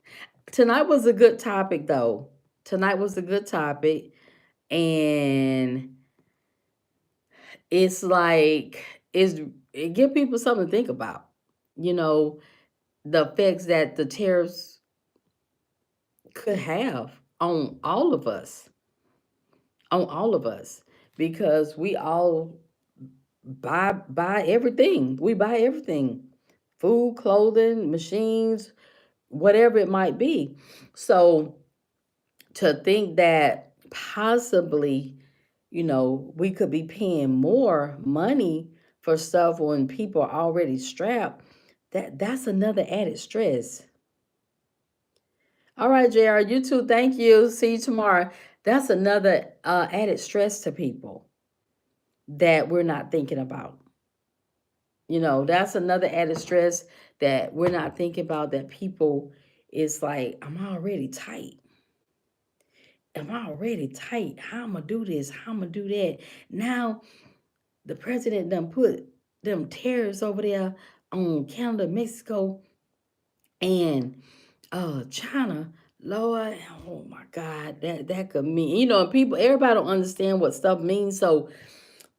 Tonight was a good topic, though. Tonight was a good topic. And it's like, it give people something to think about. The effects that the tariffs could have on all of us. Because we all buy everything. We buy everything. Food, clothing, machines, whatever it might be. So to think that possibly, we could be paying more money for stuff when people are already strapped. That's another added stress. All right, JR, you too. Thank you. See you tomorrow. That's another added stress to people that we're not thinking about. That's another added stress that we're not thinking about, that people is like, I'm already tight. I'm already tight. How I'm gonna do this? How I'm gonna do that? Now the president done put them tariffs over there on Canada, Mexico, and China. Lord, oh my God, that could mean, people, everybody don't understand what stuff means. So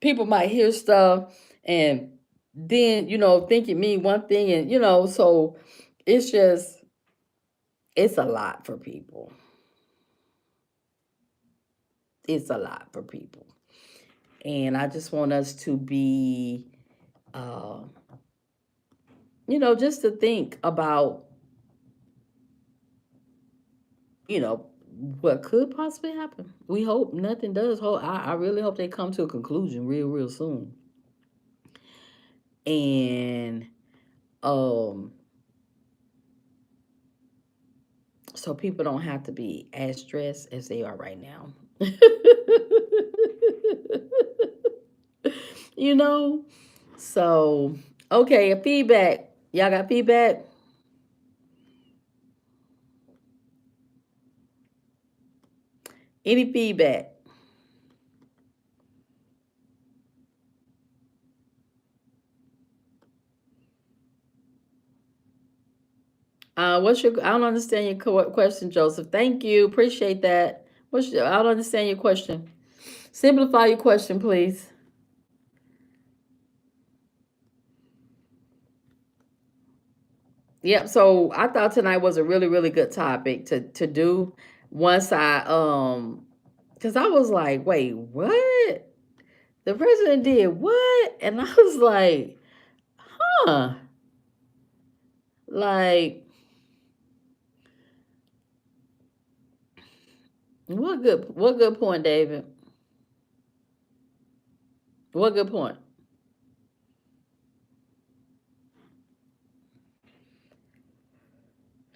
people might hear stuff and then, think it mean one thing, and so it's just, it's a lot for people. It's a lot for people. And I just want us to be uh, just to think about, you know, what could possibly happen. We hope nothing does. I really hope they come to a conclusion real, real soon. And um, so people don't have to be as stressed as they are right now. you know? So, okay, a feedback. Y'all got feedback? Any feedback? What's your? I don't understand your question, Joseph. Thank you, appreciate that. I don't understand your question. Simplify your question, please. Yep. So I thought tonight was a really, really good topic to do. Once because I was like, wait, what? The president did what? And I was like, huh? Like, what good point, David? What good point?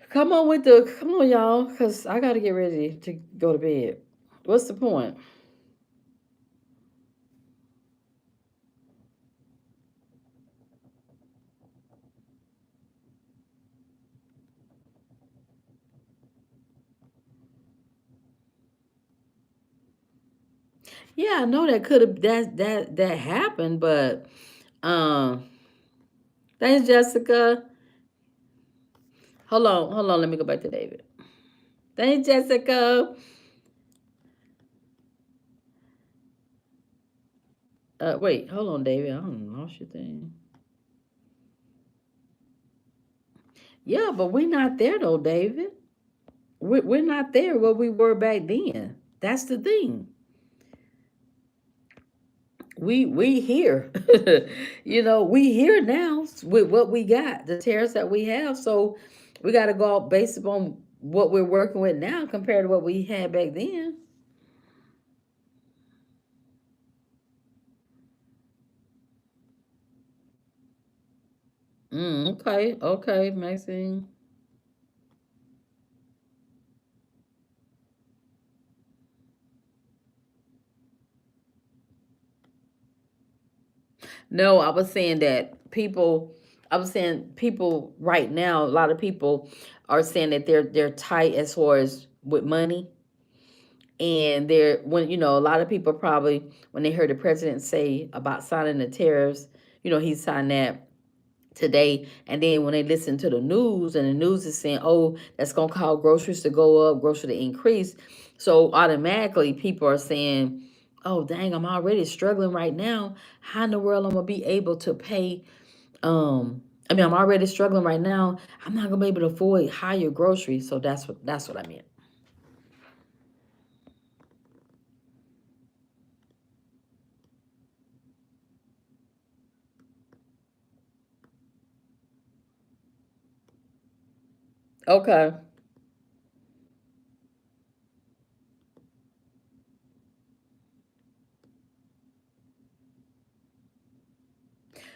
Come on, y'all, because I got to get ready to go to bed. What's the point? Yeah, I know that could have that happened, but um, thanks, Jessica. Hold on. Let me go back to David. Thanks, Jessica. Wait, hold on, David. I don't know your thing. Yeah, but we're not there though, David. We're not there where we were back then. That's the thing. We here. We here now with what we got, the tariffs that we have. So we got to go out based upon what we're working with now compared to what we had back then. Okay, okay, Maxine. No, I was saying that people. I was saying people right now. A lot of people are saying that they're tight as far as with money, and they're when a lot of people probably when they heard the president say about signing the tariffs, he signed that today, and then when they listen to the news and the news is saying, oh, that's going to cause groceries to go up, groceries to increase, so automatically people are saying, oh dang, I'm already struggling right now. How in the world I'm going to be able to pay? I'm already struggling right now. I'm not going to be able to afford higher groceries. So that's what I meant. Okay.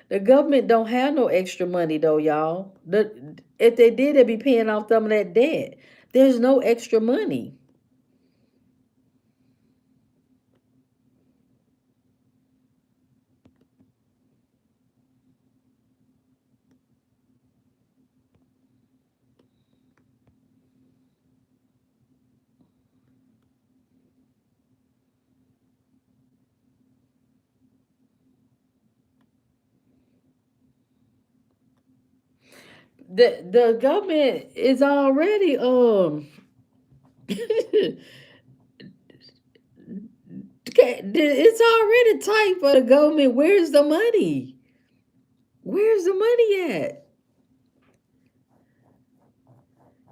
The government don't have no extra money though, y'all. If they did, they'd be paying off some of that debt. There's no extra money. The government is already it's already tight for the government. Where's the money? Where's the money at?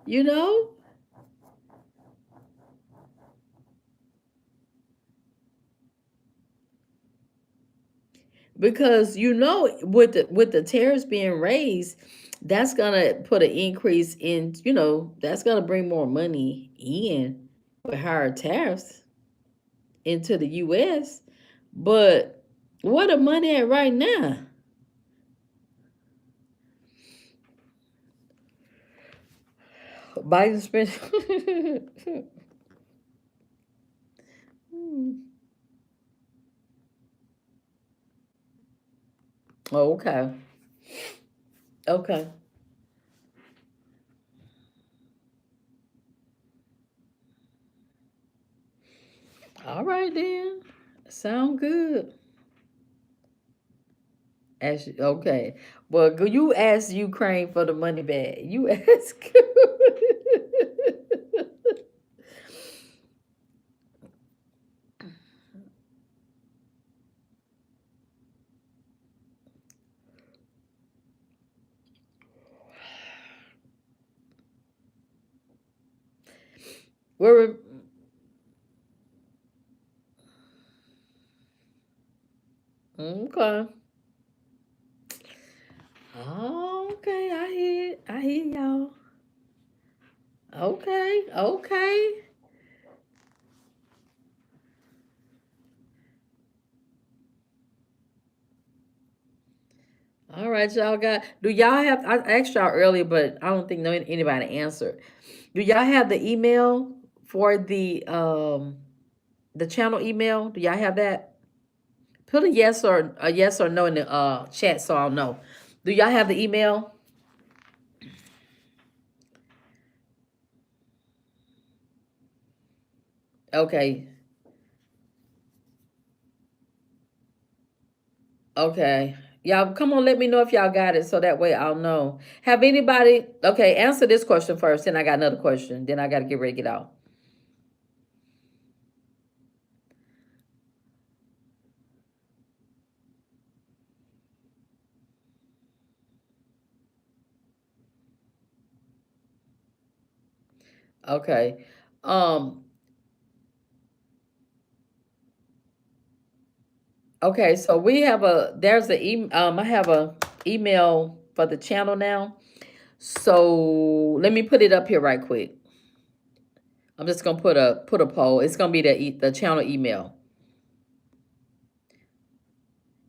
You know? Because with the tariffs being raised, that's gonna put an increase in, that's gonna bring more money in with higher tariffs into the US. But what the money at right now? Biden spent. Oh, okay. Okay. All right then. Sound good. Okay. Well, you ask Ukraine for the money back. You ask. We're okay. Oh, okay. I hear y'all. Okay. Okay. All right, y'all got. Do y'all have? I asked y'all earlier, but I don't think anybody answered. Do y'all have the email for the channel email? Do y'all have that? Put a yes or no in the chat so I'll know. Do y'all have the email? Okay. Okay. Y'all come on, let me know if y'all got it so that way I'll know. Have anybody okay, answer this question first, then I got another question. Then I gotta get ready to get out. Okay. Um, okay, so we have there's I have a email for the channel now. So let me put it up here right quick. I'm just gonna put a poll. It's gonna be the channel email.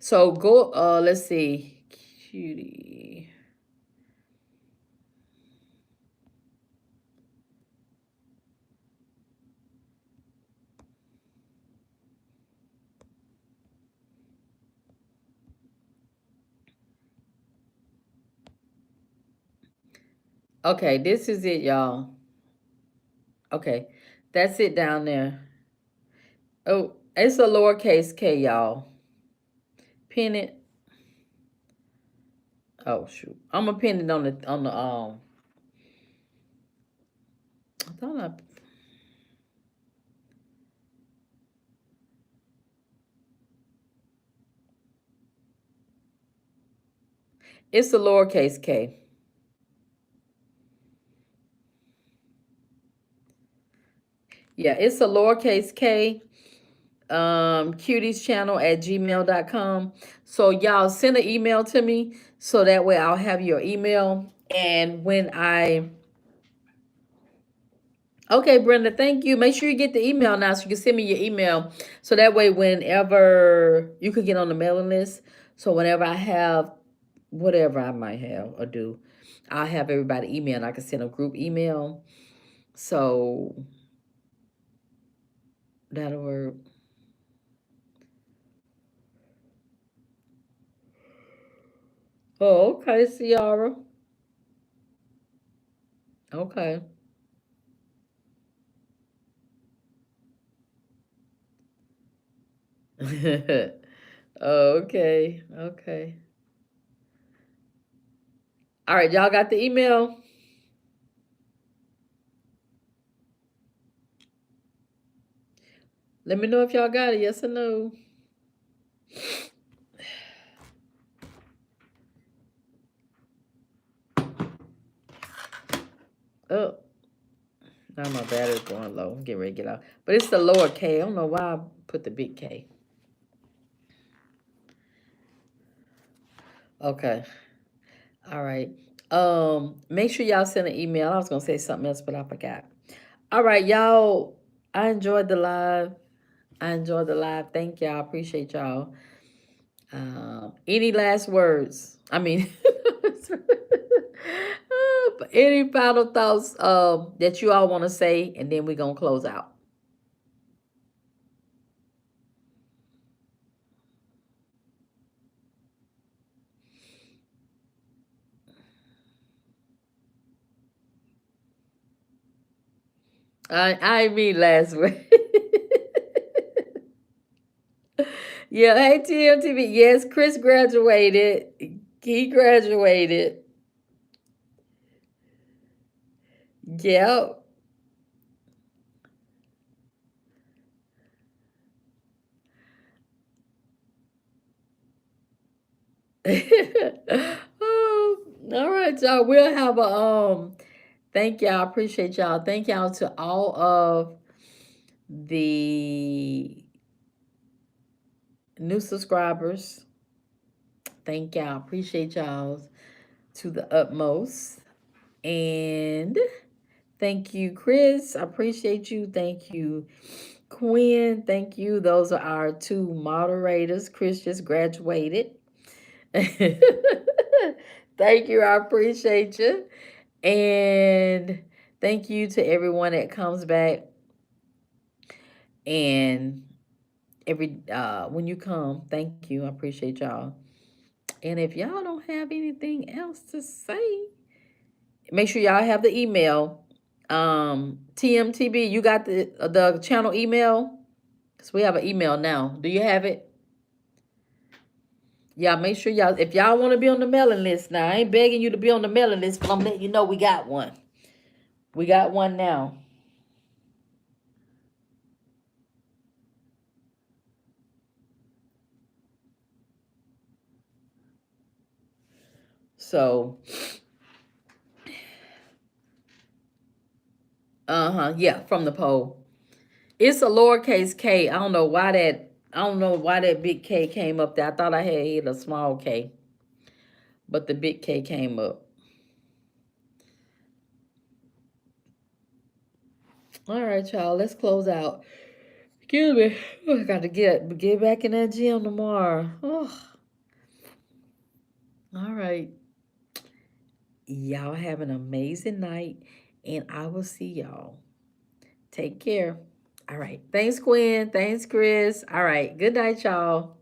So go let's see. Cutie. Okay, this is it, y'all. Okay. That's it down there. Oh, it's a lowercase k, y'all. Pin it. Oh shoot. I'm gonna pin it on the I thought I it's a lowercase k. Yeah, it's a lowercase k. Cutieschannel at gmail.com. So y'all send an email to me so that way I'll have your email. And when I okay, Brenda, thank you. Make sure you get the email now so you can send me your email. So that way whenever you could get on the mailing list. So whenever I have whatever I might have or do, I'll have everybody email and I can send a group email. So that'll work. Oh, okay, Ciara. Okay. Okay. Okay. All right, y'all got the email? Let me know if y'all got it, yes or no. Oh, now my battery's going low. I'm getting ready to get out. But it's the lower K. I don't know why I put the big K. Okay. All right. Make sure y'all send an email. I was gonna say something else, but I forgot. All right, y'all. I enjoyed the live. I enjoyed the live. Thank y'all. Appreciate y'all. Any last words? I mean, any final thoughts that you all want to say, and then we're gonna close out. I mean last word. Yeah, hey TMTV. Yes, Chris graduated. He graduated. Yep. Oh, all right, y'all. We'll have a thank y'all. Appreciate y'all. Thank y'all to all of the new subscribers. Thank y'all. Appreciate y'all to the utmost. And thank you, Chris. I appreciate you. Thank you, Quinn. Thank you. Those are our two moderators. Chris just graduated. Thank you. I appreciate you. And thank you to everyone that comes back and every when you come. Thank you. I appreciate y'all. And if y'all don't have anything else to say, make sure y'all have the email. TMTB, you got the channel email? Because we have an email now. Do you have it? Yeah, make sure y'all, if y'all want to be on the mailing list now, I ain't begging you to be on the mailing list, but I'm letting you know we got one. We got one now. So, yeah, from the poll. It's a lowercase k. I don't know why that big K came up there. I thought I had hit a small K, but the big K came up. All right, y'all. Let's close out. Excuse me. Oh, I got to get back in that gym tomorrow. Oh, all right. Y'all have an amazing night, and I will see y'all. Take care. All right. Thanks, Quinn. Thanks, Chris. All right. Good night, y'all.